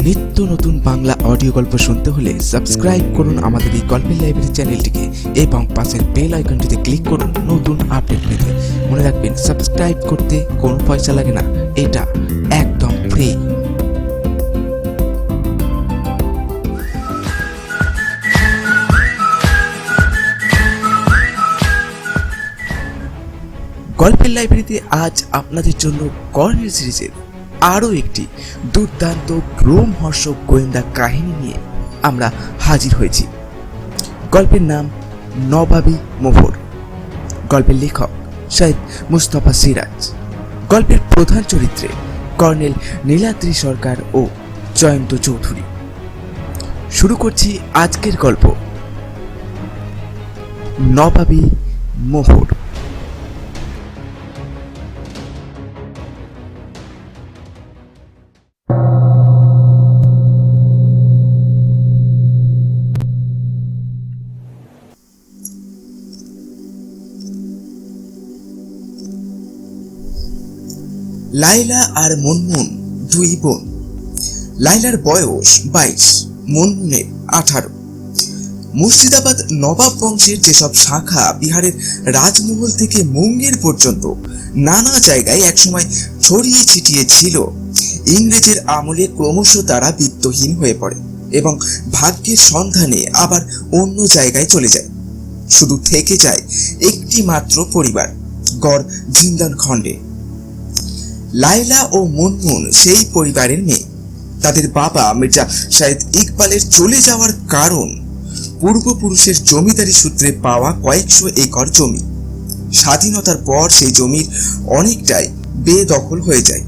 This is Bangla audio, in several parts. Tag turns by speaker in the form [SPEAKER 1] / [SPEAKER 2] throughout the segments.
[SPEAKER 1] নিত্য নতুন বাংলা অডিও গল্প শুনতে হলে সাবস্ক্রাইব করুন আমাদের এই গল্পের লাইব্রেরি চ্যানেলটিকে এবং পাশের বেল আইকনটিতে ক্লিক করুন নতুন আপডেট পেতে। মনে রাখবেন, সাবস্ক্রাইব করতে কোনো পয়সা লাগে না, এটা একদম ফ্রি। গল্পের লাইব্রেরিতে আজ আপনাদের জন্য কর্নেল সিরিজের আরও একটি দুর্দান্ত রোমহর্ষক গোয়েন্দা কাহিনী নিয়ে আমরা হাজির হয়েছি। গল্পের নাম নবাবী মোহর। গল্পের লেখক সৈয়দ মুস্তফা সিরাজ। গল্পের প্রধান চরিত্রে কর্নেল নীলাদ্রি সরকার ও জয়ন্ত চৌধুরী। শুরু করছি আজকের গল্প, নবাবী মোহর। লাইলা আর মনমুন দুই বোন। লাইলার বয়স 22, মনমুনের 18। মুর্শিদাবাদ নবাব বংশের যেসব শাখা বিহারের রাজমহল থেকে মুঙ্গের পর্যন্ত নানা জায়গায় একসময় ছড়িয়ে ছিটিয়ে ছিল, ইংরেজের আমলে ক্রমশ তারা বিত্তহীন হয়ে পড়ে এবং ভাগ্যের সন্ধানে আবার অন্য জায়গায় চলে যায়। শুধু থেকে যায় একটি মাত্র পরিবার, গড় জিন্দান খণ্ডে। লাইলা ও মনমুন সেই পরিবারের মেয়ে। তাদের বাবা মির্জা শাহেদ ইকবালের চলে যাওয়ার কারণ পূর্বপুরুষের জমিদারি সূত্রে পাওয়া কয়েকশো একর জমি। স্বাধীনতার পর সেই জমির অনেকটাই বেদখল হয়ে যায়।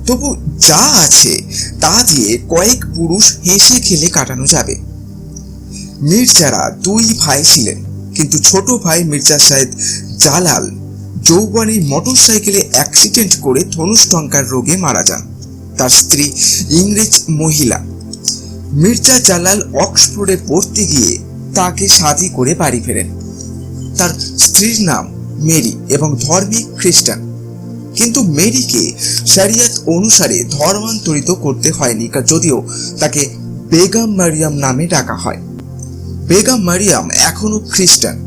[SPEAKER 1] তবু যা আছে তা দিয়ে কয়েক পুরুষ হেসে খেলে কাটানো যাবে। মির্জারা দুই ভাই ছিলেন, কিন্তু ছোট ভাই মির্জা শাহেদ জালাল যৌবনে মোটরসাইকেলে অ্যাক্সিডেন্ট করে ধনুষ্টঙ্কার রোগে মারা যান। তার স্ত্রী ইংরেজ মহিলা। মির্জা জালাল অক্সফোর্ডে পড়তে গিয়ে তাকে শাদী করে বাড়ি ফেরেন। তার স্ত্রীর নাম মেরি এবং ধর্মে খ্রিস্টান, কিন্তু মেরিকে শরিয়ত অনুসারে ধর্মান্তরিত করতে হয়নি, যদিও তাকে বেগম মারিয়াম নামে ডাকা হয়। বেগম মারিয়াম এখনো খ্রিস্টান।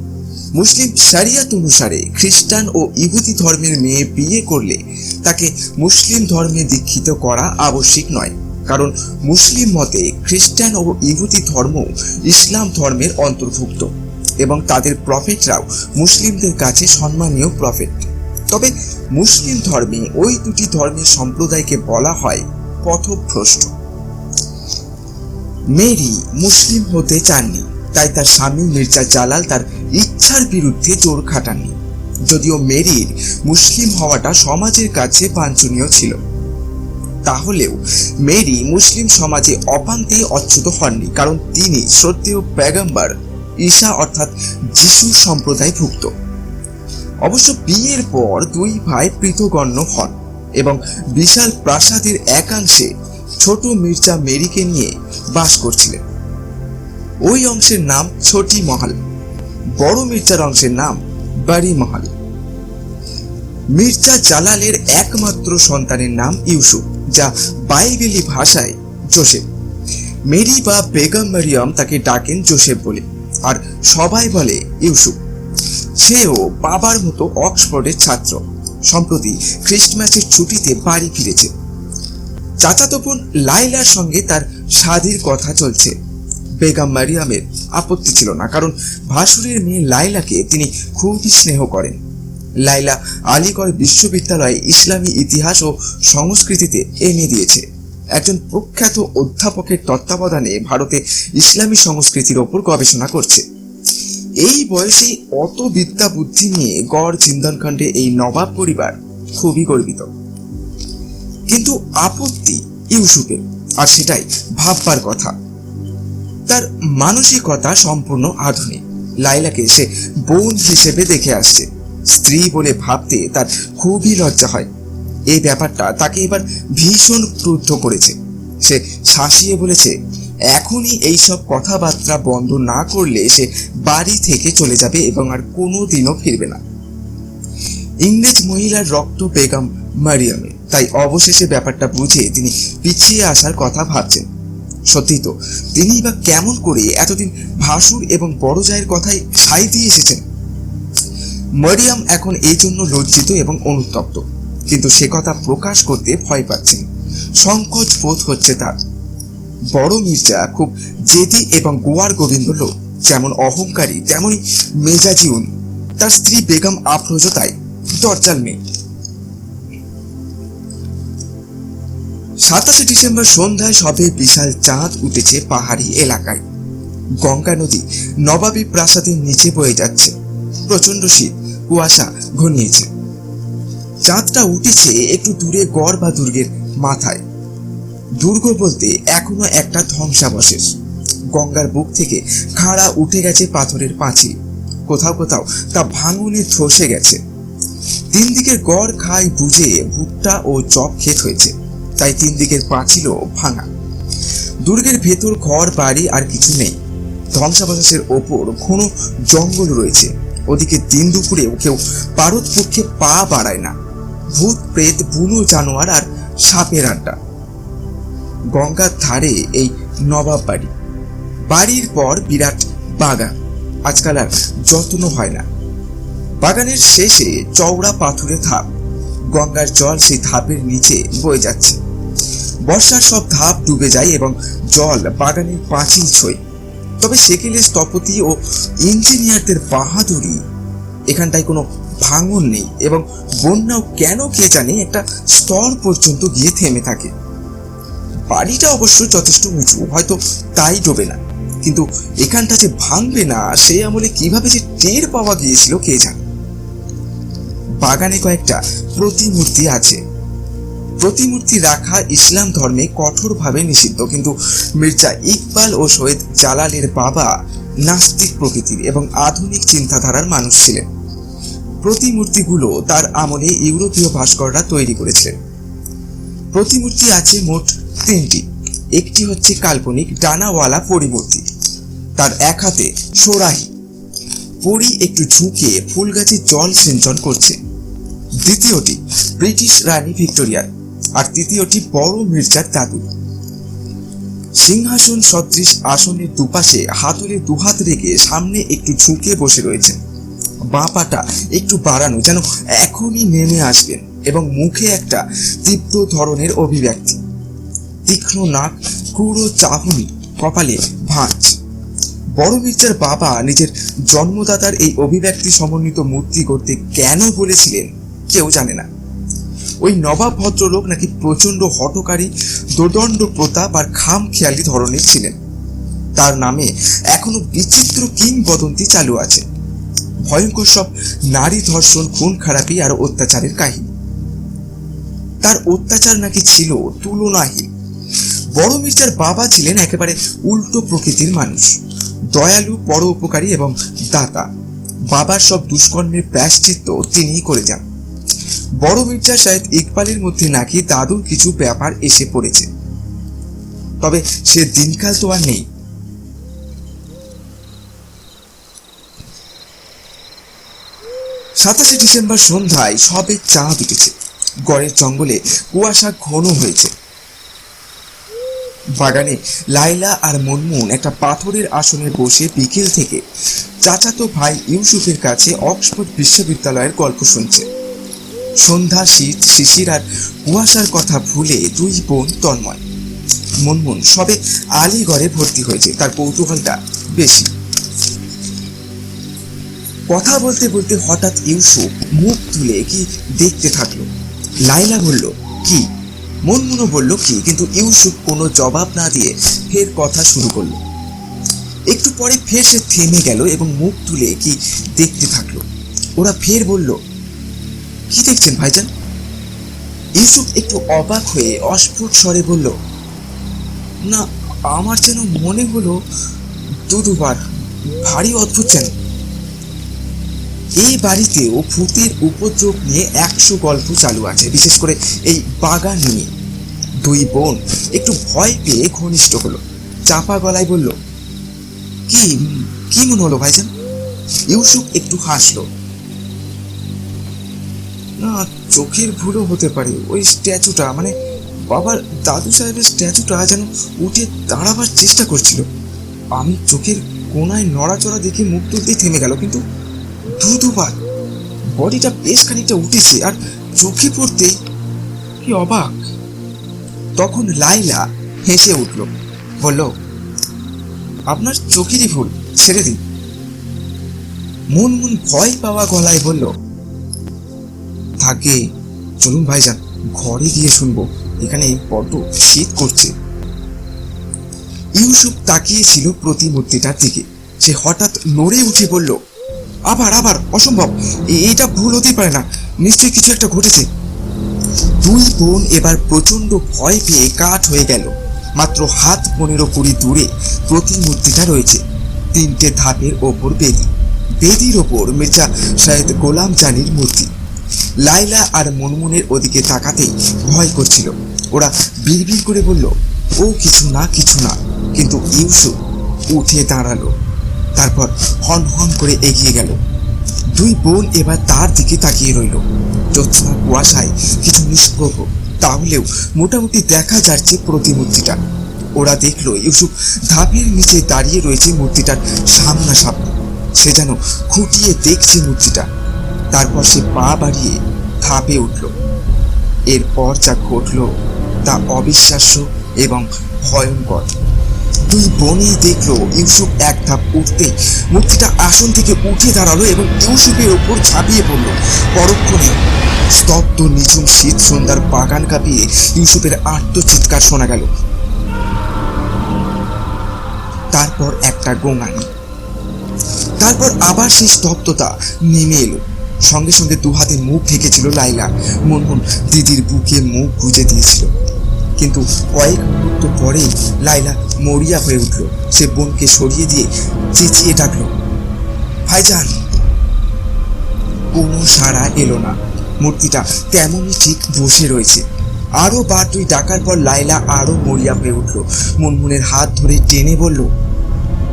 [SPEAKER 1] মুসলিম শরিয়ত অনুসারে খ্রিস্টান ও ইহুদি ধর্মের মেয়ে বিয়ে করলে তাকে মুসলিম ধর্মে দীক্ষিত করা আবশ্যিক নয়, কারণ মুসলিম মতে খ্রিস্টান ও ইহুদি ধর্ম ইসলাম ধর্মের অন্তর্ভুক্ত এবং তাদের প্রফেটরাও মুসলিমদের কাছে সম্মানীয় প্রফেট। তবে মুসলিম ধর্মে ওই দুটি ধর্মের সম্প্রদায়কে বলা হয় পথভ্রষ্ট। মেরি মুসলিম হতে চাননি, তাই তার স্বামী মির্জা জালাল তার ইচ্ছার বিরুদ্ধে জোর খাটাননি। যদিও মেরির মুসলিম হওয়াটা সমাজের কাছে বাঞ্ছনীয় ছিল, তাহলেও মেরি মুসলিম সমাজে অপান্তে অচ্যুত হননি, কারণ তিনি শ্রদ্ধেয় পেগম্বর ঈসা অর্থাৎ যিশুর সম্প্রদায়ভুক্ত। অবশ্য বিয়ের পর দুই ভাই পৃথগণ্য হন এবং বিশাল প্রাসাদের একাংশে ছোট মির্জা মেরিকে নিয়ে বাস করছিলেন। ওই অংশের নাম ছোটি মহল, বড় মির্জার অংশের নাম বাড়ি মহল। মির্জা জালালের একমাত্র সন্তানের নাম ইউসুফ, যা বাইবেলি ভাষায় জোসেফ। মেরি বা বেগম মারিয়াম তাকে ডাকেন জোসেফ বলে, আর সবাই বলে ইউসুফ। সেও বাবার মতো অক্সফোর্ডের ছাত্র। সম্প্রতি খ্রিস্টমাসের ছুটিতে বাড়ি ফিরেছে। চাচাতো বোন লাইলার সঙ্গে তার শাদীর কথা চলছে। বেগম মারিয়ামের আপত্তি ছিল না, কারণ ভাসুরের মেয়ে লাইলাকে তিনি খুবই স্নেহ করেন। লাইলা আলিগড় বিশ্ববিদ্যালয়ে ইসলামী ইতিহাস ও সংস্কৃতিতে এমএ দিয়েছে। একজন প্রখ্যাত অধ্যাপকের তত্ত্বাবধানে ভারতে ইসলামী সংস্কৃতির ওপর গবেষণা করছে। এই বয়সে অত বিদ্যা বুদ্ধি নিয়ে গড় জিন্দনখণ্ডে এই নবাব পরিবার খুবই গর্বিত। কিন্তু আপত্তি ইউসুফের, আর সেটাই ভাববার কথা। তার মানসিকতা সম্পূর্ণ আধুনিক। লাইলাকে সে বোন হিসেবে দেখে আসছে, স্ত্রী বলে ভাবতে তার খুবই লজ্জা হয়। এই ব্যাপারটা তাকে এবার ভীষণ ক্রুদ্ধ করেছে। সে শাসিয়ে বলেছে, এখনই এইসব কথাবার্তা বন্ধ না করলে সে বাড়ি থেকে চলে যাবে এবং আর কোনোদিনও ফিরবে না। ইংরেজ মহিলার রক্ত বেগম মারিয়ামের, তাই অবশেষে ব্যাপারটা বুঝে তিনি পিছিয়ে আসার কথা ভাবছেন। সত্যি তো, তিনি বা কেমন করে এতদিন ভাসুর এবং বড় জায়ের কথায় সাই দিয়ে এসেছেন। মরিয়ম এখন এই জন্য লজ্জিত এবং অনুতপ্ত, কিন্তু সে কথা প্রকাশ করতে ভয় পাচ্ছেন, সংকোচ বোধ হচ্ছে তার। বড় মির্জা খুব জেদি এবং গোয়ার গোবিন্দ লোক, যেমন অহংকারী তেমনই মেজাজি উনি। তার স্ত্রী বেগম আফরোজও তাই, দরজাল মেয়ে। 27 ডিসেম্বর সন্ধ্যায় সবে বিশাল চাঁদ উঠেছে পাহাড়ি এলাকায়। গঙ্গা নদী নবাবী প্রাসাদের নিচে বয়ে যাচ্ছে। প্রচন্ড শীত, কুয়াশা ঘনিয়েছে। চাঁদটা উঠেছে একটু দূরে গড় বা দুর্গের মাথায়। দুর্গ বলতে এখনো একটা ধ্বংসাবশেষ। গঙ্গার বুক থেকে খাড়া উঠে গেছে পাথরের পাঁচিল, কোথাও কোথাও তা ভাঙনে ধসে গেছে। 3 দিকের গড় খাই বুঝে ভুট্টা ও জব ক্ষেত হয়েছে, তাই 3 দিকের পাঁচিলও ভাঙা। দুর্গের ভেতর ঘর বাড়ি আর কিছু নেই। ধ্বংসাবশেষের ওপর ঘন জঙ্গল রয়েছে। ওদিকে দিন দুপুরেও কেউ পারদ পক্ষে পা বাড়ায় না। ভূত প্রেত, বুনো জানোয়ার আর সাপের আড্ডা। গঙ্গার ধারে এই নবাব বাড়ি। বাড়ির পর বিরাট বাগান, আজকাল আর যত্ন হয় না। বাগানের শেষে চওড়া পাথুরে ধাপ। গঙ্গার জল সেই ধাপের নিচে বয়ে যাচ্ছে। বর্ষার সব ধাপ ডুবে যায় এবং জল বাগানের পাঁচিল ছোঁয়। তবে সেকেলে স্থপতি ও ইঞ্জিনিয়ারদের বাহাদুরি, এখানটায় কোনো ভাঙন নেই এবং বন্যাও কেন কে জানে একটা স্তর পর্যন্ত গিয়ে থেমে থাকে। বাড়িটা অবশ্য যথেষ্ট উঁচু, হয়তো তাই ডোবে না, কিন্তু এখানটা যে ভাঙবে না সে আমলে কিভাবে যে টের পাওয়া গিয়েছিল কে জানে। বাগানে কয়েকটা প্রতিমূর্তি আছে। প্রতিমূর্তি রাখা ইসলাম ধর্মে কঠোরভাবে নিষিদ্ধ, কিন্তু মির্জা ইকবাল ও সৈয়দ জালালের বাবা নাস্তিক প্রকৃতির এবং আধুনিক চিন্তাধারার মানুষ ছিলেন। প্রতিমূর্তিগুলো তার আমলে ইউরোপীয় ভাস্কররা তৈরি করেছিলেন। প্রতিমূর্তি আছে মোট 3টি। একটি হচ্ছে কাল্পনিক ডানাওয়ালা পরিমূর্তি, তার এক হাতে সোরাহি, পরি একটু ঝুঁকে ফুল গাছে জল সিঞ্চন করছে। দ্বিতীয়টি ব্রিটিশ রানী ভিক্টোরিয়ার, আর তৃতীয়টি বড় মির্জার দাদু। সিংহাসন সদৃশ আসনের দুপাশে হাতলে দুহাত রেখে সামনে একটু ঝুঁকে বসে রয়েছেন। বাঁ পাটা একটু বাড়ানো, যেন এখনই নেমে আসবেন, এবং মুখে একটা তীব্র ধরনের অভিব্যক্তি। তীক্ষ্ণ নাক, ক্রূর চাহনি, কপালে ভাঁজ। বড় মির্জার বাবা নিজের জন্মদাতার এই অভিব্যক্তি সমন্বিত মূর্তি করতে কেন বলেছিলেন কেউ জানে না। ওই নবাব ভদ্রলোক নাকি প্রচন্ড হঠকারী, দোদণ্ড প্রতাপ আর খাম খেয়ালি ধরনের ছিলেন। তার নামে এখনো বিচিত্র কিংবদন্তি চালু আছে। ভয়ঙ্কর সব নারী ধর্ষণ, খুন খারাপি আর অত্যাচারের কাহিনী। তার অত্যাচার নাকি ছিল তুলনাহীন। বড় মির্জার বাবা ছিলেন একেবারে উল্টো প্রকৃতির মানুষ, দয়ালু, পরোপকারী এবং দাতা। বাবার সব দুষ্কর্মের প্রায়শ্চিত্ত তিনিই করে যান। বড় মির্জা সৈয়দ ইকবালের মধ্যে নাকি দাদুর কিছু ব্যাপার এসে পড়েছে, তবে সে দিনকাল তো আর নেই। 27 ডিসেম্বর সন্ধ্যায় সবে চাঁদ উঠেছে। গড়ের জঙ্গলে কুয়াশা ঘন হয়েছে। বাগানে লাইলা আর মুনমুন একটা পাথরের আসনে বসে বিকেল থেকে চাচাতো ভাই ইউসুফের কাছে অক্সফোর্ড বিশ্ববিদ্যালয়ের গল্প শুনছে। সন্ধ্যা, শীত, শিশির আর কুয়াশার কথা ভুলে 2 বোন তন্ময়। মুনমুন সবে আলিগড়ে ভর্তি হয়েছে, তার কৌতূহলটা বেশি। কথা বলতে বলতে হঠাৎ ইউসুফ মুখ তুলে কি দেখতে থাকলো। লাইলা বলল কি, মুনমুনও বলল কি, কিন্তু ইউসুফ কোনো জবাব না দিয়ে ফের কথা শুরু করলো। একটু পরে ফের সে থেমে গেল এবং মুখ তুলে কি দেখতে থাকলো। ওরা ফের বলল, কি দেখছেন ভাইজান? ইউসুফ একটু অবাক হয়ে অস্ফুট স্বরে বলল, না, আমার যেন মনে হলো দুবার, ভারী অদ্ভুত যেন। এই বাড়িতেও ভূতের উপদ্রব নিয়ে 100 গল্প চালু আছে, বিশেষ করে এই বাগান নিয়ে। 2 বোন একটু ভয় পেয়ে ঘনিষ্ঠ হলো। চাপা গলায় বলল, কি কি মনে হলো ভাইজান? ইউসুফ একটু হাসলো। না, চোখের ভুলও হতে পারে, ওই স্ট্যাচুটা, মানে বাবার দাদু সাহেবের স্ট্যাচুটা যেন উঠে দাঁড়াবার চেষ্টা করছিল। আমি চোখের কোনায় নড়াচড়া দেখে মুখ তুলতেই থেমে গেল, কিন্তু দুবার বডিটা বেশ খানিকটা উঠেছে আর চোখে পড়তেই কি অবাক। তখন লাইলা হেসে উঠল, বলল, আপনার চোখেরই ভুল, ছেড়ে দিন। মুনমুন ভয় পাওয়া গলায় বলল, থাকে, চলুন ভাইজান, ঘরে গিয়ে শুনবো, এখানে বড্ড শীত করছে। ইউসুফ তাকিয়েছিল প্রতিমূর্তিটার দিকে। সে হঠাৎ নড়ে উঠে বলল, আবার আবার অসম্ভব, এটা ভুল হতেই পারে না, নিশ্চয়ই কিছু একটা ঘটেছে। দুই বোন এবার প্রচন্ড ভয় পেয়ে কাঠ হয়ে গেল। মাত্র হাত 15-20 দূরে প্রতিমূর্তিটা রয়েছে, 3টে ধাপের ওপর বেদি, বেদির ওপর মির্জা শাহেদ গোলাম চানির মূর্তি। লাইলা আর মুনমুনের ওদিকে তাকাতেই ভয় করছিল। ওরা বিড়বিড় করে বলল, ও কিছু না কিছু না। কিন্তু ইউসুফ উঠে দাঁড়ালো, তারপর হন হন করে এগিয়ে গেল। দুই বোন এবার তার দিকে তাকিয়ে রইল। জ্যোৎস্না কুয়াশায় কিছু নিষ্প্রভ, তাহলেও মোটামুটি দেখা যাচ্ছে প্রতিমূর্তিটা। ওরা দেখলো ইউসুফ ধাপের নিচে দাঁড়িয়ে রয়েছে মূর্তিটার সামনাসামনি। সে যেন খুঁটিয়ে দেখছে মূর্তিটা। তারপর সে পা বাড়িয়ে ধাপে উঠল। এরপর যা ঘটল তা অবিশ্বাস্য এবং ভয়ঙ্কর। দুই বোনই দেখলো ইউসুফ এক ধাপ উঠতে মূর্তিটা আসন থেকে উঠে দাঁড়ালো এবং ইউসুফের ওপর ঝাঁপিয়ে পড়ল। পরক্ষণে স্তব্ধ নিঝুম শীত সন্ধ্যার বাগান কাঁপিয়ে ইউসুফের আর্তচিৎকার শোনা গেল। তারপর একটা গোঙানি, তারপর আবার সেই স্তব্ধতা নেমে এলো। সঙ্গে সঙ্গে দু হাতে মুখ ঢেকেছিল লাইলা। মুনমুন দিদির বুকে মুখ গুজে দিয়েছিল। কিন্তু কয়েক মুহূর্ত পরেই লাইলা মরিয়া হয়ে উঠল। সে বোনকে সরিয়ে দিয়ে চেঁচিয়ে ডাকল, ভাইজান। কোনো সাড়া এলো না। মূর্তিটা তেমনই ঠিক বসে রয়েছে। আরো বার দুই ডাকার পর লাইলা আরো মরিয়া হয়ে উঠল। মুনমুনের হাত ধরে টেনে বলল,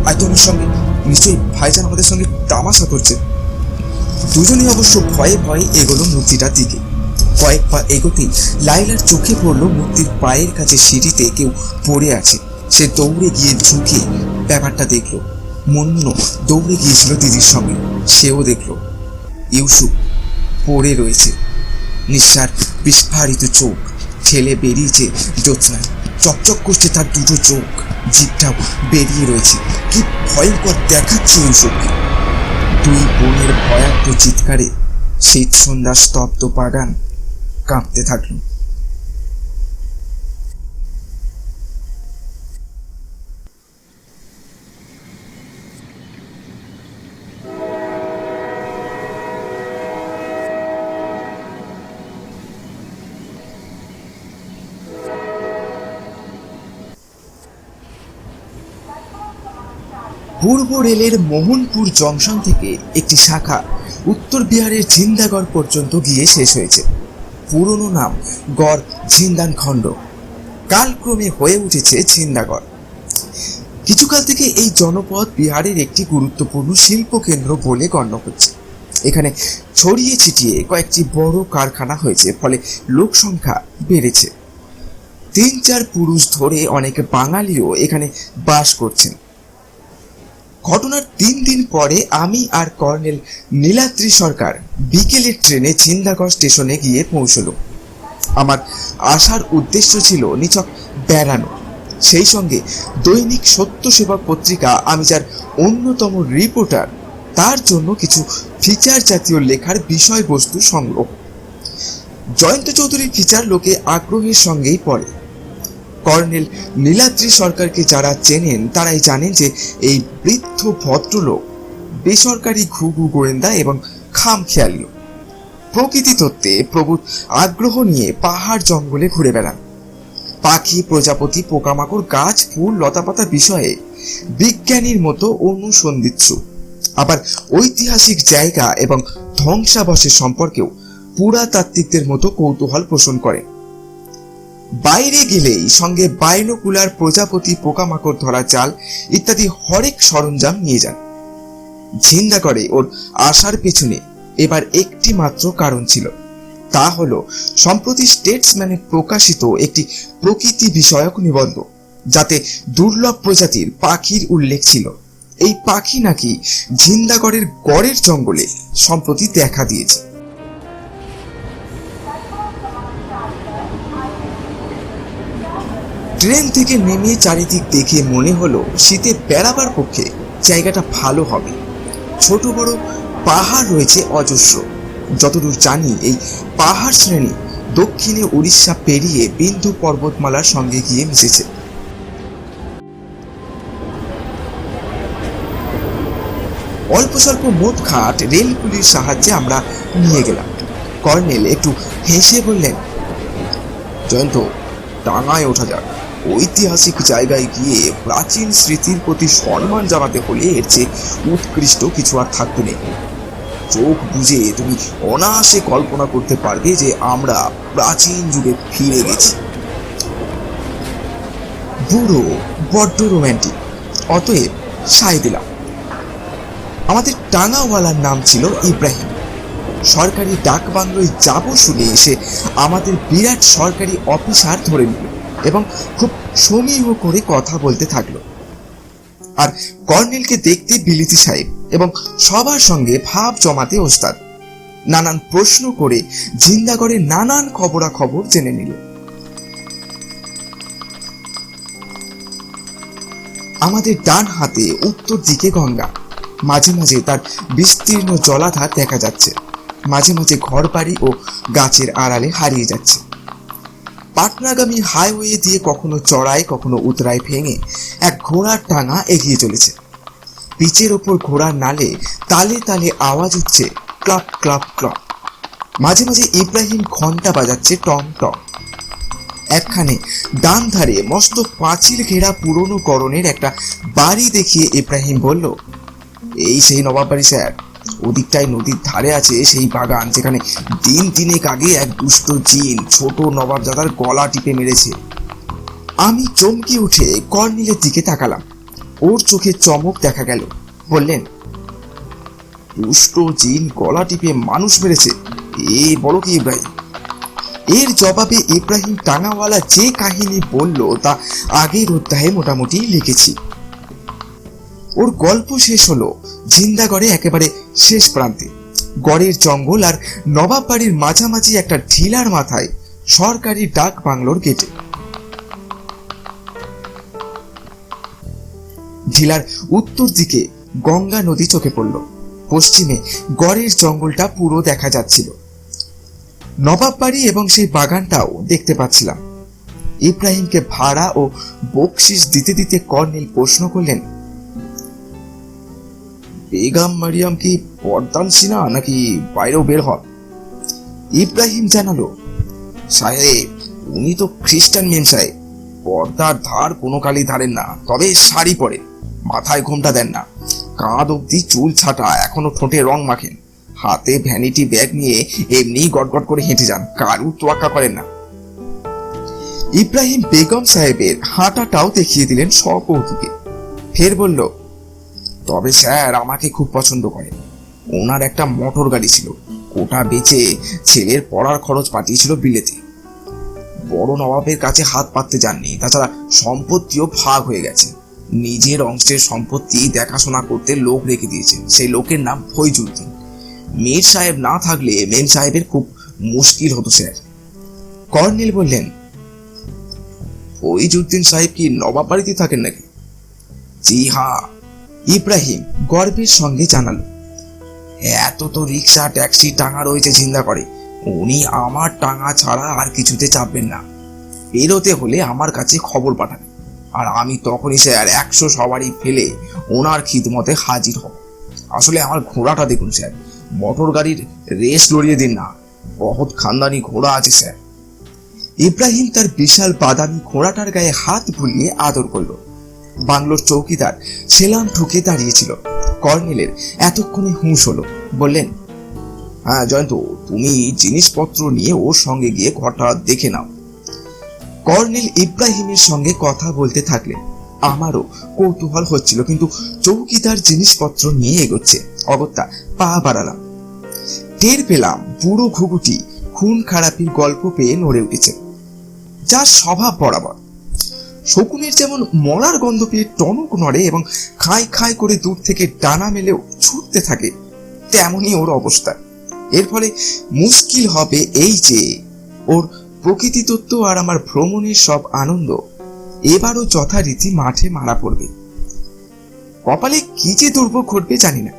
[SPEAKER 1] আয় তোমার সঙ্গে, নিশ্চয়ই ভাইজান আমাদের সঙ্গে তামাশা করছে। দুজনেই অবশ্য ভয়ে ভয়ে এগোলো মূর্তিটার দিকে। কয়েক পা এগোতেই লাইলার চোখে পড়লো মূর্তির পায়ের কাছে সিঁড়িতে কেউ পড়ে আছে। সে দৌড়ে গিয়ে ঝুঁকে ব্যাপারটা দেখলো। মুনমুনও দৌড়ে গিয়েছিল দিদির সঙ্গে। সেও দেখলো ইউসুফ পড়ে রয়েছে, নিঃশ্বাস বিস্ফারিত চোখ, ছেলে বেরিয়েছে জ্যোৎস্নায়। চকচক করছে তার দুটো চোখ, জিভটাও বেরিয়ে রয়েছে। কি ভয়ঙ্কর দেখাচ্ছে ইউসুফকে। দুই বোনের ভয়ার্থ চিৎকারে শীত সন্ধ্যার স্তব্ধ বাগান কাঁপতে থাকলো। পূর্ব রেলের মোহনপুর জংশন থেকে একটি শাখা উত্তর বিহারের ঝিন্দাগড় পর্যন্ত গিয়ে শেষ হয়েছে। পুরনো নাম গড় ঝিন্দান খণ্ড, কালক্রমে হয়ে উঠেছে ঝিন্দাগড়। কিছুকাল থেকে এই জনপদ বিহারের একটি গুরুত্বপূর্ণ শিল্প কেন্দ্র বলে গণ্য হচ্ছে। এখানে ছড়িয়ে ছিটিয়ে কয়েকটি বড় কারখানা হয়েছে, ফলে লোক সংখ্যা বেড়েছে। 3-4 পুরুষ ধরে অনেক বাঙালিও এখানে বাস করছেন। ঘটনার 3 দিন পরে আমি আর কর্নেল নীলাদ্রি সরকার বিকেলের ট্রেনে ঝিন্দাগড় স্টেশনে গিয়ে পৌঁছল। আমার আসার উদ্দেশ্য ছিল নিছক বেড়ানো, সেই সঙ্গে দৈনিক সত্য সেবা পত্রিকা আমি যার অন্যতম রিপোর্টার, তার জন্য কিছু ফিচার জাতীয় লেখার বিষয়বস্তু সংগ্রহ। জয়ন্ত চৌধুরীর ফিচার লোকে আগ্রহের সঙ্গেই পড়ে। কর্নেল নীলাদ্রি সরকারকে যারা চেনেন তারাই জানেন যে এই বৃদ্ধ ভদ্রলোক বেসরকারি ঘুঘু গোয়েন্দা এবং খামখেয়ালি। প্রকৃতি তত্ত্বে প্রভূত আগ্রহ নিয়ে পাহাড় জঙ্গলে ঘুরে বেড়ান। পাখি, প্রজাপতি, পোকামাকড়, গাছ, ফুল, লতাপাতা বিষয়ে বিজ্ঞানীর মতো অনুসন্ধিৎসু। আবার ঐতিহাসিক জায়গা এবং ধ্বংসাবশেষ সম্পর্কেও পুরাতাত্ত্বিকদের মতো কৌতূহল পোষণ করে। বাইরে গেলেই সঙ্গে বাইনোকুলার, প্রজাপতি, পোকামাকড় ধরা জাল ইত্যাদি হরেক সরঞ্জাম নিয়ে যান। ঝিন্দাগড়ে ওর আসার পেছনে এবার একটি মাত্র কারণ ছিল, তা হলো সম্প্রতি স্টেটসম্যানে প্রকাশিত একটি প্রকৃতি বিষয়ক নিবন্ধ, যাতে দুর্লভ প্রজাতির পাখির উল্লেখ ছিল। এই পাখি নাকি ঝিন্দাগড়ের গড়ের জঙ্গলে সম্প্রতি দেখা দিয়েছে। ট্রেন থেকে নেমে চারিদিক দেখে মনে হলো শীতে বেড়াবার পক্ষে জায়গাটা ভালো হবে। ছোট বড় পাহাড় রয়েছে অজস্র। যতদূর জানি এই পাহাড় শ্রেণী দক্ষিণে উড়িষ্যা পেরিয়ে বিন্দু পর্বতমালার সঙ্গে গিয়ে মিশেছে। অল্প স্বল্প মোটঘাট রেলগুলির সাহায্যে আমরা নিয়ে গেলাম। কর্নেল একটু হেসে বললেন, জয়ন্ত, টাঙায় ওঠা যাক। ঐতিহাসিক জায়গায় গিয়ে প্রাচীন স্মৃতির প্রতি সম্মান জানাতে হলে এর চেয়ে উৎকৃষ্ট কিছু আর থাকতে নেই। চোখ বুঝে তুমি অনায়াসে কল্পনা করতে পারবে যে আমরা প্রাচীন যুগে ফিরে গেছি। বুড়ো বড্ড রোম্যান্টিক, অতএব সায় দিলাম। আমাদের টাঙাওয়ালার নাম ছিল ইব্রাহিম। সরকারি ডাক বাংলোয় যাব শুনে এসে আমাদের বিরাট সরকারি অফিসার ধরে নিল এবং খুব সমীহ করে কথা বলতে থাকলো। আর কর্নেলকে দেখতে বিলিতি সাহেব এবং সবার সঙ্গে ভাব জমাতে ওস্তাদ। নানান প্রশ্ন করে ঝিন্দাগড়ের নানান খবরাখবর জেনে নিল। আমাদের ডান হাতে উত্তর দিকে গঙ্গা, মাঝে মাঝে তার বিস্তীর্ণ জলাধার দেখা যাচ্ছে, মাঝে মাঝে ঘর বাড়ি ও গাছের আড়ালে হারিয়ে যাচ্ছে। পাটনাগামী হাইওয়ে দিয়ে কখনো চড়াই কখনো উতরাই ভেঙে এক ঘোড়ার টাঙা এগিয়ে চলেছে। পিচের ওপর ঘোড়ার নালে তালে তালে আওয়াজ উঠছে, ক্লাপ ক্লাপ ক্লাপ। মাঝে মাঝে ইব্রাহিম ঘন্টা বাজাচ্ছে টম টম। একখানে ডান ধারে মস্ত পাঁচিল ঘেরা পুরনো করণের একটা বাড়ি দেখিয়ে ইব্রাহিম বলল, এই সেই নবাব বাড়ি স্যার। ওদিকটায় নদীর ধারে আছে সেই বাগান যেখানে দিন তিনেক আগে এক দুষ্ট জিন ছোট নবাবজাদার গলা টিপে মেরেছে। আমি চমকে উঠে কর্নেলের দিকে তাকালাম। ওর চোখে চমক দেখা গেল। বললেন, দুষ্ট জিন গলা টিপে মানুষ মেরেছে? এ বলো কি ইব্রাহিম? এর জবাবে ইব্রাহিম টাঙাওয়ালা যে কাহিনী বলল তা আগের অধ্যায়ে মোটামুটি লিখেছি। ওর গল্প শেষ হলো ঝিন্দাগড়ে একেবারে শেষ প্রান্তে, গড়ের জঙ্গল আর নবাব বাড়ির মাঝামাঝি একটা ঢিলার মাথায় সরকারি ডাক বাংলোর গেটে। ঢিলার উত্তর দিকে গঙ্গা নদী চোখে পড়ল। পশ্চিমে গড়ের জঙ্গলটা পুরো দেখা যাচ্ছিল। নবাব বাড়ি এবং সেই বাগানটাও দেখতে পাচ্ছিলাম। ইব্রাহিমকে ভাড়া ও বকশিস দিতে দিতে কর্নেল প্রশ্ন করলেন, বেগম মারিয়াম কি পর্দান সিনা নাকি বাইরেও বের হন? ইব্রাহিম জানালো, সাহেব, উনি তো খ্রিস্টান মেম সাহেব। পর্দার ধার কোনো কালই ধারেন না, তবে শাড়ি পরে, মাথায় ঘোমটা দেন না, কাঁধ অব্দি চুল ছাটা, এখনো ঠোঁটে রং মাখেন, হাতে ভ্যানিটি ব্যাগ নিয়ে এমনি গটগট করে হেঁটে যান, কারু তোয়াক্কা করেন না। ইব্রাহিম বেগম সাহেবের হাঁটাটাও দেখিয়ে দিলেন সকৌতুকে। ফের বলল, তবে স্যার আমাকে খুব পছন্দ করে। ওনার একটা মোটর গাড়ি ছিল, ওটা বেচে ছেলের পড়ার খরচ পাঠিয়েছিল বিলেতে। বড় নবাবের কাছে হাত পাততে যাননি, তাছাড়া সম্পত্তিও ভাগ হয়ে গেছে। নিজের অংশের সম্পত্তি দেখাশোনা করতে লোক রেখে দিয়েছেন, সেই লোকের নাম ফৈজুদ্দিন। মীর সাহেব না থাকলে মেম সাহেবের খুব মুশকিল হতো স্যার। কর্নেল বললেন, ফৈজুদ্দিন সাহেব কি নবাব বাড়িতে থাকেন নাকি? জি হ্যাঁ, ইব্রাহিম গর্বের সঙ্গে জানালো। এত তো রিক্সা ট্যাক্সি টাঙা রয়েছে ঝিন্দাগড়ে, উনি আমার টাঙা ছাড়া আর কিছুতে চাপবেন না। বেরোতে হলে আমার কাছে খবর পাঠাবেন, আর আমি তখনই স্যার 100 সবারই ফেলে ওনার খিদমতে হাজির হব। আসলে আমার ঘোড়াটা দেখুন স্যার, মোটর গাড়ির রেস লড়িয়ে দিন না, বহুত খানদানি ঘোড়া আছে স্যার। ইব্রাহিম তার বিশাল বাদামি ঘোড়াটার গায়ে হাত বুলিয়ে আদর করলো। বাংলোর চৌকিদার সেলাম ঠুকে দাঁড়িয়েছিল। কর্নেলের এতক্ষণে হুঁশ হলো। বললেন, হ্যাঁ জয়ন্ত, তুমি জিনিসপত্র নিয়ে ওর সঙ্গে গিয়ে ঘরটা দেখে নাও। কর্নেল ইব্রাহিমের সঙ্গে কথা বলতে থাকলেন। আমারও কৌতূহল হচ্ছিল, কিন্তু চৌকিদার জিনিসপত্র নিয়ে এগোচ্ছে, অগত্যা পা বাড়ালাম। টের পেলাম বুড়ো ঘুঘুটি খুন খারাপির গল্প পেয়ে নড়ে উঠেছে। যা স্বভাব বরাবর। শকুনের যেমন মরার গন্ধ পেয়ে টনক নড়ে এবং খাই খাই করে দূর থেকে ডানা মেলেও ছুটতে থাকে, তেমনই ওর অবস্থা। এর ফলে মুশকিল হবে এই যে ওর প্রকৃতি তত্ত্ব আর আমার ভ্রমণের সব আনন্দ এবারও যথারীতি মাঠে মারা পড়বে। কপালে কি যে দুর্ভোগ ঘটবে জানি না।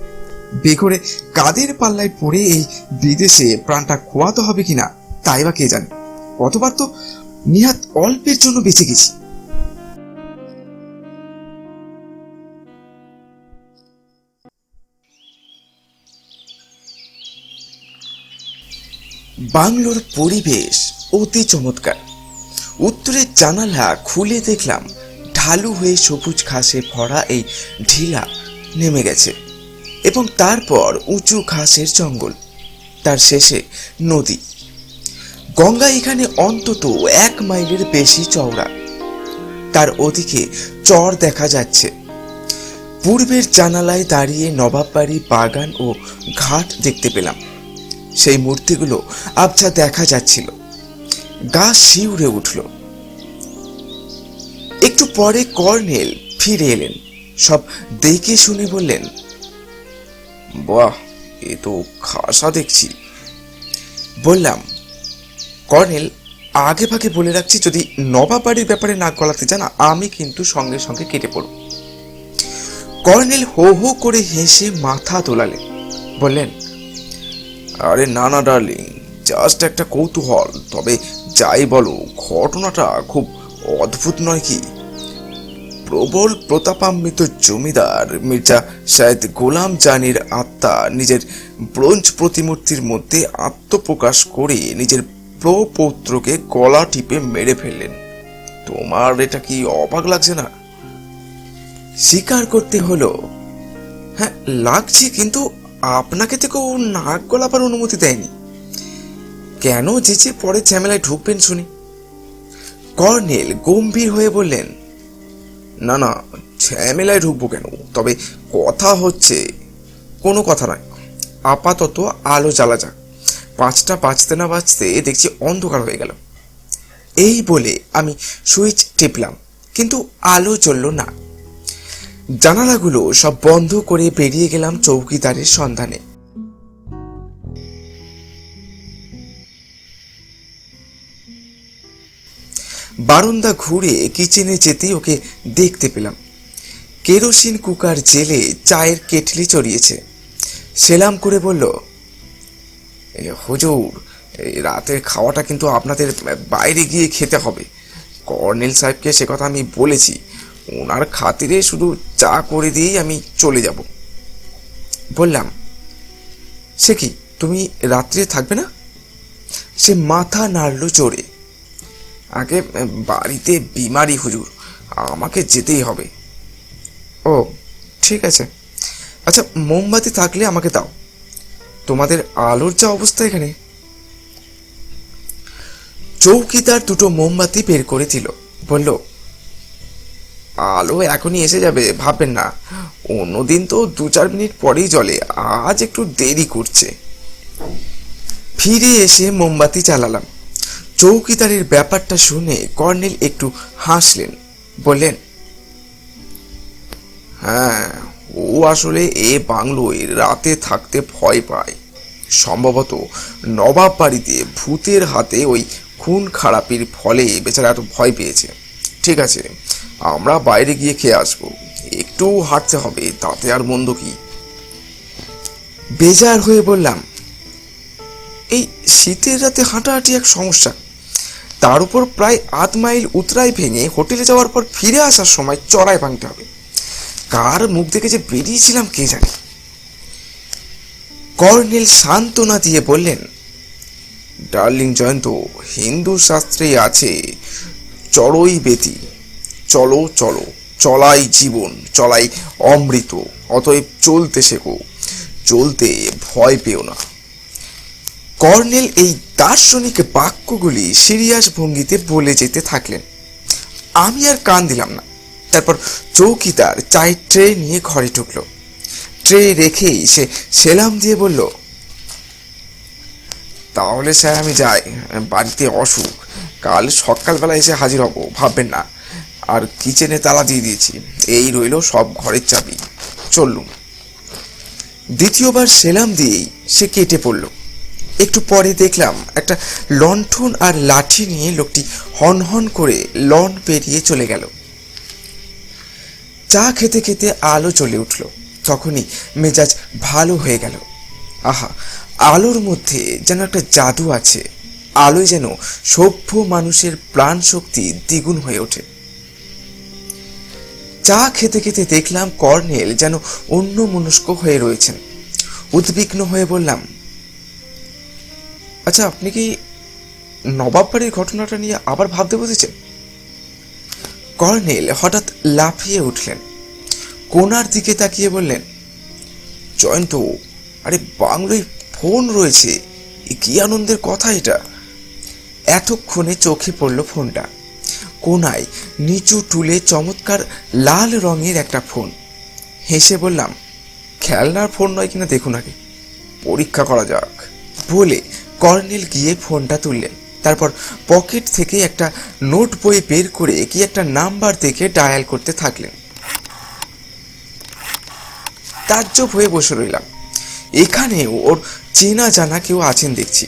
[SPEAKER 1] বেঘরে কাদের পাল্লায় পড়ে এই বিদেশে প্রাণটা খোয়াতে হবে কিনা তাই বা কে জানে। কতবার তো নিহাত অল্পের জন্য বেঁচে গেছি। বাংলোর পরিবেশ অতি চমৎকার। উত্তরের জানালা খুলে দেখলাম ঢালু হয়ে সবুজ ঘাসে ভরা এই ঢিলা নেমে গেছে এবং তারপর উঁচু ঘাসের জঙ্গল, তার শেষে নদী। গঙ্গা এখানে অন্তত 1 মাইলের বেশি চওড়া। তার ওদিকে চর দেখা যাচ্ছে। পূর্বের জানালায় দাঁড়িয়ে নবাব বাড়ি, বাগান ও ঘাট দেখতে পেলাম। সেই মূর্তিগুলো আবছা দেখা যাচ্ছিল। গা শিউরে উঠল। একটু পরে কর্নেল ফিরে এলেন। সব দেখে শুনে বললেন, বাহ, এ তো খাসা দেখছি। বললাম, কর্নেল, আগে ভাগে বলে রাখছি, যদি নবাব বাড়ির ব্যাপারে নাক গলাতে চান আমি কিন্তু সঙ্গে সঙ্গে কেটে পড়ব। কর্নেল হো হো করে হেসে মাথা দোলালেন। বললেন, আরে না না ডার্লিং, জাস্ট একটা কৌতূহল। তবে যাই বলো, ঘটনাটা খুব অদ্ভুত নয় কি? প্রবল প্রতাপান্বিত জমিদার মির্জা শায়েদ গোলাম জানির আত্মা নিজের ব্রোঞ্জ প্রতিমূর্তির মধ্যে আত্মপ্রকাশ করে নিজের প্রপৌত্রকে গলা টিপে মেরে ফেললেন। তোমার এটা কি অবাক লাগছে না? স্বীকার করতে হলো, হ্যাঁ লাগছে, কিন্তু আপনাকে তো কেউ নাক গলাবার অনুমতি দেয়নি। কেন যে পরে ঝামেলায় ঢুকবেন শুনি? কর্নেল গম্ভীর হয়ে বললেন, না না, ঝামেলায় ঢুকবো কেন? তবে কথা হচ্ছে, কোনো কথা নয়, আপাতত আলো জ্বালা যাক। 5টা বাজতে না বাজতে দেখছি অন্ধকার হয়ে গেল। এই বলে আমি সুইচ টিপলাম, কিন্তু আলো জ্বলল না। জানালাগুলো সব বন্ধ করে বেরিয়ে গেলাম চৌকিদারের সন্ধানে। বারান্দা ঘুরে কিচেনে যেতেই ওকে দেখতে পেলাম। কেরোসিন কুকার জেলে চায়ের কেটলি চড়িয়েছে। সেলাম করে বলল, হুজুর, এই রাতের খাওয়াটা কিন্তু আপনাদের বাইরে গিয়ে খেতে হবে। কর্নেল সাহেবকে সে কথা আমি বলেছি। ওনার খাতিরে শুধু চা করে দিয়েই আমি চলে যাব। বললাম, সে কি, তুমি রাত্রে থাকবে না? সে মাথা নাড়ল জোরে। আগে বাড়িতে বিমারি হুজুর, আমাকে যেতেই হবে। ও ঠিক আছে, আচ্ছা মোমবাতি থাকলে আমাকে দাও। তোমাদের আলোর যা অবস্থা এখানে। চৌকিদার 2টো মোমবাতি বের করে দিল। বলল, আলো এখনই এসে যাবে, ভাববেন না। অন্যদিন তো 2-4 মিনিট পরেই জ্বলে, আজ একটু দেরি করছে। ফিরে এসে মোমবাতি জ্বালালাম। চৌকিদারের ব্যাপারটা শুনে কর্নেল একটু হাসলেন। বললেন, হ্যাঁ, ও আসলে এ বাংলোয় রাতে থাকতে ভয় পায়। সম্ভবত নবাব বাড়িতে ভূতের হাতে ওই খুন খারাপির ফলে বেচারা এত ভয় পেয়েছে। ঠিক আছে, আমরা বাইরে গিয়ে খেয়ে আসবো। একটু হাঁটতে হবে, তাতে আর মন্দ কি। বেজার হয়ে বললাম, এই শীতের রাতে হাঁটাহাঁটি এক সমস্যা। তার উপর প্রায় 8 মাইল উতরাই ভেঙে হোটেলে যাওয়ার পর ফিরে আসার সময় চড়াই ভাঙতে হবে। কার মুখ দেখে যে বেরিয়েছিলাম কে জানে। কর্নেল সান্ত্বনা দিয়ে বললেন, ডার্লিং জয়ন্ত, হিন্দু শাস্ত্রে আছে চড়ই বেতি, চলো চলো, চলাই জীবন, চলাই অমৃত, অতএব চলতে শেখো, চলতে ভয় পেও না। কর্নেল এই দার্শনিক বাক্যগুলি সিরিয়াস ভঙ্গিতে বলে যেতে থাকলেন। আমি আর কান দিলাম না। তারপর চৌকিদার চায়ের ট্রে নিয়ে ঘরে ঢুকলো। ট্রে রেখেই সে সেলাম দিয়ে বলল, তাহলে স্যার আমি যাই, বাড়িতে অসুখ, কাল সকালবেলা এসে হাজির হব, ভাববেন না। আর কিচেনে তালা দিয়ে দিয়েছি, এই রইল সব ঘরের চাবি, চললুম। দ্বিতীয়বার সেলাম দিয়েই সে কেটে পড়ল। একটু পরে দেখলাম একটা লণ্ঠন আর লাঠি নিয়ে লোকটি হনহন করে লন পেরিয়ে চলে গেল। চা খেতে খেতে আলো জ্বলে উঠল, তখনই মেজাজ ভালো হয়ে গেল। আহা, আলোর মধ্যে যেন একটা জাদু আছে, আলোয় যেন সভ্য মানুষের প্রাণ শক্তি দ্বিগুণ হয়ে ওঠে। চা খেতে খেতে দেখলাম কর্নেল যেন অন্যমনস্ক হয়ে রয়েছেন। উদ্বিগ্ন হয়ে বললাম, আচ্ছা, আপনি কি নবাব বাড়ির ঘটনাটা নিয়ে আবার ভাবতে বসেছেন? কর্নেল হঠাৎ লাফিয়ে উঠলেন, কোনার দিকে তাকিয়ে বললেন, জয়ন্ত, আরে বাংলোয় ফোন রয়েছে, কি আনন্দের কথা এটা। এতক্ষণে চোখে পড়ল ফোনটা। কোনায় নিচু টুলে চমৎকার লাল রঙের একটা ফোন। হেসে বললাম, খেলনার ফোন নয় কিনা দেখুন আগে, পরীক্ষা করা যাক। বলে কর্নেল গিয়ে ফোনটা তুললেন, তারপর পকেট থেকে একটা নোট বই বের করে কি একটা নাম্বার দেখে ডায়াল করতে থাকলেন। তাজ্জব হয়ে বসে রইলাম। এখানেও ওর চেনা জানা কেউ আছেন দেখছি,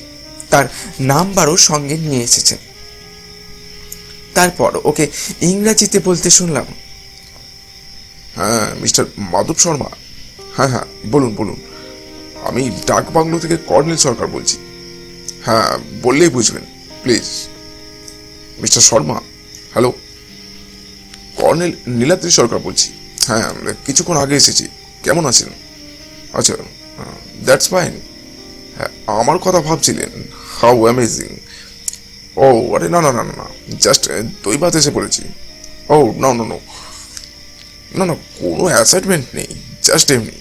[SPEAKER 1] তার নাম্বারও সঙ্গে নিয়ে এসেছেন। তারপর ওকে ইংরাজিতে বলতে শুনলাম,
[SPEAKER 2] হ্যাঁ মিস্টার মাধব শর্মা, হ্যাঁ হ্যাঁ বলুন বলুন, আমি ডাক বাংলো থেকে কর্নেল সরকার বলছি। হ্যাঁ বললেই বুঝবেন, please. Mr Sharma, hello, colonel Niladri Sarkar বলছি। হ্যাঁ, কিছুক্ষণ আগে এসেছি, কেমন আছেন? আচ্ছা, দ্যাটস ফাইন। হ্যাঁ, আমার কথা ভাবছিলেন, হাউ অ্যামেজিং। ও আরে না না না না, জাস্ট দই ভাত এসে পড়েছি। ও না না না না না, কোনো অ্যাসাইনমেন্ট নেই, জাস্ট এমনি।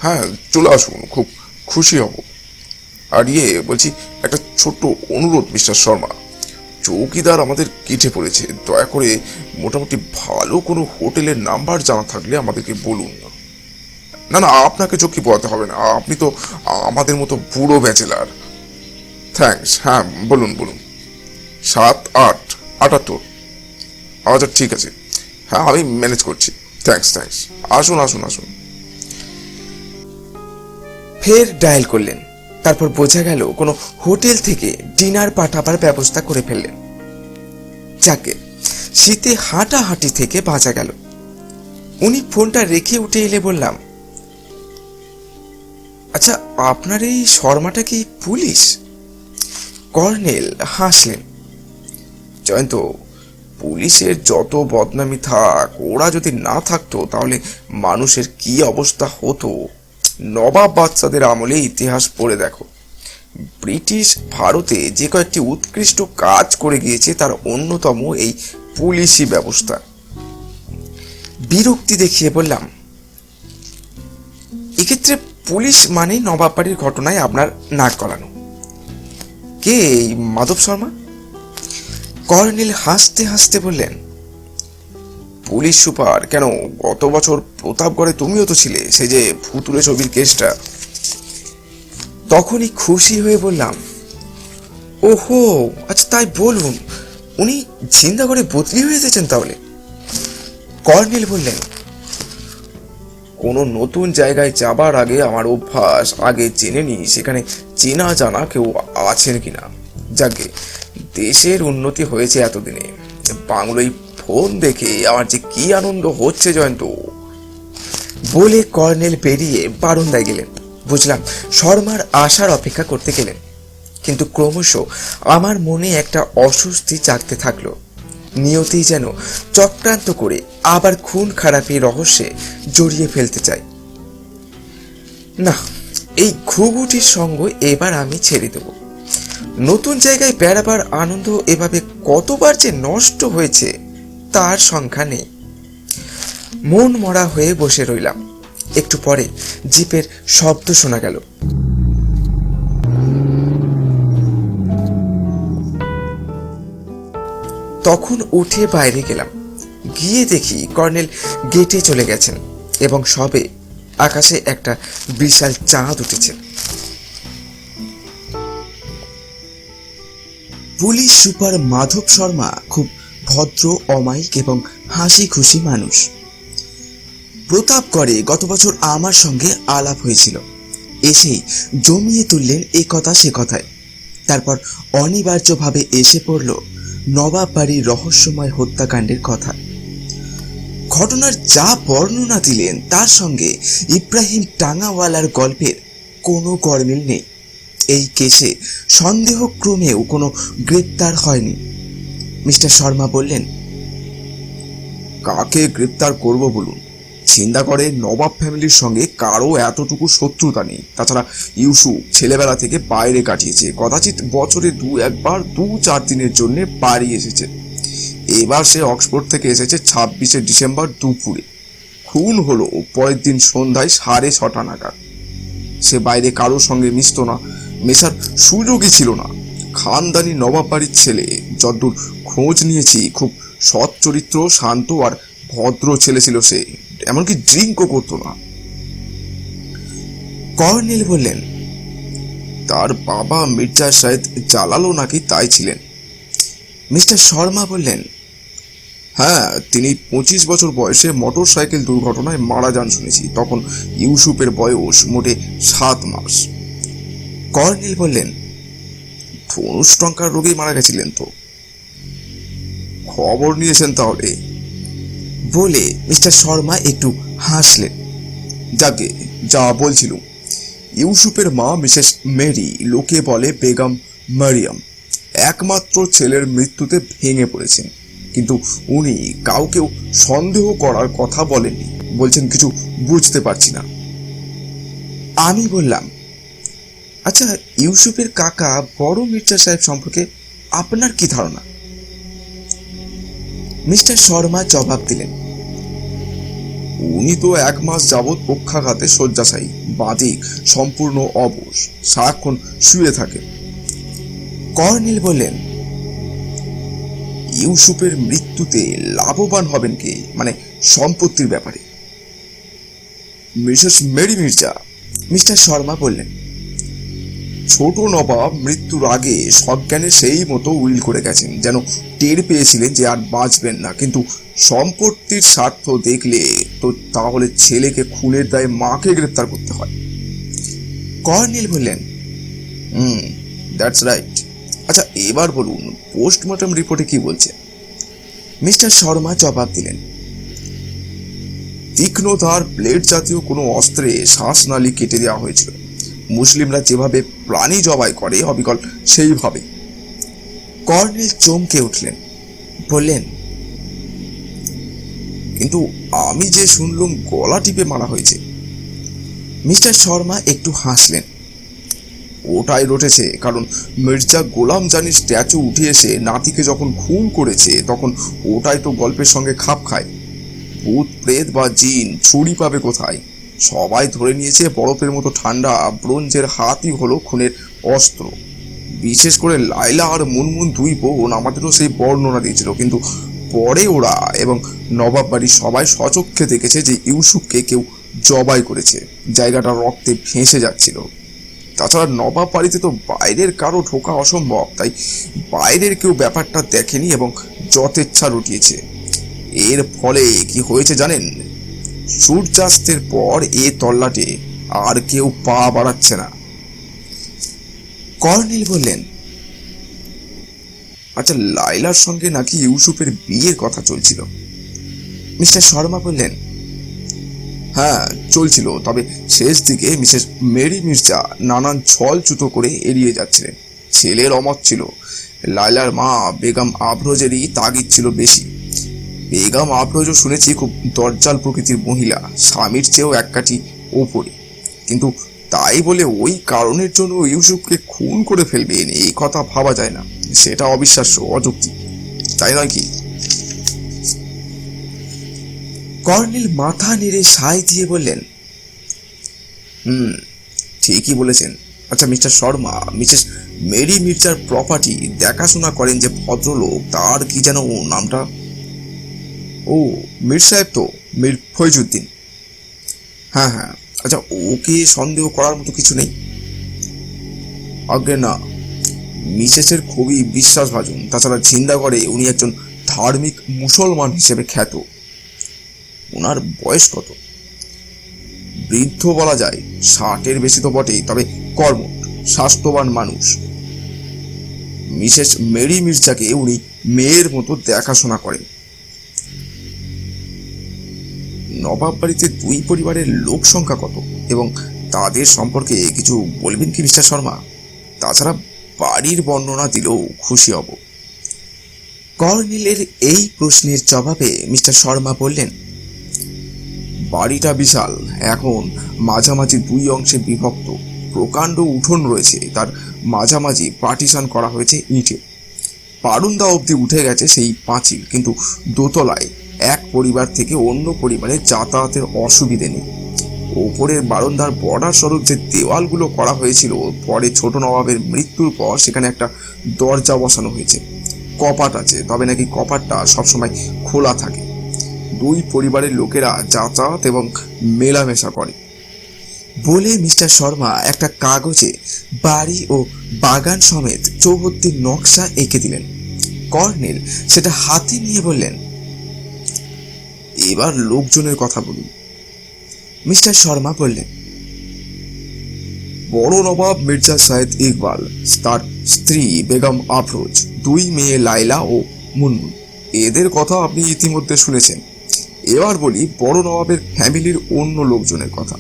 [SPEAKER 2] হ্যাঁ চলে আসুন, খুব খুশি হব। আর বলছি, একটা ছোট্ট অনুরোধ মিস্টার শর্মা, চৌকিদার আমাদের কেটে পড়েছে, দয়া করে মোটামুটি ভালো কোনো হোটেলের নাম্বার জানা থাকলে আমাদেরকে বলুন। না না, আপনাকে চোখি পড়াতে হবে না, আপনি তো আমাদের মতো বুড়ো ব্যাচেলার। থ্যাঙ্কস, হ্যাঁ বলুন বলুন। 7-8-78। আচ্ছা ঠিক আছে, হ্যাঁ আমি ম্যানেজ করছি। থ্যাঙ্কস থ্যাঙ্কস, আসুন আসুন আসুন।
[SPEAKER 1] ফের ডায়াল করলেন, তারপর বোঝা গেল কোনো হোটেল থেকে ডিনার পাঠাবার ব্যবস্থা করে ফেললেন। যাকে শীতে হাঁটাহাঁটি থেকে বাঁচা গেল। উনি ফোনটা রেখে উঠে এলে বললাম, আচ্ছা, আপনার এই শর্মাটা কি পুলিশ? কর্নেল হাসলেন, জয়ন্ত, পুলিশের যত বদনামি থাক, ওরা যদি না থাকতো তাহলে মানুষের কি অবস্থা হতো। নবাব বাদশাদের আমলে ইতিহাস পড়ে দেখো, ব্রিটিশ ভারতে যে কয়েকটি উৎকৃষ্ট কাজ করে গিয়েছে তার অন্যতম এই পুলিশি ব্যবস্থা। বিরক্তি দেখিয়ে বললাম, এক্ষেত্রে পুলিশ মানে নবাব বাড়ির ঘটনায় আপনার নাক গলানো। কে এই মাধব শর্মা? কর্নেল হাসতে হাসতে বললেন, পুলিশ সুপার। কেন, গত বছর প্রতাপগড়ে তুমিও তো ছিলে, সে যে ভুতুরে ছবির কেসটা। তখনই খুশি হয়ে বললাম, ওহো আচ্ছা তাই বলুন, উনি ঝিন্দাগড়ে বদলি হয়ে এসেছেন তাহলে? কর্নেল বললেন, কোনো নতুন জায়গায় যাবার আগে আমার অভ্যাস আগে জেনে নি সেখানে চেনা জানা কেউ আছেন কিনা। যাকে দেশের উন্নতি হয়েছে এতদিনে, বাংলোয় ফোন দেখে আমার যে কি আনন্দ হচ্ছে জয়ন্ত। বলে কর্নেল বেরিয়ে বারান্দায় গেলেন। বুঝলাম শর্মার আসার অপেক্ষা করতে গেলেন, কিন্তু ক্রমশ আমার মনে একটা অস্বস্তি জাগতে থাকলো। নিয়তেই যেন চক্রান্ত করে আবার খুন খারাপের রহস্যে জড়িয়ে ফেলতে চাই। না, এই ঘুঘুটির সঙ্গ এবার আমি ছেড়ে দেব। নতুন জায়গায় বেড়াবার আনন্দ এভাবে কতবার যে নষ্ট হয়েছে তার সংখ্যা নেই। মন মরা হয়ে বসে রইলাম। একটু পরে জিপের শব্দ শোনা গেল। তখন উঠে বাইরে গেলাম। গিয়ে দেখি কর্নেল গেটে চলে গেছেন এবং সবে আকাশে একটা বিশাল চাঁদ উঠেছে। পুলিশ সুপার মাধব শর্মা খুব ভদ্র, অমায়িক এবং হাসি খুশি মানুষ। প্রতাপগড়ে গত বছর আমার সঙ্গে আলাপ হয়েছিল। এসেই জমিয়ে তুললেন এ কথা সে কথায়। তারপর অনিবার্যভাবে এসে পড়ল নবাব বাড়ির রহস্যময় হত্যাকাণ্ডের কথা। ঘটনার যা বর্ণনা দিলেন তার সঙ্গে ইব্রাহিম টাঙ্গাওয়ালার গল্পের কোনো গরমিল নেই। এই কেসে সন্দেহক্রমেও কোনো গ্রেপ্তার হয়নি। মিস্টার শর্মা বললেন,
[SPEAKER 2] কাকে গ্রেপ্তার করব বলুন? ছিন্দাগড়ে নবাব ফ্যামিলির সঙ্গে কারো এতটুকু শত্রুতা নেই। তাছাড়া ইউসুফ ছেলেবেলা থেকে বাইরে কাটিয়েছে, কদাচিৎ বছরে একবার 2-4 দিনের জন্য বাড়ি এসেছে। এবার সে অক্সফোর্ড থেকে এসেছে 26শে ডিসেম্বর দুপুরে। খুন হলো পরের দিন সন্ধ্যায় 6:30 নাগাদ। সে বাইরে কারোর সঙ্গে মিশত না, মেশার সুযোগই ছিল না। খানদানি নবাব বাড়ির ছেলে, যদ্দূর খোঁজ নিয়েছি খুব সৎ চরিত্র, শান্ত আর ভদ্র ছেলে ছিল সে। এমনকি ড্রিঙ্কও করতো না।
[SPEAKER 1] কর্নেল বললেন,
[SPEAKER 2] তার বাবা মির্জা শাহেদ জালালও নাকি তাই ছিলেন।
[SPEAKER 1] মিস্টার শর্মা বললেন,
[SPEAKER 2] হ্যাঁ, তিনি 25 বছর বয়সে মোটর সাইকেল দুর্ঘটনায় মারা যান শুনেছি। তখন ইউসুফের বয়স মোটে 7 মাস।
[SPEAKER 1] কর্নেল বললেন,
[SPEAKER 2] ধনুষ্টঙ্কার রোগেই মারা গেছিলেন তো? খবর নিয়েছেন তাহলে?
[SPEAKER 1] বলে মিস্টার শর্মা একটু হাসলেন।
[SPEAKER 2] যাকে যা বলছিলুম, ইউসুফের মা মিসেস মেরি, লোকে বলে বেগম মারিয়াম, একমাত্র ছেলের মৃত্যুতে ভেঙে পড়েছেন। কিন্তু উনি কাউকেও সন্দেহ করার কথা বলেননি। বলছেন কিছু বুঝতে পারছি না।
[SPEAKER 1] আমি বললাম, আচ্ছা, ইউসুফের কাকা বড় মির্জা সাহেব সম্পর্কে আপনার কি ধারণা? মিস্টার শর্মা জবাব দিলেন,
[SPEAKER 2] উনি তো 1 মাস যাবৎ পক্ষাঘাতে শয্যাশায়ী, বাদিক সম্পূর্ণ অবশ, সারাক্ষণ শুয়ে থাকে।
[SPEAKER 1] কর্নেল বললেন,
[SPEAKER 2] ইউসুফের মৃত্যুতে লাভবান হবেন কে, মানে সম্পত্তির ব্যাপারে? Mrs Mary Mirza.
[SPEAKER 1] Mr Sharma বললেন,
[SPEAKER 2] ছোট নবাব মৃত্যুর আগে সজ্ঞানে সেই মতো উইল করে গেছেন, যেন টের পেয়েছিলেন যে আর বাঁচবেন না। কিন্তু সম্পত্তির স্বার্থ দেখলে তো তাহলে ছেলেকে খুনের দায়ে মাকে গ্রেপ্তার করতে হয়।
[SPEAKER 1] কর্নেল বললেন,
[SPEAKER 2] দ্যাটস রাইট। আচ্ছা, এবার বলুন পোস্টমর্টম রিপোর্টে কি বলছে?
[SPEAKER 1] মিস্টার শর্মা জবাব দিলেন,
[SPEAKER 2] তীক্ষ্ণধার ব্লেড জাতীয় কোনো অস্ত্রে শ্বাসনালী কেটে দেওয়া হয়েছিল। মুসলিমরা যেভাবে প্রাণী জবাই করে অবিকল সেইভাবে।
[SPEAKER 1] কর্নেল চমকে উঠলেন, বললেন,
[SPEAKER 2] কিন্তু আমি যে শুনলাম গলা টিপে মারা হয়েছে।
[SPEAKER 1] মিস্টার শর্মা একটু হাসলেন।
[SPEAKER 2] ওটাই রটেছে, কারণ মির্জা গোলাম জানির স্ট্যাচু উঠে এসে নাতিকে যখন খুন করেছে তখন ওটাই তো গল্পের সঙ্গে খাপ খায়। ভূত প্রেত বা জিন ছুরি পাবে কোথায়? সবাই ধরে নিয়েছে বরফের মতো ঠান্ডা ব্রোঞ্জের হাতই হলো খুনের অস্ত্র। বিশেষ করে লাইলা আর মুনমুন 2 বোন আমাদেরও সেই বর্ণনা দিয়েছিল। কিন্তু পরে ওরা এবং নবাব বাড়ির সবাই সচক্ষে দেখেছে যে ইউসুফকে কেউ জবাই করেছে। জায়গাটা রক্তে ভেসে যাচ্ছিল। তাছাড়া নবাব বাড়িতে তো বাইরের কারো ঢোকা অসম্ভব, তাই বাইরের কেউ ব্যাপারটা দেখেনি এবং যথেচ্ছা রটিয়েছে। এর ফলে কি হয়েছে জানেন? সূর্যাস্তের পর এ তল্লাটে আর কেউ পা বাড়াচ্ছে না।
[SPEAKER 1] কর্নেল বললেন,
[SPEAKER 2] আচ্ছা, লাইলার সঙ্গে নাকি ইউসুফের বিয়ের কথা চলছিল?
[SPEAKER 1] মিস্টার শর্মা বললেন,
[SPEAKER 2] হ্যাঁ চলছিল, তবে শেষ দিকে মিসেস মেরি মির্জা নানান ছল চুতো করে এড়িয়ে যাচ্ছিলেন। ছেলের অমত ছিল। লাইলার মা বেগম আফরোজেরই তাগিদ ছিল বেশি। বেগম আফরোজও শুনেছি খুব দরজাল প্রকৃতির মহিলা, স্বামীর চেয়েও এক কাঠি ওপরে। কিন্তু তাই বলে ওই কারণের জন্য ইউসুফকে খুন করে ফেলবেন এই কথা ভাবা যায় না। সেটা অবিশ্বাস্য, অযৌক্তিক, তাই নয় কি?
[SPEAKER 1] কর্নেল মাথা নেড়ে সায় দিয়ে বললেন,
[SPEAKER 2] ঠিকই বলেছেন। আচ্ছা মিস্টার শর্মা, মিসেস মেরি মির্জার প্রপার্টি দেখাশোনা করেন যে ভদ্রলোক, তার কি যেন নামটা? ও, মীর সাহেব তো, মীর ফৈজুদ্দিন। হ্যাঁ হ্যাঁ। আচ্ছা, ওকে সন্দেহ করার মতো কিছু নেই? আজ্ঞে না। মিসেসের খুবই বিশ্বাসভাজন। তাছাড়া ঝিন্দাগড়ে উনি একজন ধার্মিক মুসলমান হিসেবে খ্যাত। ওনার বয়স কত? বৃদ্ধ বলা যায়, 60-এর বেশি তো বটেই, তবে কর্মঠ, স্বাস্থ্যবান মানুষ। মিসেস মেরি মির্জাকে উনি মেয়ের মতো দেখাশোনা করেন। নবাব বাড়িতে দুই পরিবারের লোক সংখ্যা কত এবং তাদের সম্পর্কে কিছু বলবেন কি মিস্টার শর্মা? তাছাড়া বাড়ির বর্ণনা দিলেও খুশি হব।
[SPEAKER 1] কর্নেলের এই প্রশ্নের জবাবে মিস্টার শর্মা বললেন,
[SPEAKER 2] বাড়িটা বিশাল, এখন মাঝামাঝি দুই অংশে বিভক্ত। প্রকাণ্ড উঠোন রয়েছে, তার মাঝামাঝি পার্টিশন করা হয়েছে ইটে। বারান্দা অবধি উঠে গেছে সেই পাঁচিল, কিন্তু দোতলায় এক পরিবার থেকে অন্য পরিবারে যাতায়াতের অসুবিধে নেই। ওপরের বারান্দার বর্ডার স্বরূপ যে দেওয়ালগুলো করা হয়েছিল, পরে ছোট নবাবের মৃত্যুর পর সেখানে একটা দরজা বসানো হয়েছে। কপাট আছে, তবে নাকি কপাটটা সবসময় খোলা থাকে। দুই পরিবারের লোকেরা যাতায়াত এবং মেলামেশা করে।
[SPEAKER 1] বলে মিস্টার শর্মা একটা কাগজে বাড়ি ও বাগান সমেত চৌহদ্দির নকশা এঁকে দিলেন। কর্নেল সেটা হাতে নিয়ে বললেন,
[SPEAKER 2] এবার লোকজনের কথা বলুন।
[SPEAKER 1] মিস্টার শর্মা বললেন,
[SPEAKER 2] বড় নবাব মির্জা সাইদ ইকবাল, তার স্ত্রী বেগম আফরোজ, দুই মেয়ে লাইলা ও মুনমুন। এদের কথা আপনি ইতিমধ্যে শুনেছেন। এবার বলি বড় নবাবের ফ্যামিলির অন্য লোকজনের কথা।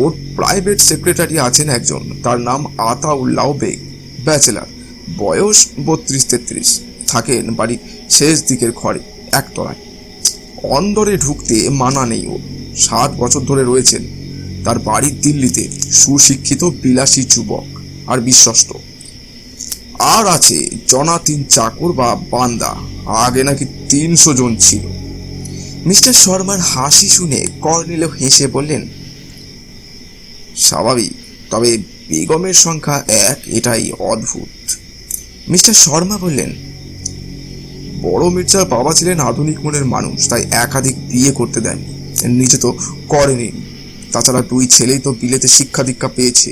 [SPEAKER 2] ওর প্রাইভেট সেক্রেটারি আছেন একজন, তার নাম আতাউল্লাহ বেগ, ব্যাচেলার, বয়স 32-33, থাকেন বাড়ির শেষ দিকের ঘরে, একতলায়। অন্দরে ঢুকতে মানা নেই ওর। 7 বছর ধরে রয়েছেন। তার বাড়ি দিল্লিতে, সুশিক্ষিত বিলাসী যুবক আর বিশ্বস্ত। আর আছে জনা 3 চাকর বা বান্দা, আগে নাকি 300 জন ছিল।
[SPEAKER 1] মিস্টার শর্মার হাসি শুনে কর্নেলও হেসে বললেন,
[SPEAKER 2] স্বাভাবিক, তবে বেগমের সংখ্যা 1, এটাই অদ্ভুত।
[SPEAKER 1] মিস্টার শর্মা বললেন,
[SPEAKER 2] বড় মির্জার বাবা ছিলেন আধুনিক মনের মানুষ, তাই একাধিক বিয়ে করতে দেন, নিজে তো করেনি। তাছাড়া 2 ছেলেই তো বিলেতে শিক্ষা দীক্ষা পেয়েছে।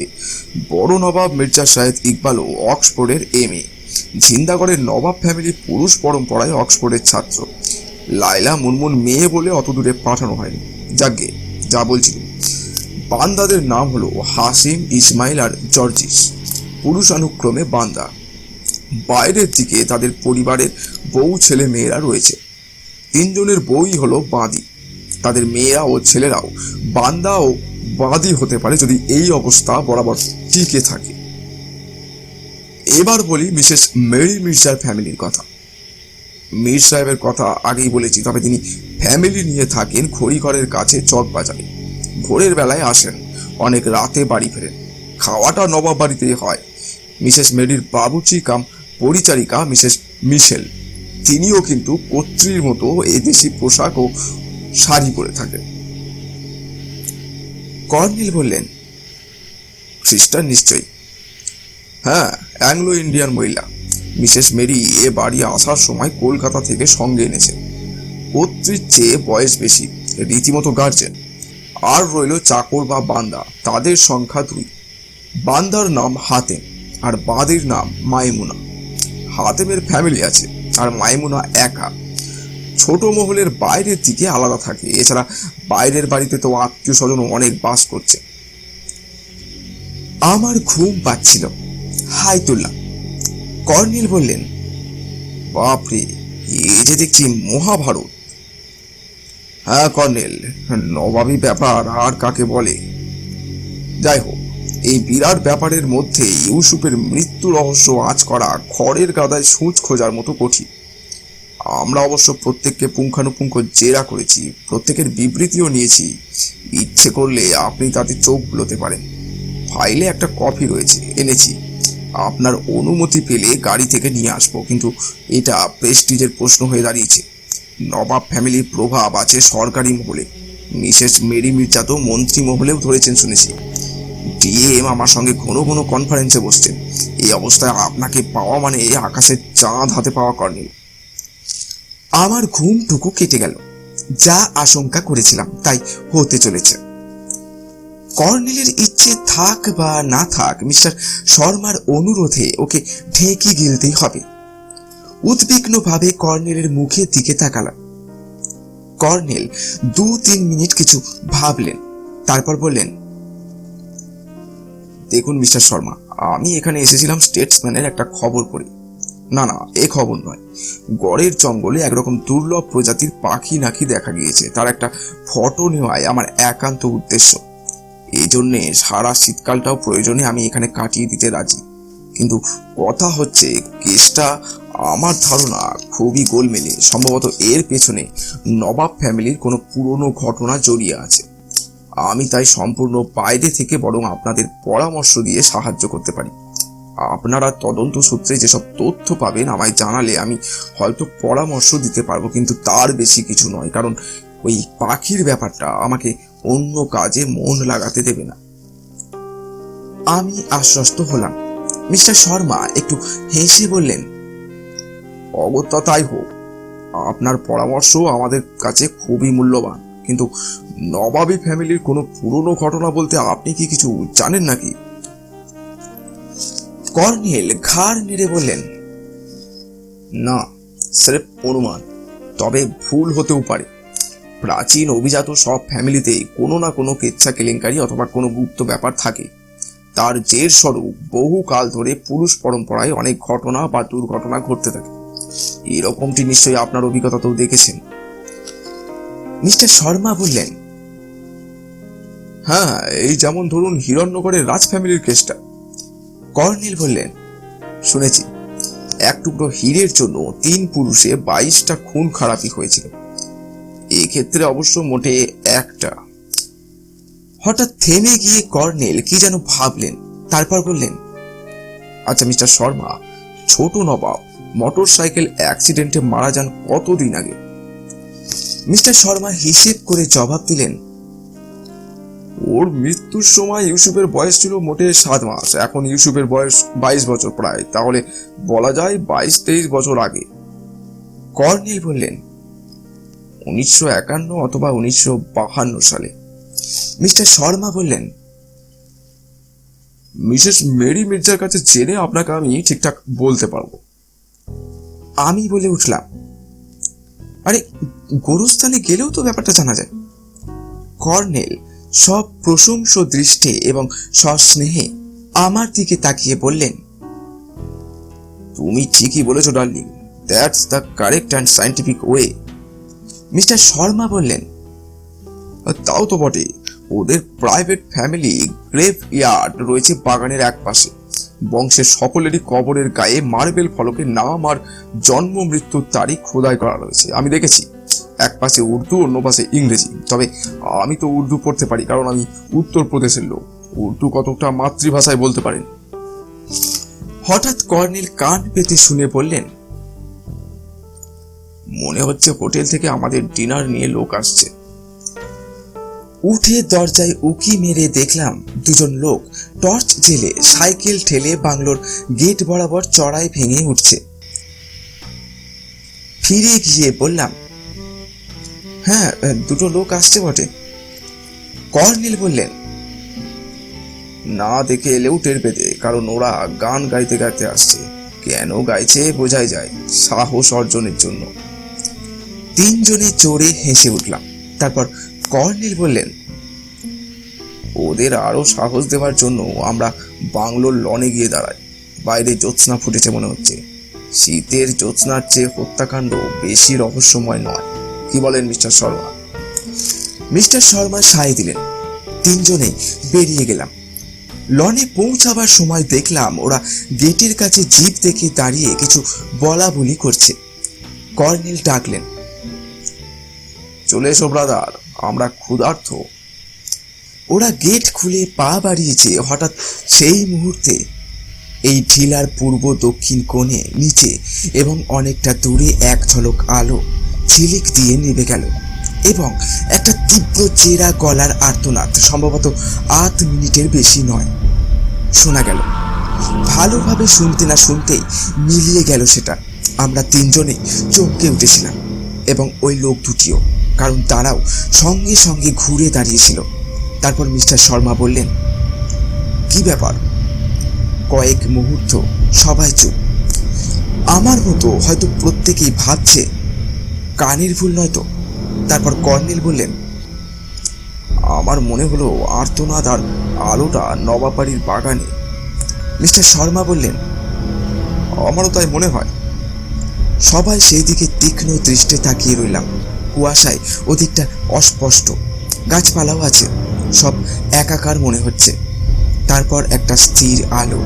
[SPEAKER 2] বড় নবাব মির্জা সাইদ ইকবালও অক্সফোর্ডের MA। ঝিন্দাগড়ের নবাব ফ্যামিলি পুরুষ পরম্পরায় অক্সফোর্ডের ছাত্র। লাইলা মুনমুন মেয়ে বলে অত দূরে পাঠানো হয়নি। যাকে যা বলছিল, বান্দাদের নাম হলো হাসিম, ইসমাইল আর জর্জিস, পুরুষানুক্রমে বান্দা। বাইরের দিকে তাদের পরিবারের বউ ছেলে মেয়েরা রয়েছে। 3 জনের বউই হলো বাঁদি। তাদের মেয়েরা ও ছেলেরাও বান্দা ও বাঁদি হতে পারে যদি এই অবস্থা বরাবর টিকে থাকে। এবার বলি মিসেস মেরি মির্জার ফ্যামিলির কথা। মীর সাহেবের কথা আগেই বলেছি, তবে তিনি ফ্যামিলি নিয়ে থাকেন খড়িঘরের কাছে চকবাজারে। ভোরের বেলায় আসেন, অনেক রাতে বাড়ি ফেরেন। খাওয়াটা নবাব বাড়িতেই হয়। মিসেস মেরির বাবুচি কাম পরিচারিকা মিসেস মিশেল, তিনিও কিন্তু কর্ত্রীর মতো এদেশি পোশাক ও শাড়ি পরে থাকেন।
[SPEAKER 1] কর্নেল বললেন,
[SPEAKER 2] খ্রিস্টান নিশ্চয়ই? হ্যাঁ, অ্যাংলো ইন্ডিয়ান মহিলা। মিসেস মেরি এ বাড়ি আসার সময় কলকাতা থেকে সঙ্গে এনেছেন। কর্ত্রীর চেয়ে বয়স বেশি, রীতিমতো গার্জেন। আর রইল চাকর বা বান্দা, তাদের সংখ্যা 2। বান্দার নাম হাতেম আর বাঁদির নাম মাইমুনা। হাতেমের ফ্যামিলি আছে আর মাইমুনা একা। ছোট মহলের বাইরের দিকে আলাদা থাকে। এছাড়া বাইরের বাড়িতে তো আত্মীয় স্বজন অনেক বাস করছে।
[SPEAKER 1] আমার ঘুম পাচ্ছিল, হাই তুললাম। কর্নেল বললেন,
[SPEAKER 2] বাপরে, এই যে দেখছি মহাভারত। হ্যাঁ কর্নেল, নবাবী ব্যাপার আর কাকে বলে। যাই হোক, এই বিরাট ব্যাপারের মধ্যে ইউসুফের মৃত্যু রহস্য আঁচ করা খড়ের গাদায় সূচ খোঁজার মতো কঠিন। আমরা অবশ্য প্রত্যেককে পুঙ্খানুপুঙ্খ জেরা করেছি, প্রত্যেকের বিবৃতিও নিয়েছি। ইচ্ছে করলে আপনি তাতে চোখ বুলোতে পারেন। ফাইলে একটা কপি রয়েছে, এনেছি। আপনার অনুমতি পেলে গাড়ি থেকে নিয়ে আসবো, কিন্তু এটা প্রেস্টিজের প্রশ্ন হয়ে দাঁড়িয়েছে। নবাব ফ্যামিলির প্রভাব আছে সরকারি মহলে। মিসেস মেরি মির্জা তো মন্ত্রী মহলেও ধরেছেন শুনেছি। ডিএম আমার সঙ্গে ঘন ঘন কনফারেন্সে বসছেন। এই অবস্থায় আপনাকে পাওয়া মানে আকাশের চাঁদ হাতে পাওয়া কর্নেল।
[SPEAKER 1] আমার ঘুমটুকু কেটে গেল। যা আশঙ্কা করেছিলাম তাই হতে চলেছে। কর্নেলের ইচ্ছে থাক বা না থাক, মিস্টার শর্মার অনুরোধে ওকে ঢেকে গিলতেই হবে। উদ্বিগ্নভাবে কর্নেলের মুখের দিকে তাকালাম। কর্নেল 2-3 মিনিট কিছু ভাবলেন, তারপর বললেন, দেখুন মিস্টার শর্মা, আমি এখানে এসেছিলাম স্টেটসম্যানের একটা খবর পড়ে। না না, এ খবর নয়। গড়ের জঙ্গলে একরকম দুর্লভ প্রজাতির পাখি নাকি দেখা গিয়েছে, তার একটা ফটো নেওয়াই আমার একান্ত উদ্দেশ্য। এই জন্যে সারা শীতকালটাও প্রয়োজনে আমি এখানে কাটিয়ে দিতে রাজি। কিন্তু কথা হচ্ছে, কেসটা আমার ধারণা খুবই গোলমেলে। সম্ভবত এর পেছনে নবাব ফ্যামিলির কোনো পুরনো ঘটনা জড়িয়ে আছে। আমি তাই সম্পূর্ণ বাইরে থেকে বরং আপনাদের পরামর্শ দিয়ে সাহায্য করতে পারি। আপনারা তদন্ত সূত্রে যেসব তথ্য পাবেন আমায় জানালে আমি হয়তো পরামর্শ দিতে পারবো, কিন্তু তার বেশি কিছু নয়, কারণ ওই পাখির ব্যাপারটা আমাকে অন্য কাজে মন লাগাতে দেবে না। আমি আশ্বস্ত হলাম। মিস্টার শর্মা একটু হেসে বললেন, অগত্যা তাই হোক। আপনার পরামর্শ আমাদের কাছে খুবই মূল্যবান, কিন্তু নবাবী ফ্যামিলির কোনো পুরনো ঘটনা বলতে আপনি কি কিছু জানেন নাকি? কর্নেল ঘাড় নেড়ে বললেন, না, স্রেফ অনুমান, তবে ভুল হতেও পারে। প্রাচীন অভিজাত সব ফ্যামিলিতেই কোনো না কোনো কেচ্ছা কেলেঙ্কারি অথবা কোনো গুপ্ত ব্যাপার থাকে। তার জের স্বরূপ বহু কাল ধরে পুরুষ পরম্পরায় অনেক ঘটনা বা দুর্ঘটনা ঘটতে থাকে। এরকমটি নিশ্চয়ই আপনার অভিজ্ঞতাতেও দেখেছেন। মিস্টার শর্মা বললেন, হ্যাঁ, এই যেমন ধরুন হিরণ্যগড়ের রাজ ফ্যামিলির কেসটা। কর্নেল বললেন, শুনেছি। এক টুকরো হীরের জন্য 3 পুরুষে 22টা খুন খারাপি হয়েছিল। এক্ষেত্রে অবশ্য মোটে একটা। হঠাৎ থেমে গিয়ে কর্নেল কি যেন ভাবলেন, তারপর বললেন, আচ্ছা মিস্টার শর্মা, ছোট নবাব মোটর সাইকেল অ্যাক্সিডেন্টে মারা যান কতদিন আগে? মিস্টার শর্মা হিসেব করে জবাব দিলেন, ওর মৃত্যুর সময় ইউসুফের বয়স ছিল মোটে 7 মাস। এখন ইউসুফের বয়স 22 বছর প্রায়, তাহলে বলা যায় 22-23 বছর আগে। কর্নেল বললেন, 1951 অথবা 1952 সালে। মিস্টার শর্মা বললেন, মিসেস মেরি মির্জার কাছে জেনে আপনাকে আমি ঠিকঠাক বলতে পারবো। আমি বলে উঠলাম, আরে গোরস্থানে গেলেও তো ব্যাপারটা জানা যায়। কর্নেল সব প্রশংস দৃষ্টে এবং সস্নেহে আমার দিকে তাকিয়ে বললেন, তুমি ঠিকই বলেছো darling, that's the correct and scientific way. Mister Sharma বললেন, তাও তো বটে। ওদের প্রাইভেট ফ্যামিলি গ্রেভ ইয়ার্ড রয়েছে বাগানের এক পাশে। বংশের সকলেরই কবরের গায়ে মার্বেল ফলকে নাম আর জন্ম মৃত্যুর তারিখ খোদাই করা রয়েছে। আমি দেখেছি, এক পাশে উর্দু, অন্য পাশে ইংরেজি। তবে আমি তো উর্দু পড়তে পারি, কারণ আমি উত্তরপ্রদেশের লোক। উর্দু কতকটা মাতৃভাষায় বলতে পারেন। হঠাৎ কর্নেল কান পেতে শুনে বললেন, মনে হচ্ছে হোটেল থেকে আমাদের ডিনার নিয়ে লোক আসছে। উঠে দরজায় উকি মেরে দেখলাম 2জন লোক টর্চ জেলে সাইকেল ঠেলে বাংলোর গেট বরাবর চড়াই ভেঙে উঠছে। ফিরে গিয়ে বললাম, হ্যাঁ, 2টো লোক আসছে বটে। কর্নেল বললেন, না দেখে এলেও টের পেতে, কারণ ওরা গান গাইতে গাইতে আসছে। কেন গাইছে বোঝাই যায়, সাহস অর্জনের জন্য। 3 জনে জোরে হেসে উঠলাম। তারপর কর্নেল বললেন, ওদের আরো সাহস দেওয়ার জন্য আমরা বাংলোর লনে গিয়ে দাঁড়াই। বাইরে জ্যোৎস্না ফুটেছে মনে হচ্ছে। শীতের জ্যোৎস্নার চেয়ে হত্যাকাণ্ড বেশি রহস্যময় নয়, কি বলেন মিস্টার শর্মা? মিস্টার শর্মা সায় দিলেন। 3 জনেই বেরিয়ে গেলাম। লনে পৌঁছাবার সময় দেখলাম ওরা গেটের কাছে জিপ দেখে দাঁড়িয়ে কিছু বলা বলি করছে। কর্নেল ডাকলেন, চলে এসো ব্রাদার, আমরা ক্ষুধার্ত। ওরা গেট খুলে পা বাড়িয়েছে। হঠাৎ সেই মুহূর্তে এই ঢিলার পূর্ব দক্ষিণ কোণে নিচে এবং অনেকটা দূরে এক ঝলক আলো ঝিলিক দিয়ে নিভে গেল এবং একটা তীব্র চেরা গলার আর্তনাদ, সম্ভবত 8 মিনিটের বেশি নয়, শোনা গেল। ভালোভাবে শুনতে না শুনতেই মিলিয়ে গেল সেটা। আমরা 3 জনেই চমকে উঠেছিলাম এবং ওই লোক দুটিও, কারণ তারাও সঙ্গে সঙ্গে ঘুরে দাঁড়িয়েছিল। তারপর মিস্টার শর্মা বললেন, কি ব্যাপার? কয়েক মুহূর্ত সবাই চুপ। আমার মতো হয়তো প্রত্যেকেই ভাবছে কানের ভুল নয়তো। তারপর কর্নেল বললেন, আমার মনে হলো আর্তনাদ আর আলোটা নবাবাড়ির বাগানে। মিস্টার শর্মা বললেন, আমারও তাই মনে হয়। সবাই সেই দিকে তীক্ষ্ণ দৃষ্টে তাকিয়ে রইলাম। কুয়াশায় ওদিকটা অস্পষ্ট, গাছপালাও আছে, সব একাকার মনে হচ্ছে। তারপর একটা স্থির আলো,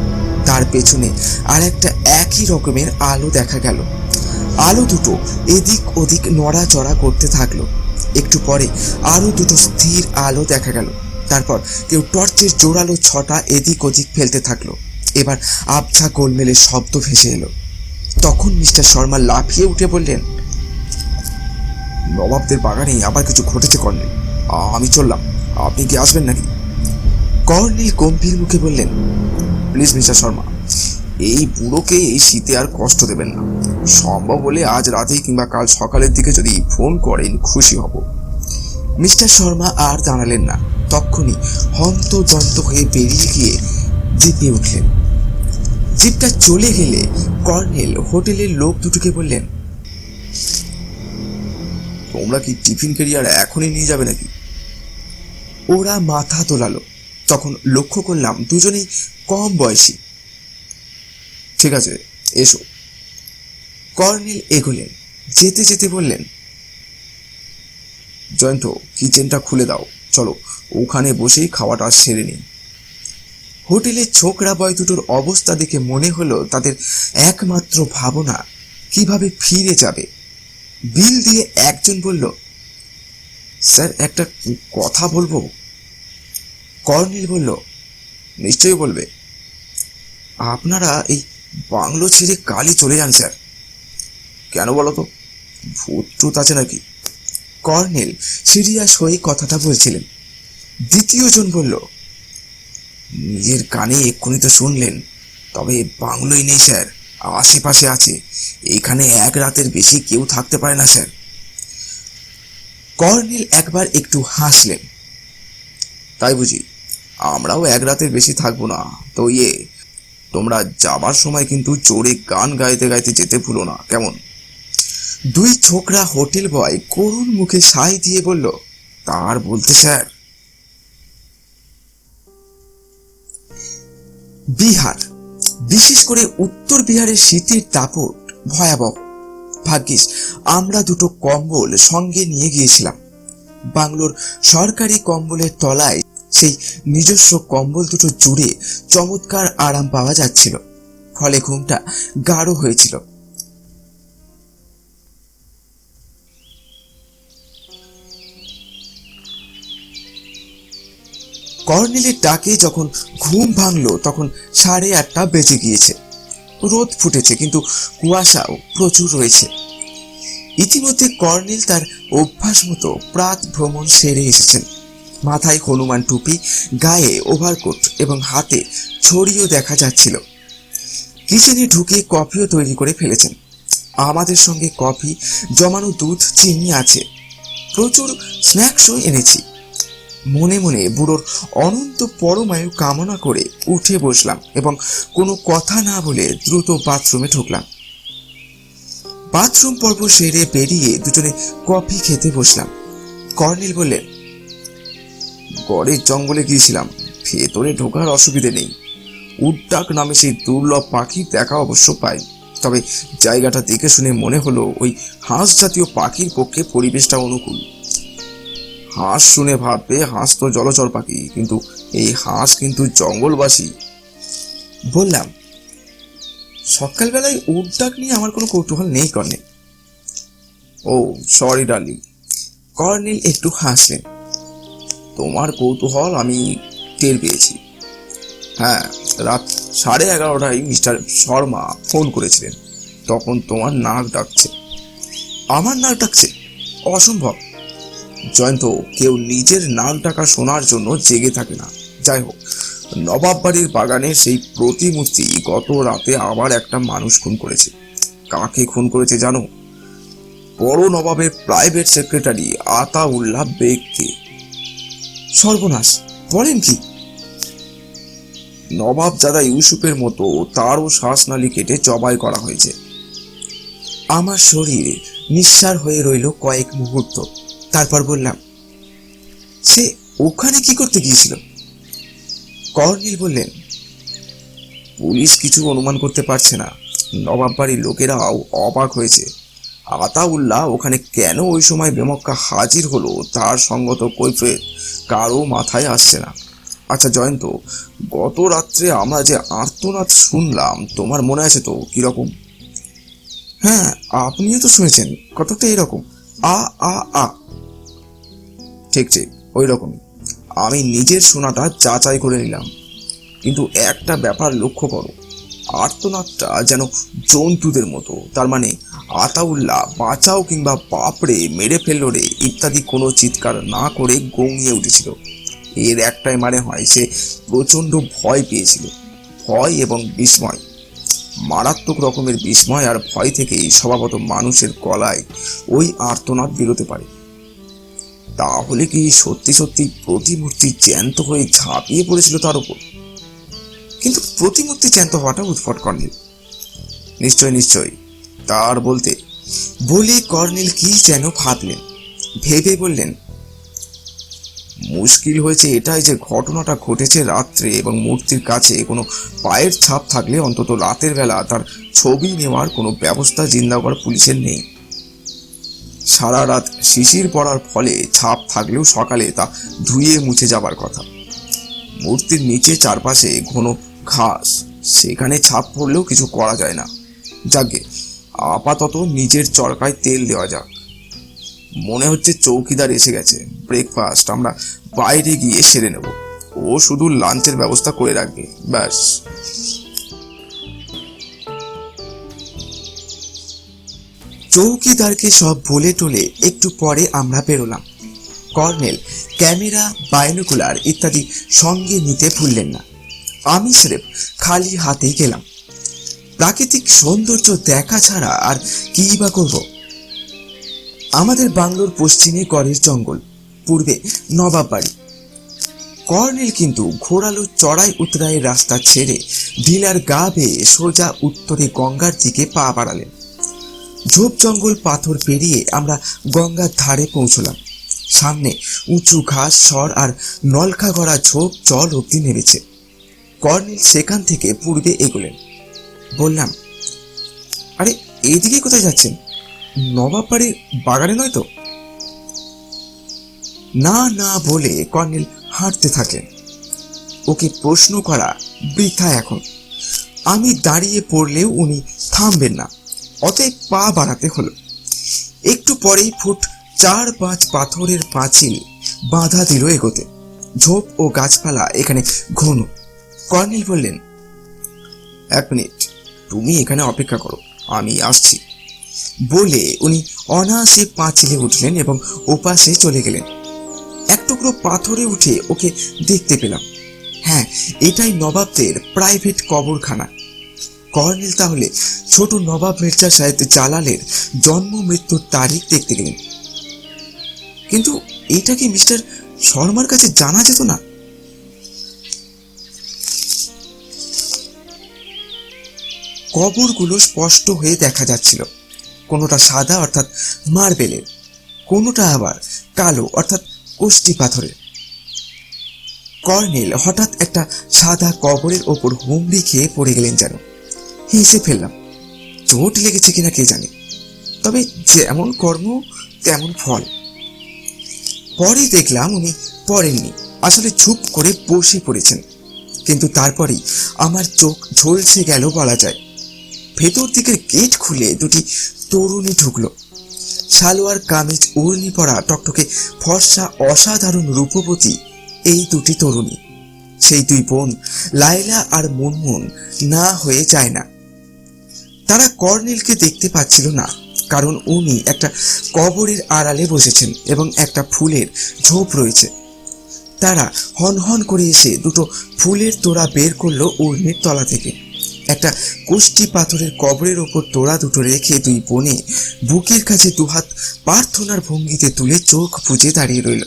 [SPEAKER 1] তার পেছনে আর একটা একই রকমের আলো দেখা গেল। আলো দুটো এদিক ওদিক নড়াচড়া করতে থাকলো। একটু পরে আরো দুটো স্থির আলো দেখা গেল। তারপর কেউ টর্চের জোরালো ছটা এদিক ওদিক ফেলতে থাকলো। এবার আবছা গোলমেলের শব্দ ভেসে এলো। তখন মিস্টার শর্মা লাফিয়ে উঠে বললেন, নবাবদের বাগানে আবার কিছু ঘটেছে কর্নেল, আমি চললাম, আপনি কি আসবেন নাকি? কর্নেল গম্ভীর মুখে বললেন, প্লিজ মিস্টার শর্মা, এই বুড়োকে এই শীতে আর কষ্ট দেবেন না। সম্ভব হলে আজ রাতেই কিংবা কাল সকালের দিকে যদি ফোন করেন খুশি হব। মিস্টার শর্মা আর দাঁড়ালেন না। তখনই হন্তদন্ত হয়ে বেরিয়ে গিয়ে জিপে উঠলেন। জিপটা চলে গেলে কর্নেল হোটেলের লোক দুটোকে বললেন, তোমরা কি টিফিন ক্যারিয়ার এখনই নিয়ে যাবে নাকি? ওরা মাথা তোলালো। তখন লক্ষ্য করলাম দুজনেই কম বয়সী। ঠিক আছে, এসো। কর্নেল এগোলেন। যেতে যেতে বললেন, জয়ন্ত, কিচেনটা খুলে দাও, চলো ওখানে বসেই খাওয়াটা সেরে নিই। হোটেলের ছোকরা বয় দুটোর অবস্থা দেখে মনে হলো তাদের একমাত্র ভাবনা কিভাবে ফিরে যাবে। বিল দিয়ে একজন বলল, স্যার একটা কথা বলবো। কর্নেল বলল, নিশ্চয়ই বলবে। আপনারা এই বাংলো ছেড়ে কালই চলে যান স্যার। কেন বলো তো, ভূত টুত আছে নাকি? কর্নেল সিরিয়াস হয়ে কথাটা বলছিলেন। দ্বিতীয় জন বলল, নিজের কানে এক্ষুনি তো শুনলেন, তবে বাংলোই নেই স্যার, আশেপাশে আছে। এখানে এক রাতের বেশি কেউ থাকতে পারে না স্যার। কর্নেল একবার একটু হাসলেন। তাই বুঝি? আমরাও এক রাতের বেশি থাকবো না তো। তোমরা যাবার সময় কিন্তু জোরে গান গাইতে গাইতে যেতে ভুলো না, কেমন? দুই ছোকরা হোটেল বয় করুণ মুখে সাই দিয়ে বলল, তার বলতে স্যার। বিহার, বিশেষ করে উত্তর বিহারের শীতের দাপট ভয়াবহ। ভাগ্যিস আমরা দুটো কম্বল সঙ্গে নিয়ে গিয়েছিলাম। বাংলোর সরকারি কম্বলের তলায় সেই নিজস্ব কম্বল দুটো জুড়ে চমৎকার আরাম পাওয়া যাচ্ছিল, ফলে ঘুমটা গাঢ় হয়েছিল। কর্নেলের ডাকে যখন ঘুম ভাঙলো তখন 8:30 বেজে গিয়েছে। রোদ ফুটেছে, কিন্তু কুয়াশাও প্রচুর রয়েছে। ইতিমধ্যে কর্নেল তার অভ্যাস মতো প্রাত ভ্রমণ সেরে এসেছেন। মাথায় হনুমান টুপি, গায়ে ওভারকোট এবং হাতে ছড়িও দেখা যাচ্ছিল। কিচেনে ঢুকে কফিও তৈরি করে ফেলেছেন। আমাদের সঙ্গে কফি, জমানো দুধ, চিনি আছে। প্রচুর স্ন্যাক্সও এনেছি। মনে মনে বুড়োর অনন্ত পরমায়ু কামনা করে উঠে বসলাম এবং কোনো কথা না বলে দ্রুত বাথরুমে ঢুকলাম। বাথরুম পর্ব সেরে বেরিয়ে দুজনে কফি খেতে বসলাম। কর্নেল বললেন, গড়ের জঙ্গলে গিয়েছিলাম, ভেতরে ঢোকার অসুবিধে নেই। উড্ডাক নামে সেই দুর্লভ পাখির দেখা অবশ্য পাই, তবে জায়গাটা দেখে শুনে মনে হলো ওই হাঁস জাতীয় পাখির পক্ষে পরিবেশটা অনুকূল। হাঁস শুনে ভাববে হাঁস তো জলচর পাখি, কিন্তু এই হাঁস কিন্তু জঙ্গলবাসী। বললাম, সকালবেলায় উড্ডাক নিয়ে আমার কোনো কৌতূহল নেই কর্নেল। ও সরি ডার্লিং। কর্নেল একটু হাসলেন। তোমার কৌতূহল আমি টের পেয়েছি। হ্যাঁ, রাত 11:30টায় মিস্টার শর্মা ফোন করেছিলেন। তখন তোমার নাক ডাকছে। আমার নাক ডাকছে? অসম্ভব। জয়ন্ত, কেউ নিজের নাক ডাকা শোনার জন্য জেগে থাকে না। যাই হোক, নবাব বাড়ির বাগানের সেই প্রতিমূর্তি গত রাতে আবার একটা মানুষ খুন করেছে। কাকে খুন করেছে জানো? বড় নবাবের প্রাইভেট সেক্রেটারি আতাউল্লাহ বেগকে। সর্বনাশ! বলেন কি? নবাবজাদা ইউসুফের মতো তারও শ্বাসনালী কেটে জবাই করা হয়েছে। আমার শরীর নিঃসার হয়ে রইল কয়েক মুহূর্ত। তারপর বললাম, সে ওখানে কি করতে গিয়েছিল? কর্নেল বললেন, পুলিশ কিছু অনুমান করতে পারছে না। নবাব বাড়ির লোকেরাও অবাক হয়েছে। আতাউল্লাহ ওখানে কেন ওই সময় বেমক্কা হাজির হলো তার সঙ্গত কৈফিয়ত কারো মাথায় আসছে না। আচ্ছা জয়ন্ত, গত রাত্রে আমরা যে আর্তনাদ শুনলাম তোমার মনে আছে তো কিরকম? হ্যাঁ, আপনিও তো শুনেছেন, কতটা এরকম আ আ আ। ঠিক ঠিক ওই রকমই। আমি নিজের শোনাটা যাচাই করে নিলাম, কিন্তু একটা ব্যাপার লক্ষ্য করো, আর্তনাদটা যেন জন্তুদের মতো। তার মানে আতাউল্লাহ বাঁচাও কিংবা বাপরে মেরে ফেললো রে ইত্যাদি কোনো চিৎকার না করে গঙিয়ে উঠেছিল। এর একটাই মানে হয় সে প্রচণ্ড ভয় পেয়েছিল। ভয় এবং বিস্ময়, মারাত্মক রকমের বিস্ময় আর ভয় থেকেই স্বভাবত মানুষের গলায় ওই আর্তনাদ বেরোতে পারে। তাহলে কি সত্যি সত্যি প্রতিমূর্তি জ্যান্ত হয়ে ঝাঁপিয়ে পড়েছিল তার উপর? কিন্তু প্রতিমূর্তি জ্যান্ত হওয়াটা উদ্ভট কর্নেল। নিশ্চয় নিশ্চয়, তার বলতে বলে কর্নেল কি যেন ভাবলেন, ভেবে বললেন, মুশকিল হয়েছে এটাই যে ঘটনাটা ঘটেছে রাত্রে এবং মূর্তির কাছে কোনো পায়ের ছাপ থাকলে অন্তত রাতের বেলা তার ছবি নেওয়ার কোনো ব্যবস্থা জিন্দাগড় পুলিশের নেই। সারা রাত শিশির পড়ার ফলে ছাপ থাকলেও সকালে তা ধুয়ে মুছে যাবার কথা। মূর্তির নিচে চারপাশে ঘন ঘাস, সেখানে ছাপ পড়লেও কিছু করা যায় না। যাকে আপাতত নিজের চরকায় তেল দেওয়া যাক। মনে হচ্ছে চৌকিদার এসে গেছে। ব্রেকফাস্ট আমরা বাইরে গিয়ে সেরে নেব, ও শুধু লাঞ্চের ব্যবস্থা করে রাখবে, ব্যাস। চৌকিদারকে সব বলে টলে একটু পরে আমরা বেরোলাম। কর্নেল ক্যামেরা, বাইনোকুলার ইত্যাদি সঙ্গে নিতে ভুললেন না। আমি স্রেফ খালি হাতেই গেলাম। প্রাকৃতিক সৌন্দর্য দেখা ছাড়া আর কি বা করব? আমাদের বাংলোর পশ্চিমে গড়ের জঙ্গল, পূর্বে নবাব বাড়ি। কর্নেল কিন্তু ঘোরালো চড়াই উতরাইয়ের রাস্তা ছেড়ে ঢিলার গা বেয়ে সোজা উত্তরে গঙ্গার দিকে পা বাড়ালেন। ঝোপ জঙ্গল পাথর পেরিয়ে আমরা গঙ্গার ধারে পৌঁছলাম। সামনে উঁচু ঘাস, সর আর নলকা গড়া ঝোপ জল অব্দি নেমেছে। কর্নেল সেখান থেকে পূর্বে এগোলেন। বললাম, আরে এইদিকে কোথায় যাচ্ছেন? নবাব বাড়ির বাগানে নয় তো? না না বলে কর্নেল হাঁটতে থাকলেন। ওকে প্রশ্ন করা বৃথা এখন। আমি দাঁড়িয়ে পড়লেও উনি থামবেন না, অতএব পা বাড়াতে হলো। একটু পরেই ফুট 4-5 পাথরের পাঁচিল বাধা দিল এগোতে। ঝোপ ও গাছপালা এখানে ঘন। কর্নেল বললেন, 1 মিনিট, তুমি এখানে অপেক্ষা করো, আমি আসছি। বলে উনি অনায়াসে পাঁচিলে উঠলেন এবং ওপাশে চলে গেলেন। এক টুকরো পাথরে উঠে ওকে দেখতে পেলাম। হ্যাঁ, এটাই নবাবদের প্রাইভেট কবরখানা। কর্নেল তাহলে ছোট নবাব মির্জা সাহেব জালালের জন্ম মৃত্যুর তারিখ দেখতে গেলেন। কিন্তু এটা কি মিস্টার শর্মার কাছে জানা যেত না? কবরগুলো স্পষ্ট হয়ে দেখা যাচ্ছিল। কোনোটা সাদা অর্থাৎ মার্বেলের, কোনোটা আবার কালো অর্থাৎ কোষ্টি পাথরের। কর্নেল হঠাৎ একটা সাদা কবরের ওপর হুমড়ি খেয়ে পড়ে গেলেন যেন। হেসে ফেললাম। চোট লেগেছে কিনা কে জানে, তবে যেমন কর্ম তেমন ফল। পরে দেখলাম উনি পড়েননি, আসলে চুপ করে বসে পড়েছেন। কিন্তু তারপরেই আমার চোখ ঝলসে গেল বলা যায়। ভেতর দিকের গেট খুলে দুটি তরুণী ঢুকলো। সালোয়ার কামিজ ওড়নি পরা টকটকে ফর্সা অসাধারণ রূপবতী এই দুটি তরুণী, সেই দুই বোন লায়লা আর মুনমুন না হয়ে যায় না। তারা কর্নেলকে দেখতে পাচ্ছিল না, কারণ উনি একটা কবরের আড়ালে বসেছেন এবং একটা ফুলের ঝোপ রয়েছে। তারা হনহন করে এসে দুটো ফুলের তোড়া বের করলো ওড়নির তলা থেকে। একটা কোষ্টি পাথরের কবরের ওপর তোড়া দুটো রেখে দুই বোনে বুকের কাছে দুহাত প্রার্থনার ভঙ্গিতে তুলে চোখ বুজে দাঁড়িয়ে রইল।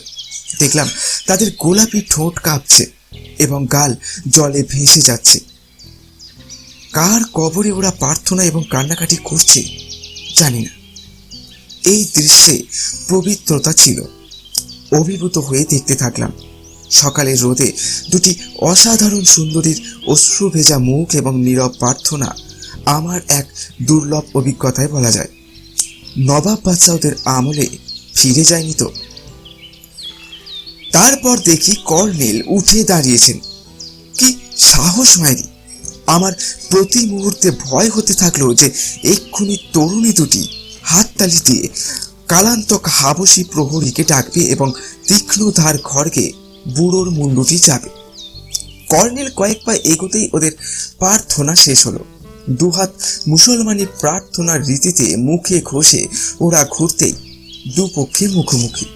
[SPEAKER 1] দেখলাম তাদের গোলাপি ঠোঁট কাঁপছে এবং গাল জলে ভেসে যাচ্ছে। কার কবরে ওরা প্রার্থনা এবং কান্নাকাটি করছে জানি না। এই দৃশ্যে পবিত্রতা ছিল। অভিভূত হয়ে দেখতে থাকলাম। সকালের রোদে দুটি অসাধারণ সুন্দরীর অশ্রু ভেজা মুখ এবং নীরব প্রার্থনা আমার এক দুর্লভ অভিজ্ঞতায় বলা যায়। নবাব বাদশাহদের আমলে ফিরে যায়নি তো। তারপর দেখি কর্নেল উঠে দাঁড়িয়েছেন। কি সাহস মাইরি! আমার প্রতি মুহূর্তে ভয় হতে থাকলো যে এক্ষুনি তরুণী দুটি হাততালি দিয়ে কালান্তক হাবশী প্রহরীকে ডাকবে এবং তীক্ষ্ণ ধার খড়গে বুড়োর মুন্ডুটি যাবে। কর্নেল কয়েক পা এগোতেই ওদের প্রার্থনা শেষ হলো। দুহাত মুসলমানি প্রার্থনার রীতিতে মুখে ঘষে ওরা ঘুরতেই দুপক্ষে মুখোমুখি।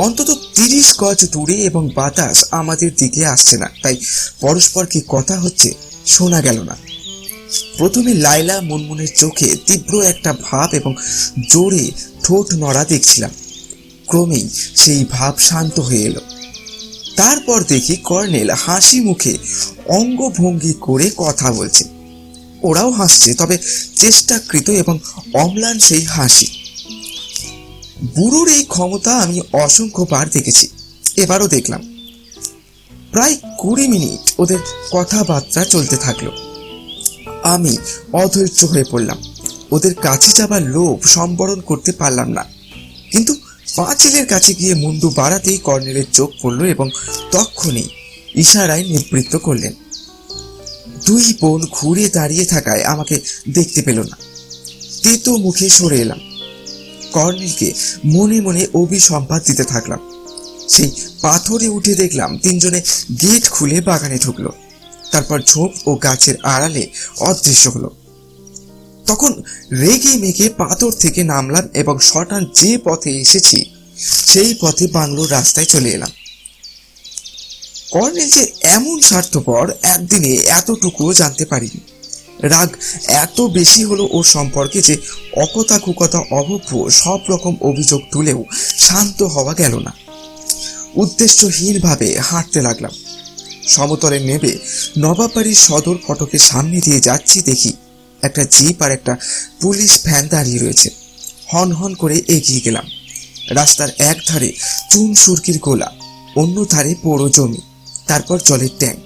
[SPEAKER 1] অন্তত 30 গজ দূরে এবং বাতাস আমাদের দিকে আসছে না, তাই পরস্পর কি কথা হচ্ছে শোনা গেল না। প্রথমে লাইলা মুনমুনের চোখে তীব্র একটা ভাব এবং জোরে ঠোঁট নড়া দেখছিলাম। ক্রমেই সেই ভাব শান্ত হয়ে এলো। তারপর দেখি কর্নেল হাসি মুখে অঙ্গভঙ্গি করে কথা বলছে। ওরাও হাসছে, তবে চেষ্টাকৃত এবং অম্লান সেই হাসি। বুড়োর এই ক্ষমতা আমি অসংখ্যবার দেখেছি, এবারও দেখলাম। প্রায় 20 মিনিট ওদের কথাবার্তা চলতে থাকলো। আমি অধৈর্য হয়ে পড়লাম। ওদের কাছে যাবার লোভ সম্বরণ করতে পারলাম না। কিন্তু পাঁচিলের কাছে গিয়ে মুন্ডু বাড়াতেই কর্নেলের চোখ পড়ল এবং তক্ষুনি ইশারায় নিবৃত্ত করলেন। দুই বোন ঘুরে দাঁড়িয়ে থাকায় আমাকে দেখতে পেল না। তেতো মুখে সরে এলাম। কর্নেলকে মনে মনে অভিসম্পাদ দিতে থাকলাম। সেই পাথরে উঠে দেখলাম তিনজনে গেট খুলে বাগানে ঢুকলো। তারপর ঝোপ ও গাছের আড়ালে অদৃশ্য হলো। তখন রেগে মেগে পাথর থেকে নামলাম এবং শটান যে পথে এসেছি সেই পথে বাংলোর রাস্তায় চলে এলাম। কর্নেল যে এমন স্বার্থপর একদিনে এতটুকুও জানতে পারিনি। রাগ এত বেশি হলো ওর সম্পর্কে যে অকথা কুকথা অভব্য সব রকম অভিযোগ তুলেও শান্ত হওয়া গেল না। উদ্দেশ্যহীনভাবে হাঁটতে লাগলাম। সমতলে নেবে নবাব বাড়ির সদর ফটকের সামনে দিয়ে যাচ্ছি, দেখি একটা জিপ আর একটা পুলিশ ভ্যান দাঁড়িয়ে রয়েছে। হন হন করে এগিয়ে গেলাম। রাস্তার এক ধারে চুন সুরকির গোলা, অন্য ধারে বড় জমি, তারপর জলের ট্যাঙ্ক।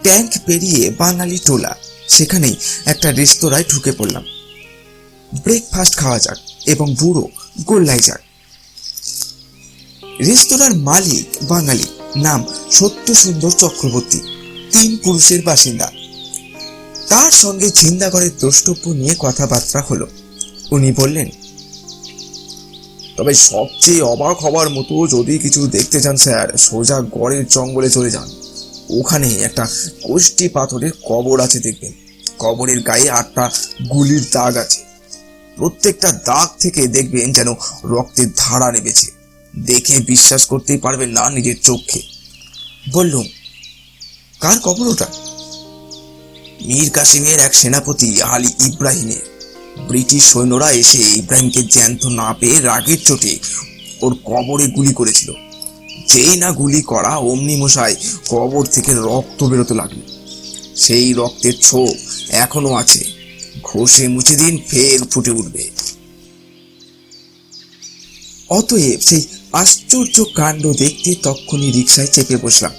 [SPEAKER 1] ট্যাঙ্ক পেরিয়ে বাঙালি টোলা, সেখানেই একটা রেস্তোরাঁয় ঢুকে পড়লাম। ব্রেকফাস্ট খাওয়া যাক এবং বুড়ো গোল্লাই যাক। রেস্তোরাঁর মালিক বাঙালি, নাম সত্যসুন্দর চক্রবর্তী, 3 পুরুষের বাসিন্দা। তার সঙ্গে ঝিন্দাগড়ের দ্রষ্টব্য নিয়ে কথাবার্তা হলো। উনি বললেন,
[SPEAKER 2] তবে সবচেয়ে অবাক হবার মতো যদি কিছু দেখতে চান স্যার, সোজা গড়ের জঙ্গলে চলে যান। ওখানে একটা কোষ্টি পাথরের কবর আছে, দেখবেন। কবরের গায়ে 8টা গুলির দাগ আছে। প্রত্যেকটা দাগ থেকে দেখবেন যেন রক্তের ধারা নেমেছে। দেখে বিশ্বাস করতেই পারবেন না নিজের চোখে।
[SPEAKER 1] বললুম, কার কবর ওটা?
[SPEAKER 2] মীর কাসিমের এক সেনাপতি আলী ইব্রাহিমের। ব্রিটিশ সৈন্যরা এসে ইব্রাহিমকে জ্যান্ত না পেয়ে রাগের চোটে ওর কবরে গুলি করেছিল। যেই না গুলি করা অমনি মশাই কবর থেকে রক্ত বেরোতে লাগলো। সেই রক্তের ছোপ এখনো আছে। ঘষে মুছে দিন, ফের ফুটে উঠবে।
[SPEAKER 1] অতএব সেই আশ্চর্য কাণ্ড দেখতে তক্ষুনি রিকশায় চেপে বসলাম।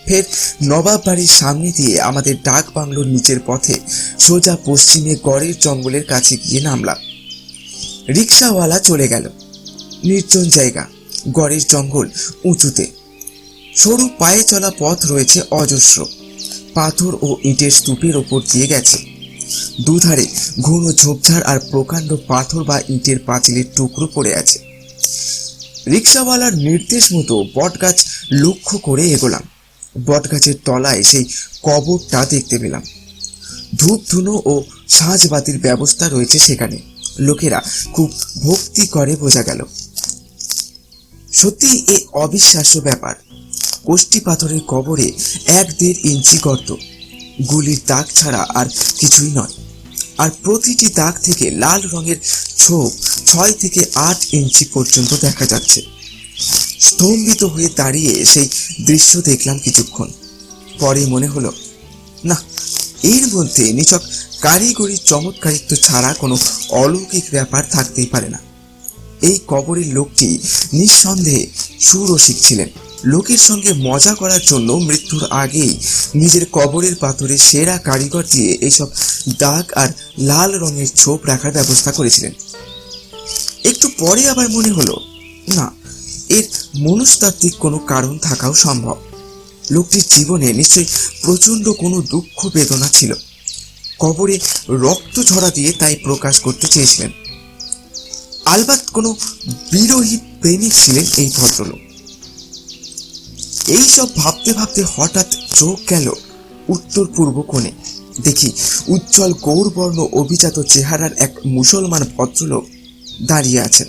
[SPEAKER 1] ফের নবাব বাড়ির সামনে দিয়ে আমাদের ডাক বাংলোর নিচের পথে সোজা পশ্চিমে গড়ের জঙ্গলের কাছে গিয়ে নামলাম। রিকশাওয়ালা চলে গেল। নির্জন জায়গা, গড়ের জঙ্গল উঁচুতে। সরু পায়ে চলা পথ রয়েছে অজস্র। পাথর ও ইটের স্তূপের ওপর দিয়ে গেছে। দুধারে ঘন ঝোপঝাড় আর প্রকাণ্ড পাথর বা ইটের পাঁচিলের টুকরো পড়ে আছে। রিকশাওয়ালার নির্দেশ মতো বটগাছ লক্ষ্য করে এগোলাম। বটগাছের তলায় সেই কবরটা দেখতে পেলাম। ধূপ ধুনো ও সাঁঝবাতির ব্যবস্থা রয়েছে সেখানে। লোকেরা খুব ভক্তি করে বোঝা গেল। সত্যি এ অবিশ্বাস্য ব্যাপার। কোষ্টি পাথরের কবরে 1-1.5 ইঞ্চি গর্ত, গুলির দাগ ছাড়া আর কিছুই নয়। আর প্রতিটি দাগ থেকে লাল রঙের ছোপ 6 থেকে 8 ইঞ্চি পর্যন্ত দেখা যাচ্ছে। স্তম্ভিত হয়ে দাঁড়িয়ে সেই দৃশ্য দেখলাম কিছুক্ষণ। পরে মনে হলো, না, এর মধ্যে নিছক কারিগরি চমৎকারিত্ব ছাড়া কোনো অলৌকিক ব্যাপার থাকতেই পারে না। এই কবরের লোকটি নিঃসন্দেহে সুরসিক ছিলেন। লোকের সঙ্গে মজা করার জন্য মৃত্যুর আগেই নিজের কবরের পাথরে সেরা কারিগর দিয়ে এইসব দাগ আর লাল রঙের ছোপ রাখার ব্যবস্থা করেছিলেন। একটু পরে আবার মনে হলো, না, এর মনস্তাত্ত্বিক কোনো কারণ থাকাও সম্ভব। লোকটির জীবনে নিশ্চয়ই প্রচণ্ড কোনো দুঃখ বেদনা ছিল। কবরে রক্ত ঝরা দিয়ে তাই প্রকাশ করতে চেয়েছিলেন। আলবাত কোনো বিরোহী প্রেমিক ছিলেন এই ভদ্রলোক। এইসব ভাবতে ভাবতে হঠাৎ চোখ গেল উত্তর পূর্ব কোণে। দেখি উজ্জ্বল গৌরবর্ণ অভিজাত চেহারার এক মুসলমান ভদ্রলোক দাঁড়িয়ে আছেন।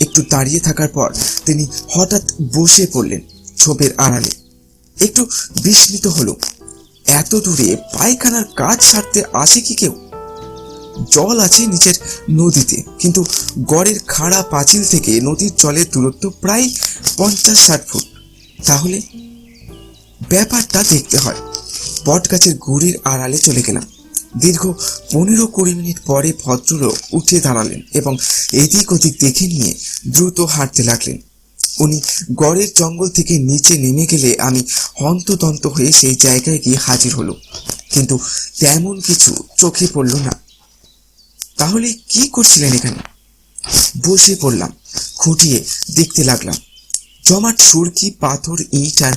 [SPEAKER 1] একটু দাঁড়িয়ে থাকার পর তিনি হঠাৎ বসে পড়লেন ছোপের আড়ালে। একটু বিস্মিত হলো, এত দূরে পায়খানার কাজ সারতে আসে কি কেউ? জল আছে নিচের নদীতে, কিন্তু গড়ের খাড়া পাঁচিল থেকে নদীর জলের দূরত্ব প্রায় 50-60 ফুট। তাহলে ব্যাপারটা দেখতে হয়। বটগাছের গুড়ির আড়ালে চলে গেলাম। দীর্ঘ 15-20 মিনিট পরে ভদ্রলোক উঠে দাঁড়ালেন এবং এদিক ওদিক দেখে নিয়ে দ্রুত হাঁটতে লাগলেন। উনি গড়ের জঙ্গল থেকে নিচে নেমে গেলে আমি হন্তদন্ত হয়ে সেই জায়গায় গিয়ে হাজির হলো, কিন্তু তেমন কিছু চোখে পড়ল না। তাহলে কি করছিলেন এখানে? বসে পড়লাম, খুঁটিয়ে দেখতে লাগলাম। জমাট সুরকি, পাথর, ইট আর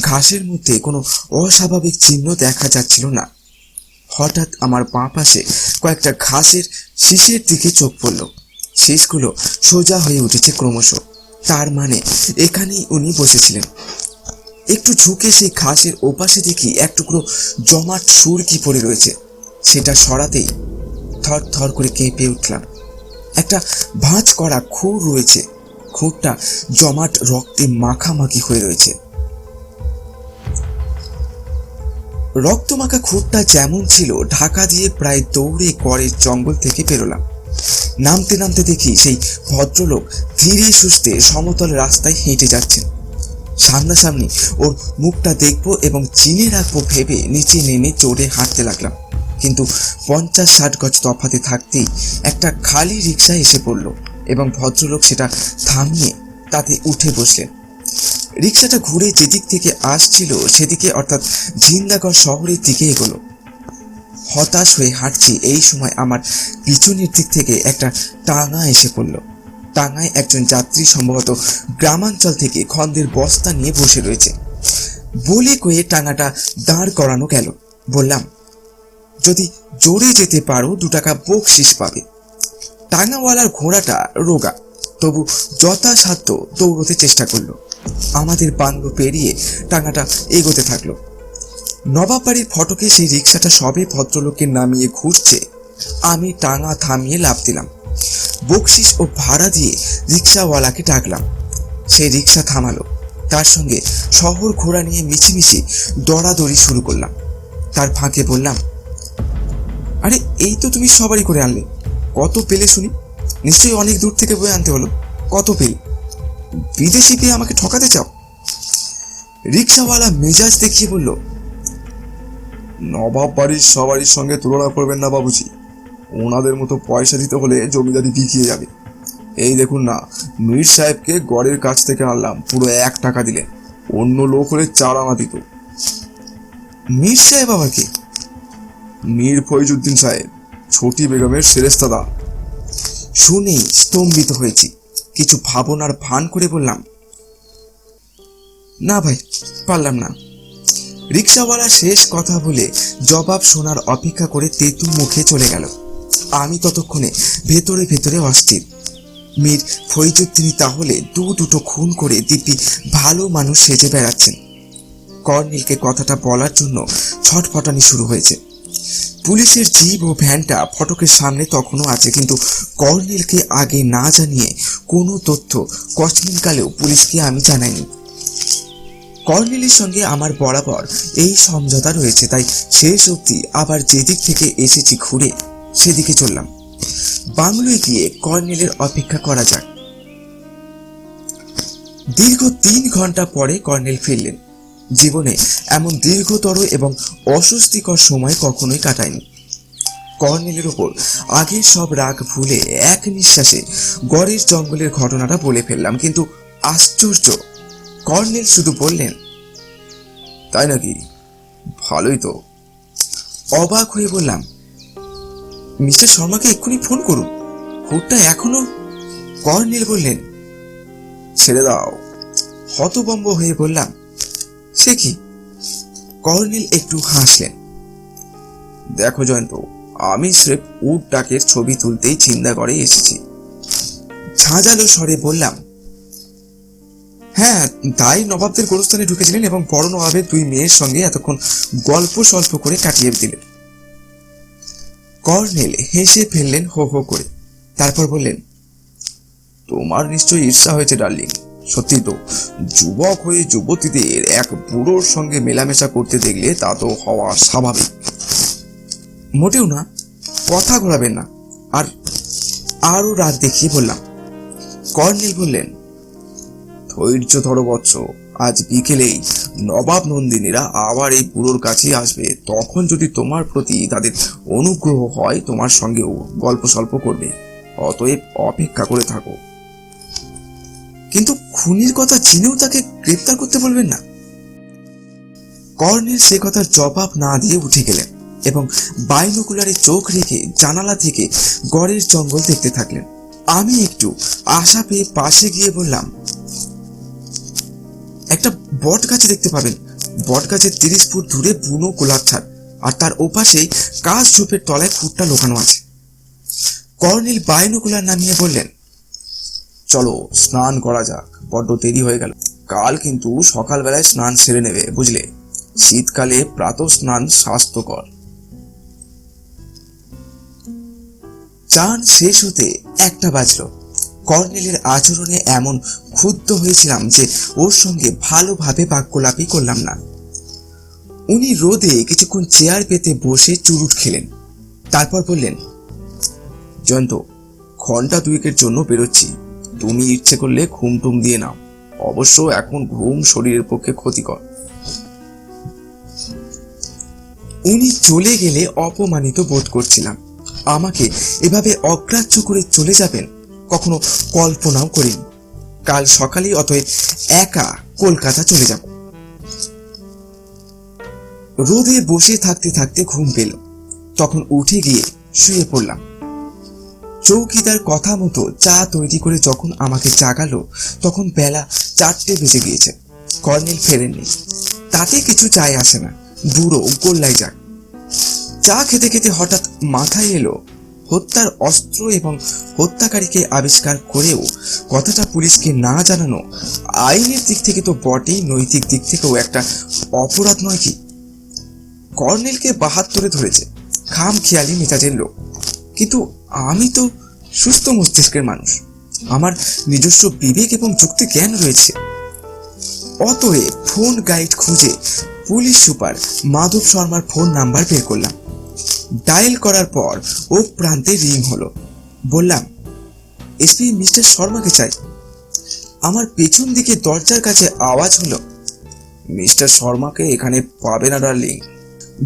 [SPEAKER 1] ঘাসের মধ্যে কোনো অস্বাভাবিক চিহ্ন দেখা যাচ্ছিল না। হঠাৎ আমার বাঁ পাশে কয়েকটা ঘাসের শীষের দিকে চোখ পড়ল। শীষগুলো সোজা হয়ে উঠেছে ক্রমশ। তার মানে এখানেই উনি বসেছিলেন। একটু ঝুঁকে সেই ঘাসের ওপাশে দেখি এক টুকরো জমাট সুরকি পড়ে রয়েছে। সেটা সরাতেই থর থর করে কেঁপে উঠলাম। একটা ভাঁজ করা খুর রয়েছে। খুরটা জমাট রক্তে মাখামাখি হয়ে রয়েছে। রক্তমাখা খুরটা যেমন ছিল, ঢাকা দিয়ে প্রায় দৌড়ে গড়ের জঙ্গল থেকে বেরোলাম। নামতে নামতে দেখি সেই ভদ্রলোক ধীরে সুস্থে সমতল রাস্তায় হেঁটে যাচ্ছেন। সামনাসামনি ওর মুখটা দেখবো এবং চিনে রাখবো ভেবে নিচে নেমে জোরে হাঁটতে লাগলাম। কিন্তু 50-60 গজ তফাতে থাকতেই একটা খালি রিক্সা এসে পড়ল এবং ভদ্রলোক সেটা থামিয়ে তাতে উঠে বসলেন। রিক্সাটা ঘুরে যেদিক থেকে আসছিল সেদিকে, অর্থাৎ জিন্দাগড় শহরের দিকে এগোলো। হতাশ হয়ে হাঁটছি, এই সময় আমার পিছনের দিক থেকে একটা টাঙা এসে পড়ল। টাঙায় একজন যাত্রী, সম্ভবত গ্রামাঞ্চল থেকে, খন্দের বস্তা নিয়ে বসে রয়েছে। বলে কয়ে টাঙাটা দাঁড় করানো গেল। বললাম, যদি জোরে যেতে পারো 2 টাকা বকশিস পাবে। টাঙাওয়ালার ঘোড়াটা রোগা, তবু যথাসাধ্য দৌড়তে চেষ্টা করলো। আমাদের বাংলো পেরিয়ে টাঙাটা এগোতে থাকলো। নবাব বাড়ির ফটকে সেই রিক্সাটা সবে ভদ্রলোককে নামিয়ে ঘুরছে, আমি টাঙা থামিয়ে লাফ দিলাম। বকশিস ও ভাড়া দিয়ে রিক্সাওয়ালাকে ডাকলাম। সেই রিক্সা থামালো। তার সঙ্গে শহর ঘোরা নিয়ে মিছিমিছি দৌড়াদৌড়ি শুরু করলাম। তার ফাঁকে বললাম, আরে এই তো তুমি সবারই করে আনলে, কত পেলে শুনি? নিশ্চয়ই অনেক দূর থেকে বয়ে আনতে হলো। কত পেলে? বিদেশি পেয়ে আমাকে ঠকাতে চাও? রিক্সাওয়ালা মেজাজ দেখিয়ে বলল,
[SPEAKER 2] নবাব বাড়ির সবারই সঙ্গে তুলনা করবেন না বাবুজি। ওনাদের মতো পয়সা দিতে হলে জমিদারি বিকিয়ে যাবে। এই দেখুন না, মীর সাহেবকে গড়ের কাছ থেকে আনলাম, পুরো 1 টাকা দিলেন। অন্য লোক হলে 4 আনা দিত।
[SPEAKER 1] মীর সাহেব আবার কে?
[SPEAKER 2] মীর ফৈজুদ্দিন সাহেব, ছোটি বেগমের সেরেস্তাদা।
[SPEAKER 1] শুনেই স্তম্ভিত হয়েছি। কিছু ভাবনার ভান করে বললাম, না ভাই, পারলাম না। রিক্সাওয়ালা শেষ কথা বলে জবাব শোনার অপেক্ষা করে তেতু মুখে চলে গেল। আমি ততক্ষণে ভেতরে ভেতরে অস্থির। মীর ফৈজুদ্দিন তাহলে দুটো খুন করে দিব্যি ভালো মানুষ সেজে বেড়াচ্ছেন। কর্নেলকে কথাটা বলার জন্য ছটফটানি শুরু হয়েছে। পুলিশের জিপ ও ভ্যানটা ফটকের সামনে তখনও আছে, কিন্তু কর্নেলকে আগে না জানিয়ে কোনো তথ্য কচমিনকালেও পুলিশকে আমি জানাইনি। কর্নেলের সঙ্গে আমার বরাবর এই সমঝোতা রয়েছে, তাই শেষ অবধি আবার যেদিক থেকে এসেছি ঘুরে সেদিকে চললাম। বাংলোয় গিয়ে কর্নেলের অপেক্ষা করা যাক। দীর্ঘ 3 ঘন্টা পরে কর্নেল ফিরলেন। জীবনে এমন দীর্ঘতর এবং অস্বস্তিকর সময় কখনোই কাটায়নি। কর্নেলের ওপর আগের সব রাগ ভুলে এক নিঃশ্বাসে গড়ের জঙ্গলের ঘটনাটা বলে ফেললাম। কিন্তু আশ্চর্য, কর্নেল শুধু বললেন, তাই নাকি? ভালোই তো। অবাক হয়ে বললাম, মিস্টার শর্মাকে এক্ষুনি ফোন করুন, হুডটা এখনো। কর্নেল বললেন, ছেড়ে দাও। হতভম্ব হয়ে বললাম, সে কি? কর্নেল একটু হাসলেন। দেখো জয়ন্ত, আমি স্রেফ উড ডাকের ছবি তুলতেই চিন্তা করে এসেছি। ঝাঁঝালো স্বরে বললাম, হ্যাঁ, তাই নবাবদের গোরস্থানে ঢুকেছিলেন এবং বড় নবাবের 2 মেয়ের সঙ্গে এতক্ষণ গল্প সল্প করে কাটিয়ে দিলেন। কর্নেল হেসে ফেললেন হো হো করে। তারপর বললেন, তোমার নিশ্চয়ই ঈর্ষা হয়েছে ডার্লিং। সত্যি তো, যুবক হয়ে যুবতীদের এক বুড়োর সঙ্গে মেলামেশা করতে দেখলে তা তো হওয়া স্বাভাবিক। মোটেও না, কথা ঘোরাবেন না। আর আরো রাগ দেখিয়ে বললাম। কর্নেল বললেন, ধৈর্য ধরো বৎস, আজ বিকেলেই নবাব নন্দিনীরা আবার এই বুড়োর কাছে আসবে। তখন যদি তোমার প্রতি তাদের অনুগ্রহ হয়, তোমার সঙ্গেও গল্প সল্প করবে। অতএব অপেক্ষা করে থাকো। কিন্তু খুনির কথা জেনেও তাকে গ্রেপ্তার করতে বলবেন না? কর্নেল সে কথার জবাব না দিয়ে উঠে গেলেন এবং বাইনোকুলারে চোখ রেখে জানালা থেকে গড়ের জঙ্গল দেখতে থাকলেন। আমি একটু আশা পেয়ে পাশে গিয়ে বললাম, একটা বট গাছে দেখতে পাবেন। বট গাছের 30 ফুট দূরে বুনো গোলাপছাড়, আর তার ওপাশেই কাশ ঝোপের তলায় খুঁটটা লোকানো আছে। কর্নেল বাইনোকুলার নামিয়ে বললেন, চলো স্নান করা যাক, বড্ড দেরি হয়ে গেল। কাল কিন্তু সকালবেলায় স্নান সেরে নেবে, বুঝলে? শীতকালে প্রাতঃ স্নান স্বাস্থ্যকর। চান শেষ হতে 1টা বাজলো। কর্নেলের আচরণে এমন ক্ষুব্ধ হয়েছিলাম যে ওর সঙ্গে ভালোভাবে বাক্যলাপই করলাম না। উনি রোদে কিছুক্ষণ চেয়ার পেতে বসে চুরুট খেলেন। তারপর বললেন, জয়ন্ত, ঘন্টা 2 জন্য বেরোচ্ছি। তুমি ইচ্ছে করলে ঘুম টুম দিয়ে নাও। অবশ্য এখন ঘুম শরীরের পক্ষে ক্ষতিকর। উনি চলে গেলে অপমানিত বোধ করছিলাম। আমাকে এভাবে অগ্রাহ্য করে চলে যাবেন কখনো কল্পনাও করিনি। কাল সকালেই অতএব একা কলকাতা চলে যাব। রোদে বসে থাকতে থাকতে ঘুম পেল। তখন উঠে গিয়ে শুয়ে পড়লাম। চৌকিদার কথা মতো চা তৈরি করে যখন আমাকে জাগালো, তখন বেলা 4টে বেজে গিয়েছে। কর্নেল ফেরেননি, তাতে কিছু যায় আসে না, বুড়ো গোল্লায় যাক। চা খেতে খেতে হঠাৎ মাথায় এলো, হত্যার অস্ত্র এবং হত্যাকারীকে আবিষ্কার করেও কথাটা পুলিশকে না জানানো আইনের দিক থেকে তো বটেই, নৈতিক দিক থেকেও একটা অপরাধ নয় কি? কর্নেলকে 72-এ ধরেছে, খাম খেয়ালি মেজাজের লোক। কিন্তু আমি তো সুস্থ মস্তিষ্কের মানুষ, আমার নিজস্ব বিবেক এবং যুক্তি জ্ঞান রয়েছে। অতএব ফোন গাইড খুঁজে পুলিশ সুপার মাধব শর্মার ফোন নাম্বার বের করলাম। ডায়াল করার পর ও প্রান্তে রিং হলো। বললাম, এসপি মিস্টার শর্মাকে চাই। আমার পেছন দিকে দরজার কাছে আওয়াজ হলো, মিস্টার শর্মাকে এখানে পাবে না ডার্লিং।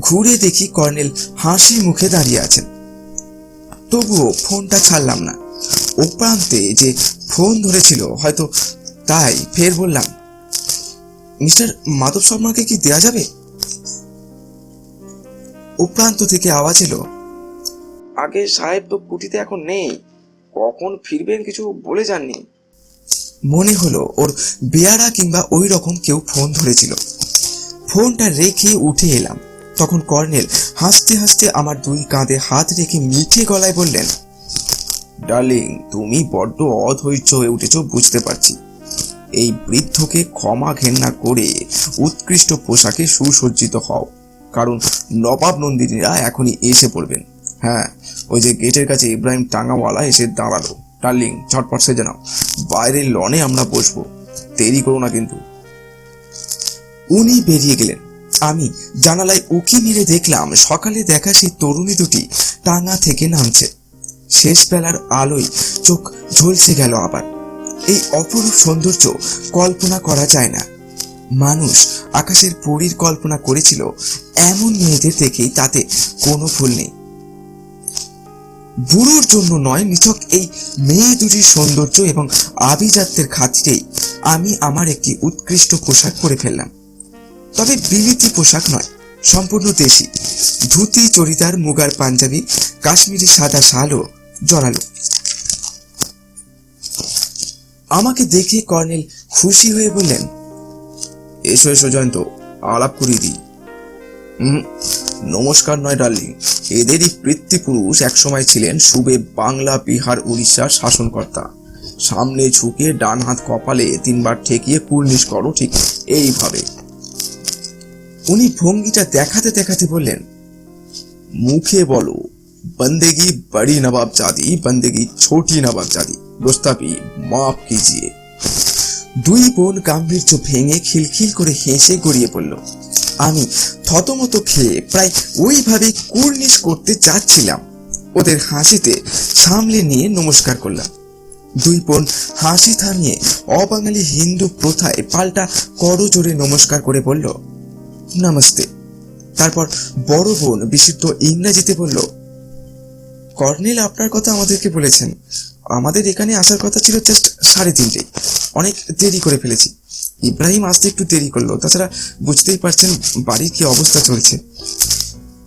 [SPEAKER 1] ঘুরে দেখি কর্নেল হাসি মুখে দাঁড়িয়ে আছেন। তবুও ফোনটা ছাড়লাম না। ও প্রান্তে যে ফোন ধরেছিল হয়তো, তাই ফের বললাম, মিস্টার মাধব শর্মাকে কি দেয়া যাবে? ও প্রান্ত থেকে আওয়াজ এলো, আগে সাহেব তো কুটিতে এখন নেই, কখন ফিরবেন কিছু বলে যাননি। মনে হলো ওর বেয়ারা কিংবা ওই রকম কেউ ফোন ধরেছিল। ফোনটা রেখে উঠে এলাম। তখন কর্নেল হাসতে হাসতে আমার 2 কাঁধে হাত রেখে মিঠে গলায় বললেন, ডার্লিং, তুমি বড্ড অধৈর্য হয়ে উঠেছ বুঝতে পারছি। এই বৃদ্ধকে ক্ষমা ঘেন্না করে উৎকৃষ্ট পোশাকে সুসজ্জিত হও, কারণ নবাব নন্দিনীরা এখনই এসে পড়বেন। হ্যাঁ, ওই যে গেটের কাছে ইব্রাহিম টাঙ্গাওয়ালা এসে দাঁড়ালো। ডার্লিং, ঝটপট সেজে নাও, বাইরের লনে আমরা বসবো, দেরি করো না কিন্তু। উনি বেরিয়ে গেলেন। আমি জানালায় উকি মেরে দেখলাম সকালে দেখা সেই তরুণী দুটি টাঙ্গা থেকে নামছে। শেষ বেলার আলোয় চোখ ঝলসে গেল আবার। এই অপরূপ সৌন্দর্য কল্পনা করা যায় না। মানুষ আকাশের পরীর কল্পনা করেছিল এমন মেয়েদের দেখেই, তাতে কোনো ভুল নেই। বুড়োর জন্য নয়, নিছক এই মেয়ে দুটির সৌন্দর্য এবং আভিজাত্যের খাতিরেই আমি আমার একটি উৎকৃষ্ট পোশাক পরে ফেললাম। তবে বিলিতি পোশাক নয়, সম্পূর্ণ দেশি। ধুতি, চড়িদার, মুগার পাঞ্জাবি, কাশ্মীরি সাদা শালও জড়ালো। আমাকে দেখে কর্নেল খুশি হয়ে বললেন,
[SPEAKER 2] এসো এসো জয়ন্ত, আলাপ করিয়ে দিই। নমস্কার নয় ডার্লিং, এদেরই পিতৃপুরুষ একসময় ছিলেন সুবে বাংলা, বিহার, উড়িষ্যার শাসনকর্তা। সামনে ঝুঁকে ডান হাত কপালে 3 বার ঠেকিয়ে কুর্নিশ করো, ঠিক এইভাবে।
[SPEAKER 1] উনি ভঙ্গিটা দেখাতে দেখাতে বললেন,
[SPEAKER 2] মুখে বলো, বন্দেগি বড়ি নবাবজাদি, বন্দেগি ছোটি নবাবজাদি, গোস্তাপি মাফ কিজিয়ে।
[SPEAKER 1] দুই বোন গাম্ভীর্য ভেঙে খিলখিল করে হেসে গড়িয়ে পড়ল। আমি থতমত খেয়ে প্রায় ওইভাবে কুর্নিশ করতে যাচ্ছিলাম। ওদের হাসিতে সামলে নিয়ে নমস্কার করলাম। দুই বোন হাসি থামিয়ে অবাঙালি হিন্দু প্রথায় পাল্টা করজোড়ে নমস্কার করে বলল, নমস্তে। তারপর বড় বোন বিশুদ্ধ ইংরেজিতে বলল, কর্নেল আপনার কথা আমাদেরকে বলেছেন। আমাদের এখানে আসার কথা ছিল জাস্ট 3:30। অনেক দেরি করে ফেলেছি। ইব্রাহিম আসতে একটু দেরি করলো, তাছাড়া বুঝতেই পারছেন বাড়ির কি অবস্থা চলছে।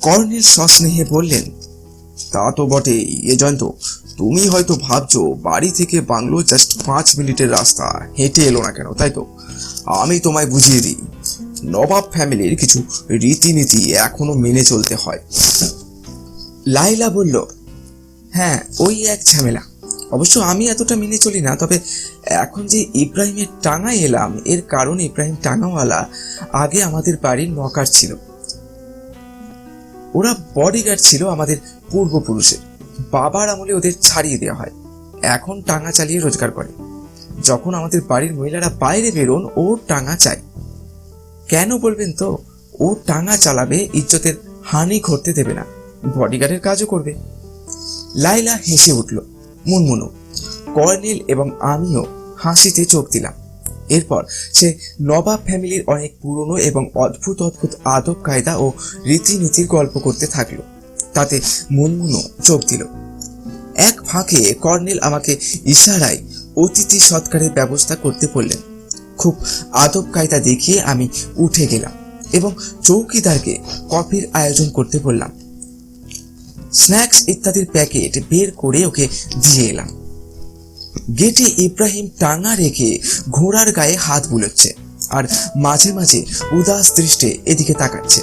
[SPEAKER 1] কর্নেল সস্নেহে বললেন,
[SPEAKER 2] তা তো বটে। এ জয়ন্ত, তুমি হয়তো ভাবছো বাড়ি থেকে বাংলো জাস্ট 5 মিনিটের রাস্তা, হেঁটে এলো না কেন, তাই তো? আমি তোমায় বুঝিয়ে দিই, নবাব ফ্যামিলির কিছু রীতিনীতি এখনো মেনে চলতে হয়।
[SPEAKER 1] লাইলা বলল, হ্যাঁ, ওই এক ঝামেলা। অবশ্য আমি এতটা মেনে চলি না, তবে এখন যে ইব্রাহিমের টাঙায় এলাম, এর কারণ ইব্রাহিম টাঙাওয়ালা আগে আমাদের বাড়ির নকার ছিল। ওরা বডিগার্ড ছিল আমাদের পূর্বপুরুষের। বাবার আমলে ওদের ছাড়িয়ে দেওয়া হয়, এখন টাঙা চালিয়ে রোজগার করে। যখন আমাদের বাড়ির মহিলারা বাইরে বেরোন, ওর টাঙা চাই। কেন বলবেন তো? ও টাঙা চালাবে, ইজ্জতের হানি ঘটতে দেবে না, বডিগার্ডের কাজও করবে। লাইলা হেসে উঠল মুনমুনো। কর্নেল এবং আমিও হাসিতে চোখ দিলাম। এরপর সে নবাব ফ্যামিলির অনেক পুরনো এবং অদ্ভুত অদ্ভুত আদব কায়দা ও রীতিনীতির গল্প করতে থাকলো। তাতে মুনমুনো চোখ দিল। এক ফাঁকে কর্নেল আমাকে ইশারায় অতিথি সৎকারের ব্যবস্থা করতে বললেন। খুব আদব কায়দা দেখিয়ে আমি উঠে গেলাম এবং চৌকিদারকে কফির আয়োজন করতে বললাম। স্ন্যাক্স ইত্যাদির প্যাকেট বের করে ওকে দিয়ে এলাম। গেটে ইব্রাহিম টাঙা রেখে ঘোড়ার গায়ে হাত বুলোচ্ছে আর মাঝে মাঝে উদাস দৃষ্টে এদিকে তাকাচ্ছে।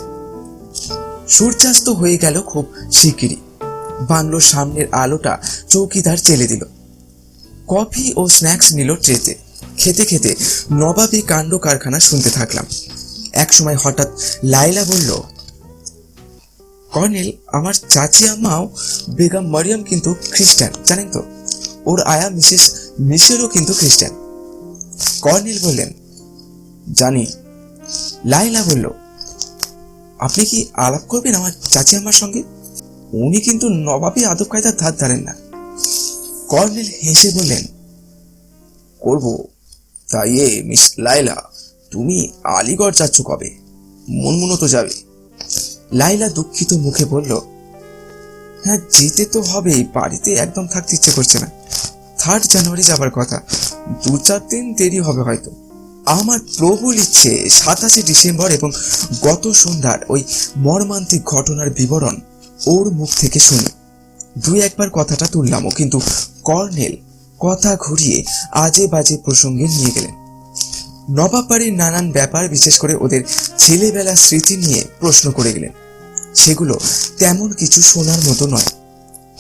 [SPEAKER 1] সূর্যাস্ত হয়ে গেল খুব শিগগিরই। বাংলোর সামনের আলোটা চৌকিদার জ্বেলে দিল। কফি ও স্ন্যাক্স নিল ট্রেতে। খেতে খেতে নবাবী কাণ্ড কারখানা শুনতে থাকলাম। একসময় হঠাৎ লাইলা বলল, কর্নেল, আমার চাচি আম্মাও বেগম মরিয়ম কিন্তু খ্রিস্টান, জানেন তো? ওর আয়া মিসেস মিশেলও কিন্তু খ্রিস্টান। কর্নেল বললেন, জানি। লাইলা বলল, আপনি কি আলাপ করবেন আমার চাচি আম্মার সঙ্গে? উনি কিন্তু নবাবী আদব কায়দার ধার ধারেন না। কর্নেল হেসে বললেন,
[SPEAKER 2] করব। তাই মিস লাইলা, তুমি আলিগড় যাচ্ছ কবে? মুনমুনো তো যাবে।
[SPEAKER 1] লাইলা দুঃখিত মুখে বলল, হ্যাঁ, যেতে তো হবেই, বাড়িতে একদম থাকতে ইচ্ছে করছে না। 3 জানুয়ারি যাবার কথা, 2-4 দিন দেরি হবে হয়তো। আমার প্রবল ইচ্ছে 27 ডিসেম্বর এবং গত সন্ধ্যার ওই মর্মান্তিক ঘটনার বিবরণ ওর মুখ থেকে শুনি। 2-1 বার কথাটা তুললামও, কিন্তু কর্নেল কথা ঘুরিয়ে আজে বাজে প্রসঙ্গে নিয়ে গেলেন। নবাব বাড়ির নানান ব্যাপার, বিশেষ করে ওদের ছেলেবেলার স্মৃতি নিয়ে প্রশ্ন করে গেলেন। সেগুলো তেমন কিছু শোনার মতো নয়।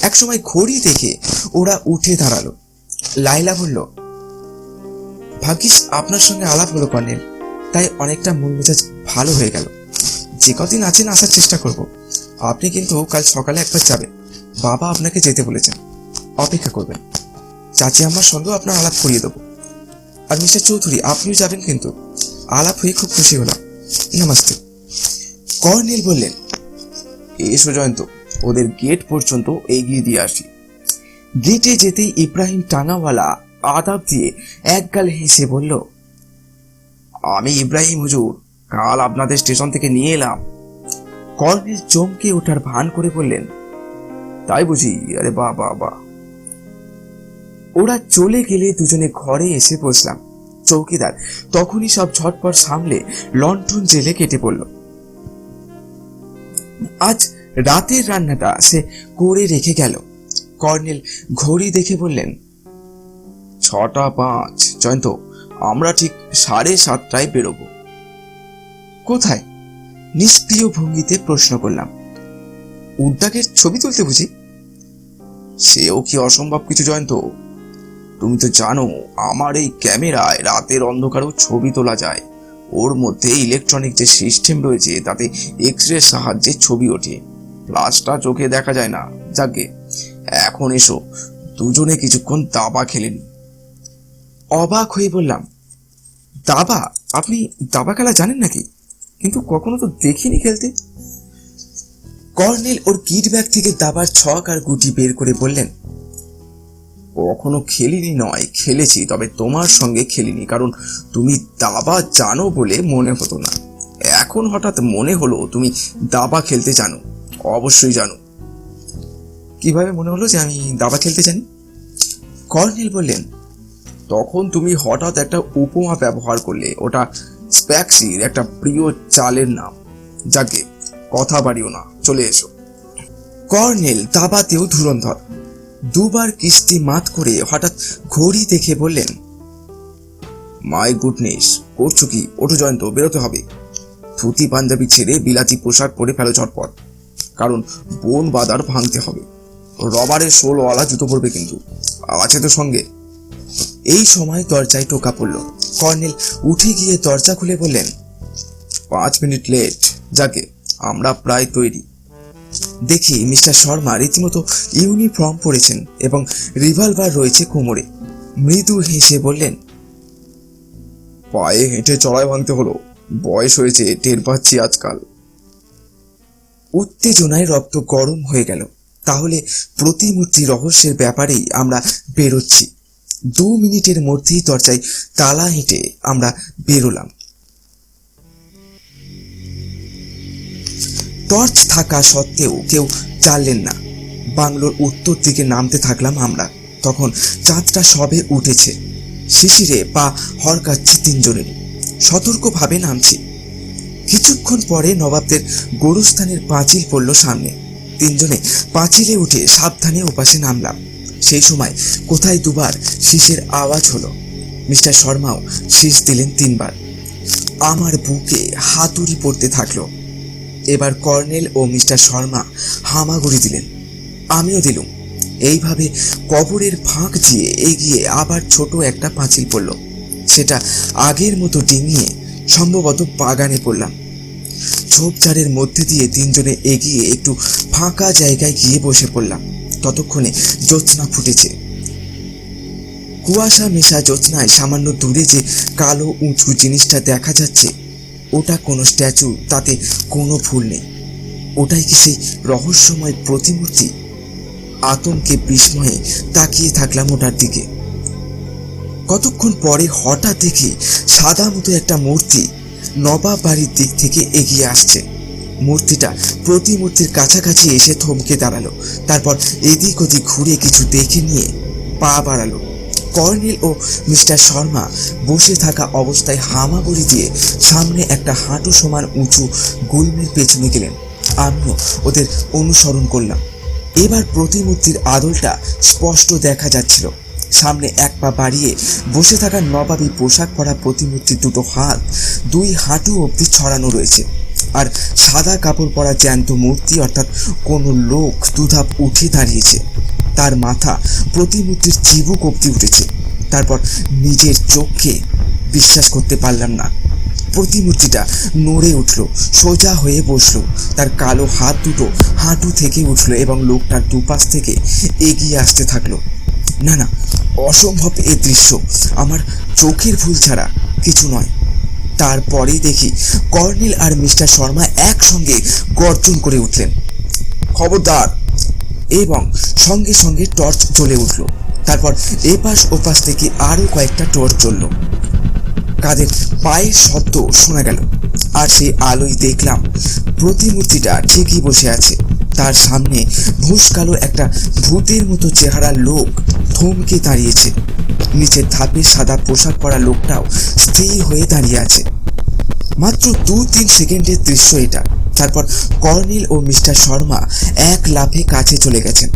[SPEAKER 1] একসময় ঘড়ি দেখে ওরা উঠে দাঁড়ালো। লাইলা বলল, ভাগ্যিস আপনার সঙ্গে আলাপ হলো কর্নেল, তাই অনেকটা মন মেজাজ ভালো হয়ে গেল। যে কদিন আছেন আসার চেষ্টা করব। আপনি কিন্তু কাল সকালে একবার যাবেন, বাবা আপনাকে যেতে বলেছেন। অপেক্ষা করবেন, চাচি আমার সঙ্গেও আপনার আলাপ করিয়ে দেবো। আর মিস্টার চৌধুরী, আপনিও যাবেন কিন্তু। আলাপ হয়ে খুব খুশি হলাম। নমস্তে। কর্নেল বললেন,
[SPEAKER 2] এসো জয়ন্ত, ওদের গেট পর্যন্ত এগিয়ে দিয়ে আসি।
[SPEAKER 1] গেটে যেতেই ইব্রাহিম টাঙাওয়ালা আদাব দিয়ে একগাল হেসে বলল, আমি ইব্রাহিম হুজুর, কাল আপনাদের স্টেশন থেকে নিয়ে এলাম। কর্নেল চমকে ওঠার ভান করে বললেন, তাই বুঝি? আরে বাহ বাহ বাহ। ওরা চলে গেলে দুজনে ঘরে এসে বসলাম। চৌকিদার তখনই সব ঝটপট সামলে লণ্ঠন জেলে কেটে পড়ল। আজ রাতের রান্নাটা সে করে রেখে গেল। কর্নেল ঘড়ি দেখে বললেন, 6:05। জয়ন্ত, আমরা ঠিক 7:30টায় বেরোবো। কোথায়? নিষ্ক্রিয় ভঙ্গিতে প্রশ্ন করলাম। উদ্যাগের ছবি তুলতে বুঝি? সেও কি অসম্ভব কিছু জয়ন্ত? তুমি তো জানো আমার এই ক্যামেরায় রাতের অন্ধকারেও ছবি তোলা যায়। ওর মধ্যে ইলেকট্রনিক যে সিস্টেম রয়েছে তাতে এক্স-রে সাহায্যে ছবি ওঠে, ফ্লাশটা চোখে দেখা যায় না। যাকে এখন এসো, দুজনে কিছুক্ষণ দাবা খেলে নি। অবাক হয়ে বললাম, দাবা? আপনি দাবা খেলা জানেন নাকি? কিন্তু কখনো তো দেখিনি খেলতে। কর্নেল ওর কিট ব্যাগ থেকে দাবার ছক আর গুটি বের করে বললেন, কখনো খেলিনি নয়, খেলেছি, তবে তোমার সঙ্গে খেলিনি, কারণ তুমি দাবা জানো বলে মনে হতো না। এখন হঠাৎ মনে হলো তুমি দাবা খেলতে জানো। অবশ্যই জানো। কিভাবে মনে হলো যে আমি দাবা খেলতে জানি? কর্নেল বললেন, তখন তুমি হঠাৎ একটা উপমা ব্যবহার করলে, ওটা স্প্যাক্সির একটা প্রিয় চালের নাম। যাকে কথা বাড়িও না, চলে এসো। কর্নেল দাবাতেও ধুরন্ধর। দুবার কিস্তি মাত করে হঠাৎ ঘড়ি দেখে বললেন, মাই গুডনেস, করছো কি? ওঠো জয়ন্ত, বেরোতে হবে। ধুতি পাঞ্জাবি ছেড়ে বিলাতি পোশাক পরে ফেলো ঝটপট, কারণ বোন বাদার ভাঙতে হবে। রবারের সোলওয়ালা জুতো পরবে কিন্তু, আছে তো সঙ্গে? এই সময় দরজায় টোকা পড়ল। কর্নেল উঠে গিয়ে দরজা খুলে বললেন, 5 মিনিট লেট। যাকে আমরা প্রায় তৈরি। দেখি মিস্টার শর্মা রীতিমতো ইউনিফর্ম পরেছেন এবং রিভলভার রয়েছে কোমরে। মৃদু হেসে বললেন, পায়ে হেঁটে চড়াই ভাঙতে হলো, বয়স হয়েছে, টের পাচ্ছি আজকাল। উত্তেজনায় রক্ত গরম হয়ে গেল। তাহলে প্রতিমূর্তি রহস্যের ব্যাপারেই আমরা বেরোচ্ছি। 2 মিনিটের মধ্যেই দরজায় তালা হেঁটে আমরা বেরোলাম। টর্চ থাকা সত্ত্বেও কেউ জানলেন না। বাংলোর উত্তর দিকে নামতে থাকলাম আমরা। তখন চাঁদটা সবে উঠেছে। শিশিরে পা হরকাচ্ছে তিনজনের। সতর্কভাবে নামছি। কিছুক্ষণ পরে নবাবদের গোরস্থানের পাঁচিল পড়ল সামনে। তিনজনে পাঁচিলে উঠে সাবধানে ওপাশে নামলাম। সেই সময় কোথায় দুবার শীষের আওয়াজ হলো। মিস্টার শর্মাও শীষ দিলেন 3 বার। আমার বুকে হাতুড়ি পড়তে থাকলো। এবার কর্নেল ও মিস্টার শর্মা হামাগুড়ি দিলেন, আমিও দিলুম। এইভাবে কবরের ফাঁক দিয়ে এগিয়ে আবার ছোট একটা পাঁচিল পড়ল। সেটা আগের মতো ডিঙিয়ে সম্ভবত বাগানে পড়লাম। ঝোপঝাড়ের মধ্যে দিয়ে তিনজনে এগিয়ে একটু ফাঁকা জায়গায় গিয়ে বসে পড়লাম। ততক্ষণে জ্যোৎস্না ফুটেছে। কুয়াশা মেশা জ্যোৎস্নায় সামান্য দূরে যে কালো উঁচু জিনিসটা দেখা যাচ্ছে, ওটা কোনো স্ট্যাচু, তাতে কোনো ফুল নেই। ওটাই কি সেই রহস্যময় প্রতিমূর্তি? আতঙ্কে বিস্ময়ে তাকিয়ে থাকলাম ওটার দিকে। কতক্ষণ পরে হঠাৎ দেখি সাদা মতো একটা মূর্তি নবাব বাড়ির দিক থেকে এগিয়ে আসছে। মূর্তিটা প্রতিমূর্তির কাছাকাছি এসে থমকে দাঁড়ালো। তারপর এদিক ওদিক ঘুরে কিছু দেখে নিয়ে পা বাড়ালো। কর্নেল ও মিস্টার শর্মা বসে থাকা অবস্থায় হামাগুড়ি দিয়ে সামনে একটা হাঁটু সমান উঁচু গুল্মের পেছনে গেলেন। আমিও ওদের অনুসরণ করলাম। এবার প্রতিমূর্তির আদলটা স্পষ্ট দেখা যাচ্ছিল। সামনে 1 পা বাড়িয়ে বসে থাকা নবাবী পোশাক পরা প্রতিমূর্তির 2টো হাত 2 হাঁটু অবধি ছড়ানো রয়েছে। আর সাদা কাপড় পরা জ্যান্ত মূর্তি, অর্থাৎ কোনো লোক 2 ধাপ উঠে দাঁড়িয়েছে। তার মাথা প্রতিমূর্তির চিবুক অবধি উঠেছে। তারপর নিজের চোখকে বিশ্বাস করতে পারলাম না। প্রতিমূর্তিটা নড়ে উঠল, সোজা হয়ে বসলো। তার কালো হাত 2টো হাঁটু থেকে উঠলো এবং লোকটার দুপাশ থেকে এগিয়ে আসতে থাকলো। না না, অসম্ভব এ দৃশ্য। আমার চোখের ভুল ছাড়া কিছু নয়। তারপরেই দেখি কর্নেল আর মিস্টার শর্মা একসঙ্গে গর্জন করে উঠলেন, খবরদার! এবং সঙ্গে সঙ্গে টর্চ জ্বলে উঠল। তারপর এপাশ ওপাশ থেকে আরো কয়েকটা টর্চ জ্বলল। কাদের পায়ের শব্দ শোনা গেল, আর সেই আলোয় দেখলাম প্রতিমূর্তিটা ঠিকই বসে আছে। তার সামনে ভূষকালো একটা ভূতের মতো চেহারার লোক থমকে দাঁড়িয়েছে। নিচের ধাপে সাদা পোশাক পরা লোকটাও স্থির হয়ে দাঁড়িয়ে আছে। মাত্র 2-3 সেকেন্ডের দৃশ্য এটা। তারপর কর্নেল ও মিস্টার শর্মা এক লাফে কাছে চলে গেছেন।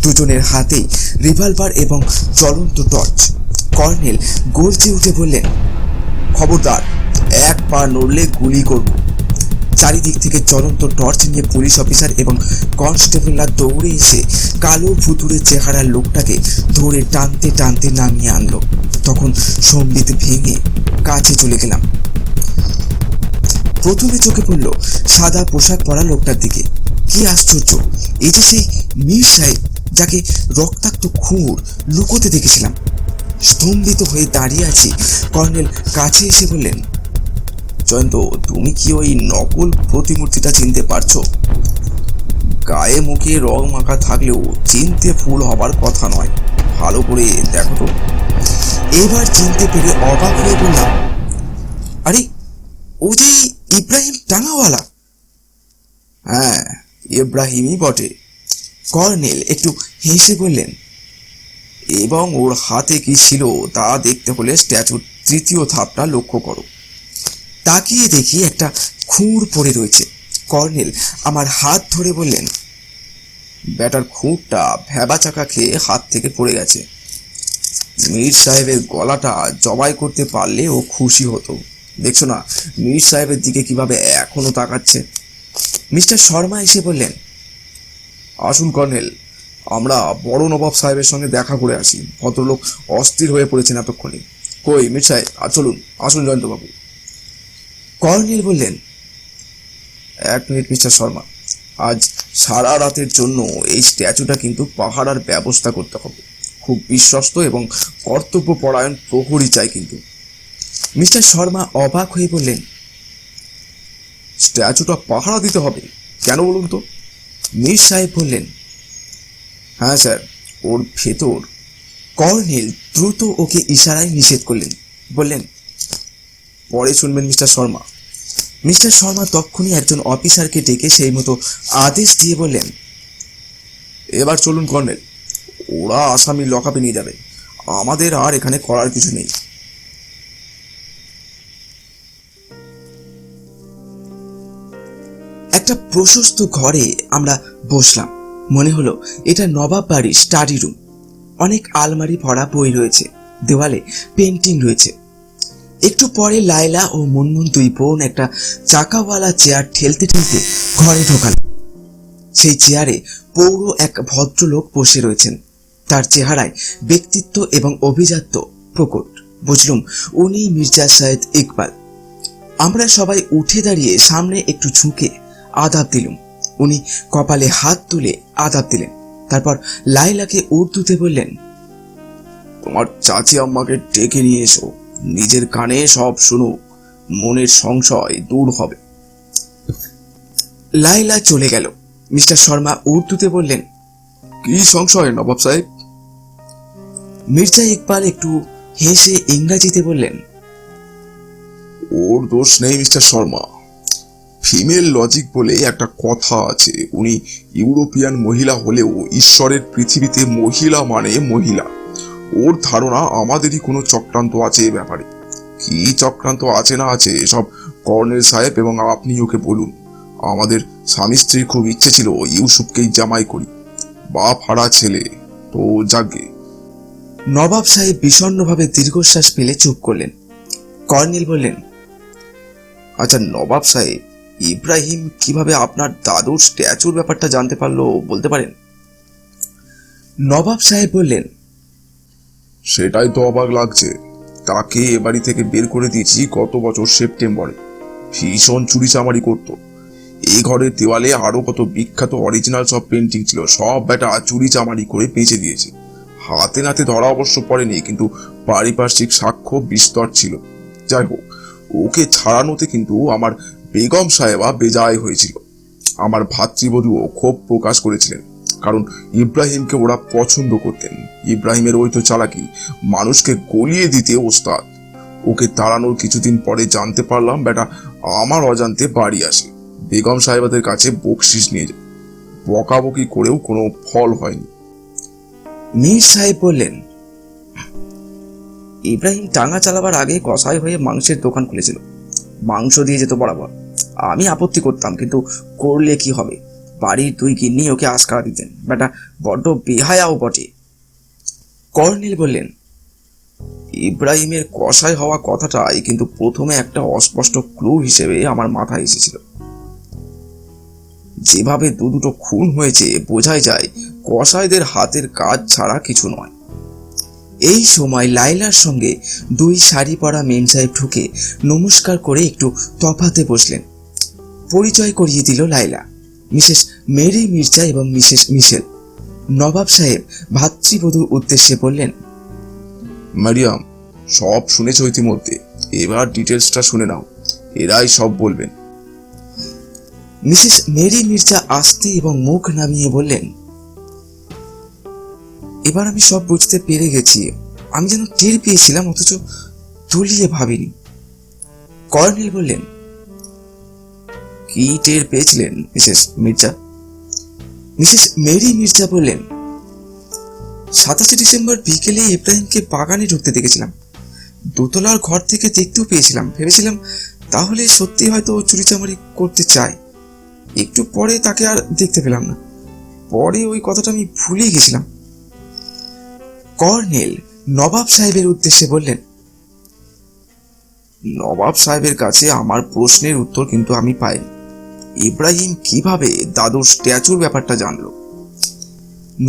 [SPEAKER 1] দুজনের হাতেই রিভলভার এবং জ্বলন্ত টর্চ। কর্নেল গর্জে উঠে বললেন, খবরদার, এক পা নড়লে গুলি করব। চারিদিক থেকে জ্বলন্ত টর্চ নিয়ে পুলিশ অফিসার এবং কনস্টেবলরা দৌড়ে এসে কালো ভুতুড়ে চেহারার লোকটাকে ধরে টানতে টানতে নামিয়ে আনলো। তখন সম্বিত ভেঙে কাছে চলে গেলাম। প্রথমে চোখে পড়ল সাদা পোশাক পরা লোকটার দিকে। কি আশ্চর্য, এই যে সেই মীর সাহেব যাকে রক্তাক্ত খুঁড় লুকোতে দেখেছিলাম। স্তম্ভিত হয়ে দাঁড়িয়ে আছি। কর্নেল কাছে এসে বললেন, জয়ন্ত, তুমি কি ওই নকল প্রতিমূর্তিটা চিনতে পারছো? গায়ে মুখে রং মাখা থাকলেও চিনতে ভুল হবার কথা নয়, ভালো করে দেখো তো। এবার চিনতে পেরে অবাক হয়ে বললাম, আরে ও যে ইব্রাহিম টাঙ্গাওয়ালা। হ্যাঁ, ইব্রাহিমই বটে। কর্নেল একটু হেসে বললেন, এবং ওর হাতে কি ছিল তা দেখতে হলে স্ট্যাচুর তৃতীয় ধাপটা লক্ষ্য করো। তাকিয়ে দেখি একটা খুঁড় পড়ে রয়েছে। কর্নেল আমার হাত ধরে বললেন, ব্যাটার খুঁড়টা ভেবা চাকা খেয়ে হাত থেকে পড়ে গেছে। মীর সাহেবের গলাটা জবাই করতে পারলে ও খুশি হতো। দেখছো না মীর সাহেবের দিকে কিভাবে এখনো তাকাচ্ছে। মিস্টার শর্মা এসে বললেন, আসুন কর্নেল, আমরা বড় নবাব সাহেবের সঙ্গে দেখা করে আসি। ভদ্রলোক অস্থির হয়ে পড়েছেন এতক্ষণে। কই মীর সাহেব, আর চলুন, আসুন জয়ন্তবাবু। কর্নেল বললেন, 1 মিনিট মিস্টার শর্মা, আজ সারা রাতের জন্য এই স্ট্যাচুটা কিন্তু পাহারার ব্যবস্থা করতে হবে। খুব বিশ্বস্ত এবং কর্তব্যপরায়ণ প্রহরী চাই কিন্তু। মিস্টার শর্মা অবাক হয়ে বললেন, স্ট্যাচুটা পাহারা দিতে হবে কেন বলুন তো? মীর সাহেব বললেন, হ্যাঁ স্যার, ওর ভেতর। কর্নেল দ্রুত ওকে ইশারায় নিষেধ করলেন, বললেন, পরে শুনবেন মিস্টার শর্মা। মিস্টার শর্মা তক্ষুনি একজন অফিসারকে ডেকে সেই মতো আদেশ দিয়ে বললেন, এবার চলুন কর্নেল, ওরা আসামি লকআপে নিয়ে যাবে। আমাদের আর এখানে করার কিছু নেই। একটা প্রশস্ত ঘরে আমরা বসলাম। মনে হলো এটা নবাব বাড়ির স্টাডি রুম। অনেক আলমারি ভরা বই রয়েছে, দেওয়ালে পেন্টিং রয়েছে। একটু পরে লায়লা ও মুনমুন দুই বোন একটা চাকাওয়ালা চেয়ার ঠেলতে ঠেলতে ঘরে ঢোকাল। সেই চেয়ারে পৌর এক ভদ্রলোক বসে রয়েছেন। তার চেহারায় ব্যক্তিত্ব এবং অভিজাত্য প্রকট। বুঝলুম উনি মির্জা সৈয়দ ইকবাল। আমরা সবাই উঠে দাঁড়িয়ে সামনে একটু ঝুঁকে আদাব দিলুম। উনি কপালে হাত তুলে আদাব দিলেন। তারপর লায়লাকে উর্দুতে বললেন, তোমার চাচি আম্মাকে ডেকে নিয়ে এসো, নিজের কানে সব শুনুক, মনের সংশয় দূর হবে। লায়লা চলে গেল। মিস্টার শর্মা উর্দুতে বললেন, কি সংশয় নবাব সাহেব? মির্জা ইকবাল একটু হেসে ইংরাজিতে বললেন, ওর দোষ নেই মিস্টার শর্মা। ফিমেল লজিক বলে একটা কথা আছে। উনি ইউরোপিয়ান মহিলা হলেও ঈশ্বরের পৃথিবীতে মহিলা মানে মহিলা। ওর ধারণা আমাদেরই কোনো চক্রান্ত আছে এ ব্যাপারে। কি চক্রান্ত আছে না আছে সব কর্নেল সাহেব এবং আপনি ওকে বলুন। আমাদের স্বামী স্ত্রীর খুব ইচ্ছে ছিল ইউসুফকেই জামাই করি। বাপ হারা ছেলে তো যাগে। নবাব সাহেব বিষণ্ণভাবে দীর্ঘশ্বাস ফেলে চুপ করলেন। কর্নেল বললেন, আচ্ছা নবাব সাহেব, ইব্রাহিম কিভাবে আপনার দাদুর স্ট্যাচুর ব্যাপারটা জানতে পারলো বলতে পারেন? নবাব সাহেব বললেন, সেটাই তো অবাক লাগছে। তাকে এ বাড়ি থেকে বের করে দিয়েছি গত বছর সেপ্টেম্বরে। ভীষণ চুরিচামারি করত। এই ঘরের দেওয়ালে আরো কত বিখ্যাত অরিজিনাল সব পেন্টিং ছিল, সব বেটা চুরিচামারি করে বেঁচে দিয়েছে। হাতে নাতে ধরা অবশ্য পড়েনি, কিন্তু পারিপার্শ্বিক সাক্ষ্য বিস্তর ছিল। যাই হোক, ওকে ছাড়ানোতে কিন্তু আমার বেগম সাহেবা বেজায় হয়েছিল। আমার ভাতৃবধূও ক্ষোভ প্রকাশ করেছিলেন,
[SPEAKER 2] কারণ ইব্রাহিমকে ওরা পছন্দ করতেন। ইব্রাহিমের ওই তো চালাকি, মানুষকে গলিয়ে দিতে ওস্তাদ। ওকে তাড়ানোর কিছুদিন পরে জানতে পারলাম বেটা আমার অজান্তে বাড়ি আসে, বেগম সাহেবাদের কাছে বকশিস নিয়ে যায়। বকাবকি করেও কোনো ফল হয়নি।
[SPEAKER 1] মীর সাহেব বললেন, ইব্রাহিম টাঙ্গা চালাবার আগে কসাই হয়ে মাংসের দোকান খুলেছিল, মাংস দিয়ে যেত বরাবর। আমি আপত্তি করতাম, কিন্তু করলে কি হবে, বাড়ির দুই গিন্নি ওকে আশকারা দিতেন, বেটা বড্ড বেহায়াও বটে। কর্নেল বললেন, ইব্রাহিমের কসাই হওয়া কথাটাই কিন্তু প্রথমে একটা অস্পষ্ট ক্লু হিসেবে আমার মাথায় এসেছিল। যেভাবে দুটো খুন হয়েছে বোঝাই যায় কসাইদের হাতের কাজ ছাড়া কিছু নয়। এই সময় লাইলার সঙ্গে দুই শাড়ি পরা মেম সাহেব ঢুকে নমস্কার করে একটু তফাতে বসলেন। পরিচয় করিয়ে দিল লাইলা, মিসেস মেরি মির্জা এবং মিসেস মিশেল। নবাব সাহেব ভাতৃবধূর উদ্দেশ্যে বললেন,
[SPEAKER 2] মারিয়াম, সব শুনেছ ইতিমধ্যে, এবার ডিটেলসটা শুনে নাও, এরাই সব বলবেন।
[SPEAKER 1] মিসেস মেরি মির্জা আস্তে এবং মুখ নামিয়ে বললেন, এবার আমি সব বুঝতে পেরে গেছি। আমি যেন টের পেয়েছিলাম, অথচ তুলিয়ে ভাবিনি। কর্নেল বললেন, কি টের পেয়েছিলেন Mrs Mirza? Mrs Mary Mirza বললেন, 27 ডিসেম্বর বিকেলে ইব্রাহিমকে বাগানে ঢুকতে দেখেছিলাম। দোতলার ঘর থেকে দেখতেও পেয়েছিলাম। ভেবেছিলাম তাহলে সত্যি হয়তো চুরিচামারি করতে চায়। একটু পরে তাকে আর দেখতে পেলাম না। পরে ওই কথাটা আমি ভুলে গেছিলাম। কর্নেল নবাব সাহেবের উদ্দেশ্যে বললেন, নবাব সাহেবের কাছে আমার প্রশ্নের উত্তর কিন্তু আমি পাইনি। ইব্রাহিম কিভাবে দাদুর স্ট্যাচুর ব্যাপারটা জানলো?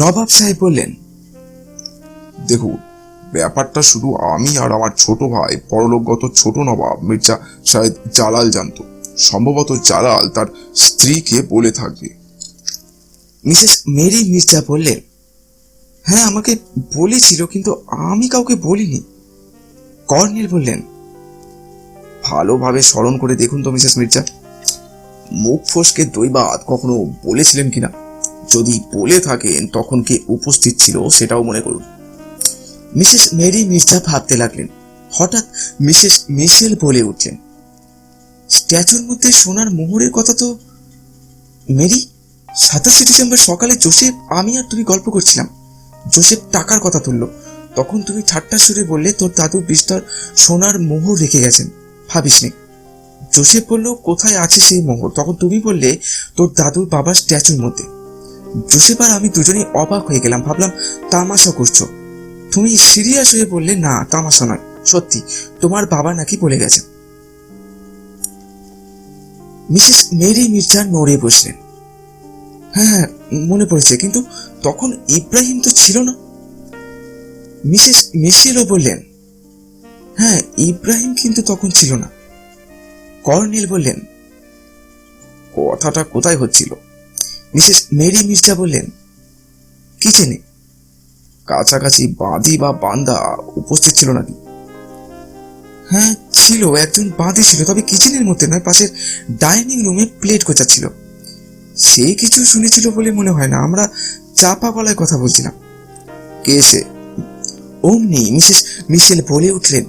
[SPEAKER 1] নবাব সাহেব বললেন,
[SPEAKER 2] দেখুন, ব্যাপারটা শুধু আমি আর আমার ছোট ভাই পরলোকগত ছোট নবাব মির্জা শাহেদ জালাল জানতো। সম্ভবত জালাল তার স্ত্রীকে বলে থাকবে।
[SPEAKER 1] মিসেস মেরি মির্জা বললেন, হ্যাঁ আমাকে বলেছিল, কিন্তু আমি কাউকে বলিনি। কর্নেল বললেন, ভালোভাবে স্মরণ করে দেখুন তো মিসেস মির্জা, মুখ ফসকে দৈবাত কখনো বলেছিলেন কিনা? যদি বলে থাকেন তখন কে উপস্থিত ছিল সেটাও মনে করুন। মিসেস মেরি মির্জা ভাবতে লাগলেন। হঠাৎ মিসেস মিশেল বলে উঠলেন, স্ট্যাচুর মধ্যে সোনার মোহরের কথা তো মেরি, 27 ডিসেম্বর সকালে জোসেফ, আমি আর তুমি গল্প করছিলাম। জোসেফ টাকার কথা তুললো, তখন তুমি ঠাট্টা সুরে বললে তোর দাদু বিস্তর সোনার মোহর রেখে গেছেন, ভাবিস নি। জোসেফ বলল, কোথায় আছে সেই মোহর? তখন তুমি বললে তোর দাদুর বাবার স্ট্যাচুর মধ্যে। জোসেফ আর আমি দুজনেই অবাক হয়ে গেলাম, ভাবলাম তামাশা করছো। তুমি সিরিয়াস হয়ে বললে, না তামাশা নয়, সত্যি তোমার বাবা নাকি বলে গেছেন। মিসেস মেরি মির্জা নড়ে বসলেন। হ্যাঁ মনে পড়েছে, কিন্তু তখন ইব্রাহিম তো ছিল না। মিসেস মিশেলও বললেন, হ্যাঁ ইব্রাহিম কিন্তু তখন ছিল না। কর্নেল বললেন, কথাটা কোথায় হচ্ছিল? মিসেস মেরি মির্জা বললেন, কিচেনে। কাছাকাছি বাঁধি বা বান্দা উপস্থিত ছিল নাকি? হ্যাঁ ছিল, একজন বাঁধি ছিল, তবে কিচেনের মধ্যে নয়, পাশের ডাইনিং রুমে প্লেট গোছাচ্ছিল। সে কিছু শুনেছিল বলে মনে হয় না, আমরা চাপা গলায় কথা বলছিলাম। কে সে? অমনি মিসেস মিশেল বলে উঠলেন,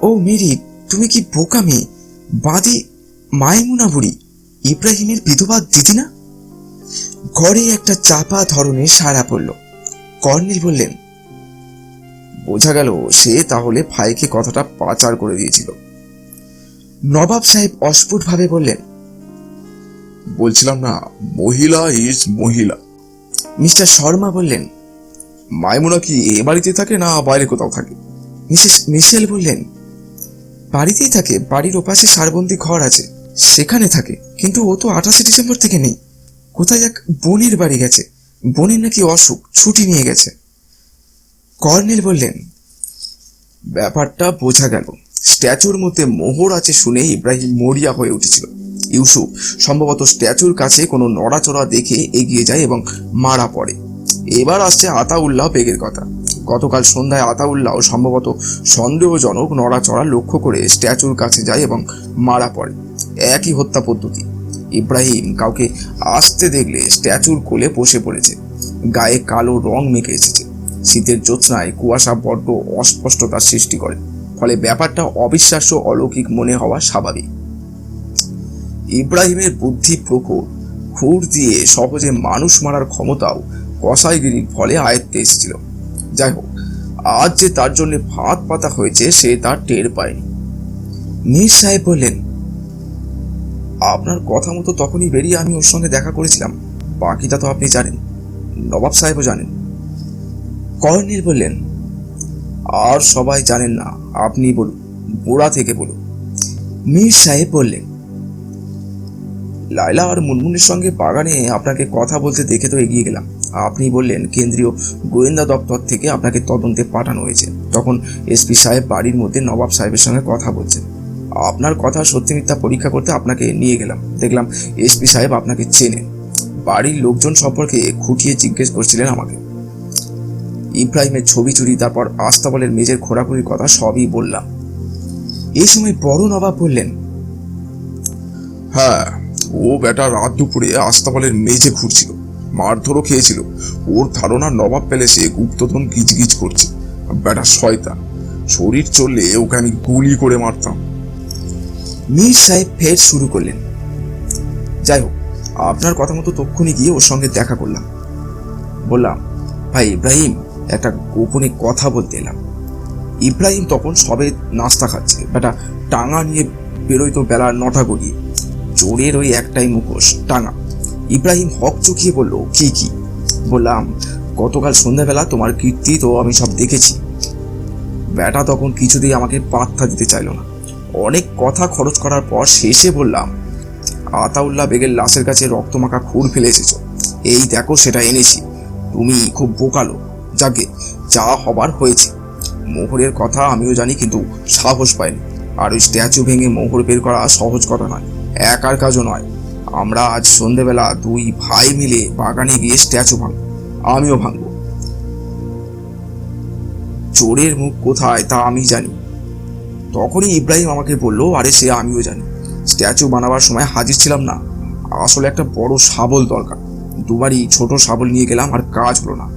[SPEAKER 1] ও মেরি, তুমি কি বোকা মেয়ে? বাঁধি মাইমুনা বুড়ি, ইব্রাহিমের বিধবা দিদি না? ঘরে একটা চাপা ধরনের সাড়া পড়ল। কর্নেল বললেন, বোঝা গেল সে তাহলে ভাইকে কথাটা পাচার করে দিয়েছিল। নবাব সাহেব অস্ফুট ভাবে বললেন,
[SPEAKER 2] বলছিলাম না, মহিলা ইজ মহিলা।
[SPEAKER 1] মিস্টার শর্মা বললেন,
[SPEAKER 2] মাইমুনা কি এ বাড়িতে থাকে না বাইরে কোথাও থাকে?
[SPEAKER 1] মিসেস মিশেল বললেন, বাড়িতেই থাকে, বাড়ির ওপাশে সারবন্দি ঘর আছে, সেখানে থাকে। কিন্তু ও তো 28 ডিসেম্বর থেকে নেই, কোথায় এক বোনের বাড়ি গেছে, বোনের নাকি অসুখ, ছুটি নিয়ে গেছে। কর্নেল বললেন, ব্যাপারটা বোঝা গেল। স্ট্যাচুর মধ্যে মোহর আছে শুনে ইব্রাহিম মরিয়া হয়ে উঠেছিল। ইউসুফ সম্ভবত স্ট্যাচুর কাছে কোনো নড়াচড়া দেখে এগিয়ে যায় এবং মারা পড়ে। এবার আসছে আতাউল্লাহ বেগের কথা। গতকাল সন্ধ্যায় আতাউল্লাহ সম্ভবত সন্দেহজনক নড়াচড়া লক্ষ্য করে স্ট্যাচুর কাছে যায় এবং মারা পড়ে। একই হত্যা পদ্ধতি। ইব্রাহিম কাউকে আসতে দেখলে স্ট্যাচুর কোলে বসে পড়েছে। গায়ে কালো রং মেখে এসেছে। শীতের জ্যোৎস্নায় কুয়াশা বড্ড অস্পষ্টতার সৃষ্টি করে, ফলে ব্যাপারটা অবিশ্বাস্য অলৌকিক মনে হওয়া স্বাভাবিক। ইব্রাহিমের বুদ্ধি প্রখর, খুর দিয়ে সহজে মানুষ মারার ক্ষমতাও কসাইগিরির ফলে আয়ত্তে এসেছিল। যাই হোক, আজ যে তার জন্য ভাত পাতা হয়েছে সে তার টের পায়নি। মীর সাহেব বললেন, আপনার কথা মতো তখনই বেরিয়ে আমি ওর সঙ্গে দেখা করেছিলাম। বাকিটা তো আপনি জানেন, নবাব সাহেবও জানেন। কর্নেল বললেন, আর সবাই জানেন না, আপনি বলুন, গোড়া থেকে বলুন। মীর সাহেব বললেন, লায়লা আর মুনমুনের সঙ্গে বাগানে আপনাকে কথা বলতে দেখে তো এগিয়ে গেলাম। আপনি বললেন কেন্দ্রীয় গোয়েন্দা দপ্তর থেকে আপনাকে তদন্তে পাঠানো হয়েছে। তখন এসপি সাহেব বাড়ির মধ্যে নবাব সাহেবের সঙ্গে কথা বলছেন। আপনার কথা সত্যি মিথ্যা পরীক্ষা করতে আপনাকে নিয়ে গেলাম। দেখলাম এসপি সাহেব আপনাকে চেনেন। বাড়ির লোকজন সম্পর্কে খুঁটিয়ে জিজ্ঞেস করছিলেন আমাকে। ইব্রাহিমের ছবি চুরি, তারপর আস্তাবলের মেজের খোঁড়াখুড়ির কথা সবই বললাম। এই সময় বড় নবাব বললেন,
[SPEAKER 2] হ্যাঁ, ও বেটা রাত দুপুরে আস্তাবলের মেঝে ঘুরছিল, মারধরও খেয়েছিল। ওর ধারণা নবাব প্যালেসে গুপ্তধন গিজগিজ করছে। বেটা শয়তান, শরীর চললে ওকে আমি গুলি করে মারতাম।
[SPEAKER 1] মীর সাহেব ফের শুরু করলেন, যাই হোক, আপনার কথা মতো তক্ষুনি গিয়ে ওর সঙ্গে দেখা করলাম। বললাম, ভাই ইব্রাহিম, একটা গোপনে কথা বলতে এলাম। ইব্রাহিম তখন সবে নাস্তা খাচ্ছে। বেটা টাঙা নিয়ে বেরোইতো বেলা 9টা গড়িয়ে। চোরের ওই একটাই মুখোশ, টাঙা। ইব্রাহিম হক চুকিয়ে বলল, কি কি? বললাম, গতকাল সন্ধ্যাবেলা তোমার কীর্তি তো আমি সব দেখেছি। বেটা তখন কিছুতেই আমাকে পাত্তা দিতে চাইল না। অনেক কথা খরচ করার পর শেষে বললাম, আতাউল্লাহ বেগের লাশের কাছে রক্তমাখা খুর ফেলে এসেছ, এই দেখো সেটা এনেছি। তুমি খুব বোকালো। যাকে যা হবার হয়েছে। মোহরের কথা আমিও জানি, কিন্তু সাহস পাইনি। আর ওই স্ট্যাচু ভেঙে মোহর বের করা সহজ কথা নয়, একার কাজও নয়। আমরা আজ সন্ধ্যেবেলা 2 ভাই মিলে বাগানে গিয়ে স্ট্যাচু ভাঙব, আমিও ভাঙব। চোরের মুখ কোথায় তা আমি জানি। তখনই ইব্রাহিম আমাকে বলল, আরে সে আমিও জানি। স্ট্যাচু বানাবার সময় হাজির ছিলাম না। আসলে একটা বড় শাবল দরকার। দুবারই ছোট শাবল নিয়ে গেলাম, আর কাজ হলো না।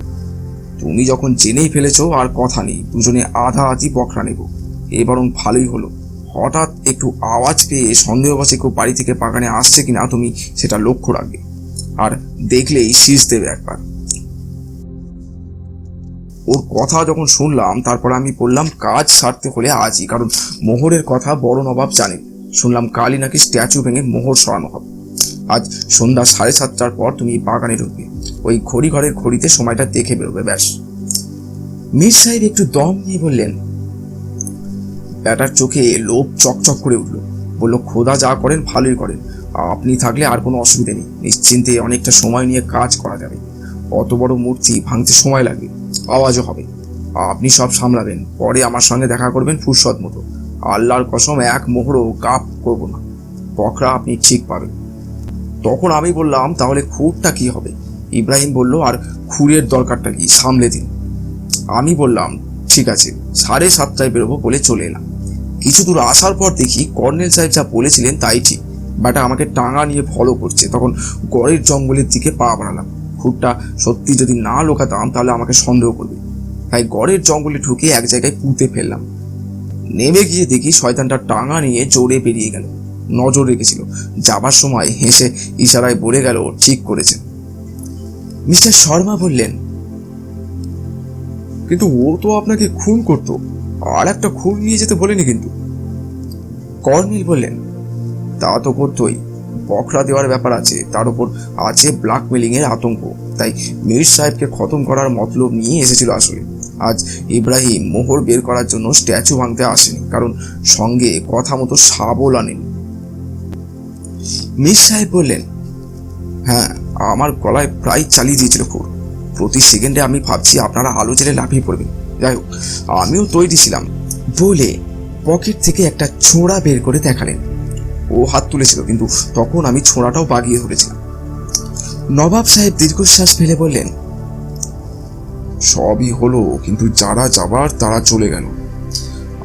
[SPEAKER 1] তুমি যখন জেনেই ফেলেছো, আর কথা নেই, দুজনে আধা আধি বকরা নেব। এ বরং ভালোই হলো। হঠাৎ একটু আওয়াজ পেয়ে সন্দেহবশে কেউ বাড়ি থেকে বাগানে আসছে কিনা তুমি সেটা লক্ষ্য রাখবে, আর দেখলেই শীষ দেবে একবার। ওর কথা যখন শুনলাম, তারপর আমি বললাম, কাজ সারতে হলে আজই, কারণ মোহরের কথা বড় নবাব জানেন। শুনলাম কালই নাকি স্ট্যাচু ভেঙে মোহর সরানো হবে। আজ সন্ধ্যা 7:30টার পর তুমি বাগানে ঢুকবে। ওই ঘড়িঘরের ঘড়িতে সময়টা দেখে বেরোবে, ব্যাস। মীর সাহেব একটু দম নিয়ে বললেন, ব্যাটার চোখে লোভ চকচক করে উঠল। বলল, খোদা যা করেন ভালোই করেন। আপনি থাকলে আর কোনো অসুবিধা নেই। নিশ্চিন্তে অনেকটা সময় নিয়ে কাজ করা যাবে। অত বড় মূর্তি ভাঙতে সময় লাগবে, আওয়াজও হবে। আপনি সব সামলাবেন, পরে আমার সঙ্গে দেখা করবেন ফুরসত মতো। আল্লাহর কসম, এক মোহরও কাপ করবো না। বকরা আপনি ঠিক পাবেন। তখন আমি বললাম, তাহলে খুরটা কি হবে? ইব্রাহিম বলল, আর খুরের দরকারটা কি, সামলে দিন। আমি বললাম, ঠিক আছে, 7:30টায় বেরোবো বলে চলে এলাম। কিছু দূর আসার পর দেখি কর্নেল সাহেব যা বলেছিলেন তাই ঠিক। বাটা আমাকে টাঙা নিয়ে ফলো করছে। তখন গড়ের জঙ্গলের দিকে পা বাড়ালাম। খুরটা সত্যি যদি না লোকাতাম তাহলে আমাকে সন্দেহ করবে। তাই গড়ের জঙ্গলে ঢুকে এক জায়গায় পুঁতে ফেললাম। নেমে গিয়ে দেখি শয়তানটা টাঙা নিয়ে জোরে বেরিয়ে গেল। নজর রেখেছিল। যাবার সময় হেসে ইশারায় বলে গেল, ঠিক করেছেন। মিস্টার শর্মা বললেন, কিন্তু ও তো আপনাকে খুন করতো, আর একটা খুন নিয়ে যেতে বলেনি কিন্তু। কর্নেল বললেন, তা তো করতোই। বকরা দেওয়ার ব্যাপার আছে, তার উপর আছে ব্ল্যাকমেলিং এর আতঙ্ক। তাই মীর সাহেবকে খতম করার মতলব নিয়ে এসেছিল আসলে। আজ ইব্রাহিম মোহর বের করার জন্য স্ট্যাচু ভাঙতে আসেনি, কারণ সঙ্গে কথা মতো শাবল আনেন। মীর সাহেব বললেন, হ্যাঁ, আমার গলায় প্রায় চালিয়ে দিয়েছিল খুব। প্রতি সেকেন্ডে আমি ভাবছি আপনারা আলো জেলে লাফিয়ে পড়বেন। যাই হোক, আমিও তৈরি ছিলাম বলে পকেট থেকে একটা ছোঁড়া বের করে দেখালেন। ও হাত তুলেছিল, কিন্তু তখন আমি ছোঁড়াটাও বাগিয়ে ধরেছিলাম। নবাব সাহেব দীর্ঘশ্বাস ফেলে বললেন,
[SPEAKER 2] সবই হলো, কিন্তু যারা যাবার তারা চলে গেল।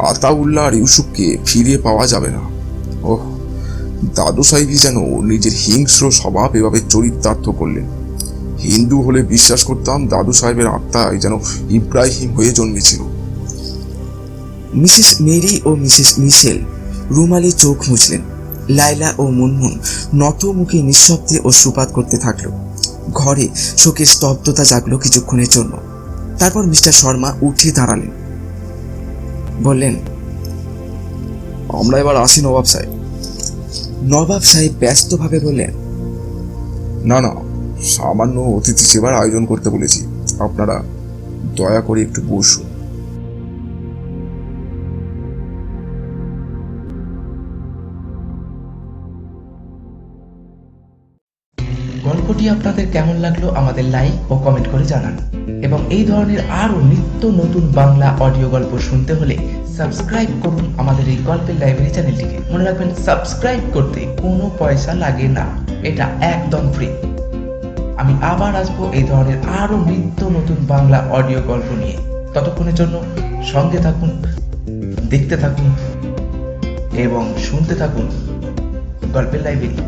[SPEAKER 2] আতাউল্লাহ আর ইউসুফকে ফিরে পাওয়া যাবে না। ওহ, দাদু সাহেবই যেন নিজের হিংস্র স্বভাব এভাবে চরিতার্থ করলেন। হিন্দু হলে বিশ্বাস করতাম দাদু সাহেবের আত্মায় যেন ইব্রাহিম হয়ে জন্মেছিল।
[SPEAKER 1] মিসেস মেরি ও মিসেস মিশেল রুমালে চোখ মুছলেন। লায়লা ও মুনমুন নত মুখে নিঃশব্দে অশ্রুপাত করতে থাকলো। ঘরে শোকের স্তব্ধতা জাগলো কিছুক্ষণের জন্য। তারপর মিস্টার শর্মা উঠে দাঁড়ালেন, বললেন,
[SPEAKER 2] আমরা এবার আসি নবাব সাহেব।
[SPEAKER 1] নবাব সাহেব ব্যস্তভাবে বললেন,
[SPEAKER 2] না না, সামান্য অতিথি সেবার আয়োজন করতে বলেছি, আপনারা দয়া করে একটু বসুন।
[SPEAKER 3] গল্পটি আপনাদের কেমন লাগলো আমাদের লাইক ও কমেন্ট করে জানান, এবং এই ধরনের আরো নিত্য নতুন বাংলা অডিও গল্প শুনতে হলে সাবস্ক্রাইব করুন আমাদের এই গল্পের লাইব্রেরি চ্যানেলটিকে। মনে রাখবেন, সাবস্ক্রাইব করতে কোনো পয়সা লাগে না, এটা একদম ফ্রি। আমি আবার আসবো এই ধরনের আরো নিত্য নতুন বাংলা অডিও গল্প নিয়ে। ততক্ষণের জন্য সঙ্গে থাকুন, দেখতে থাকুন এবং শুনতে থাকুন গল্পের লাইব্রেরি।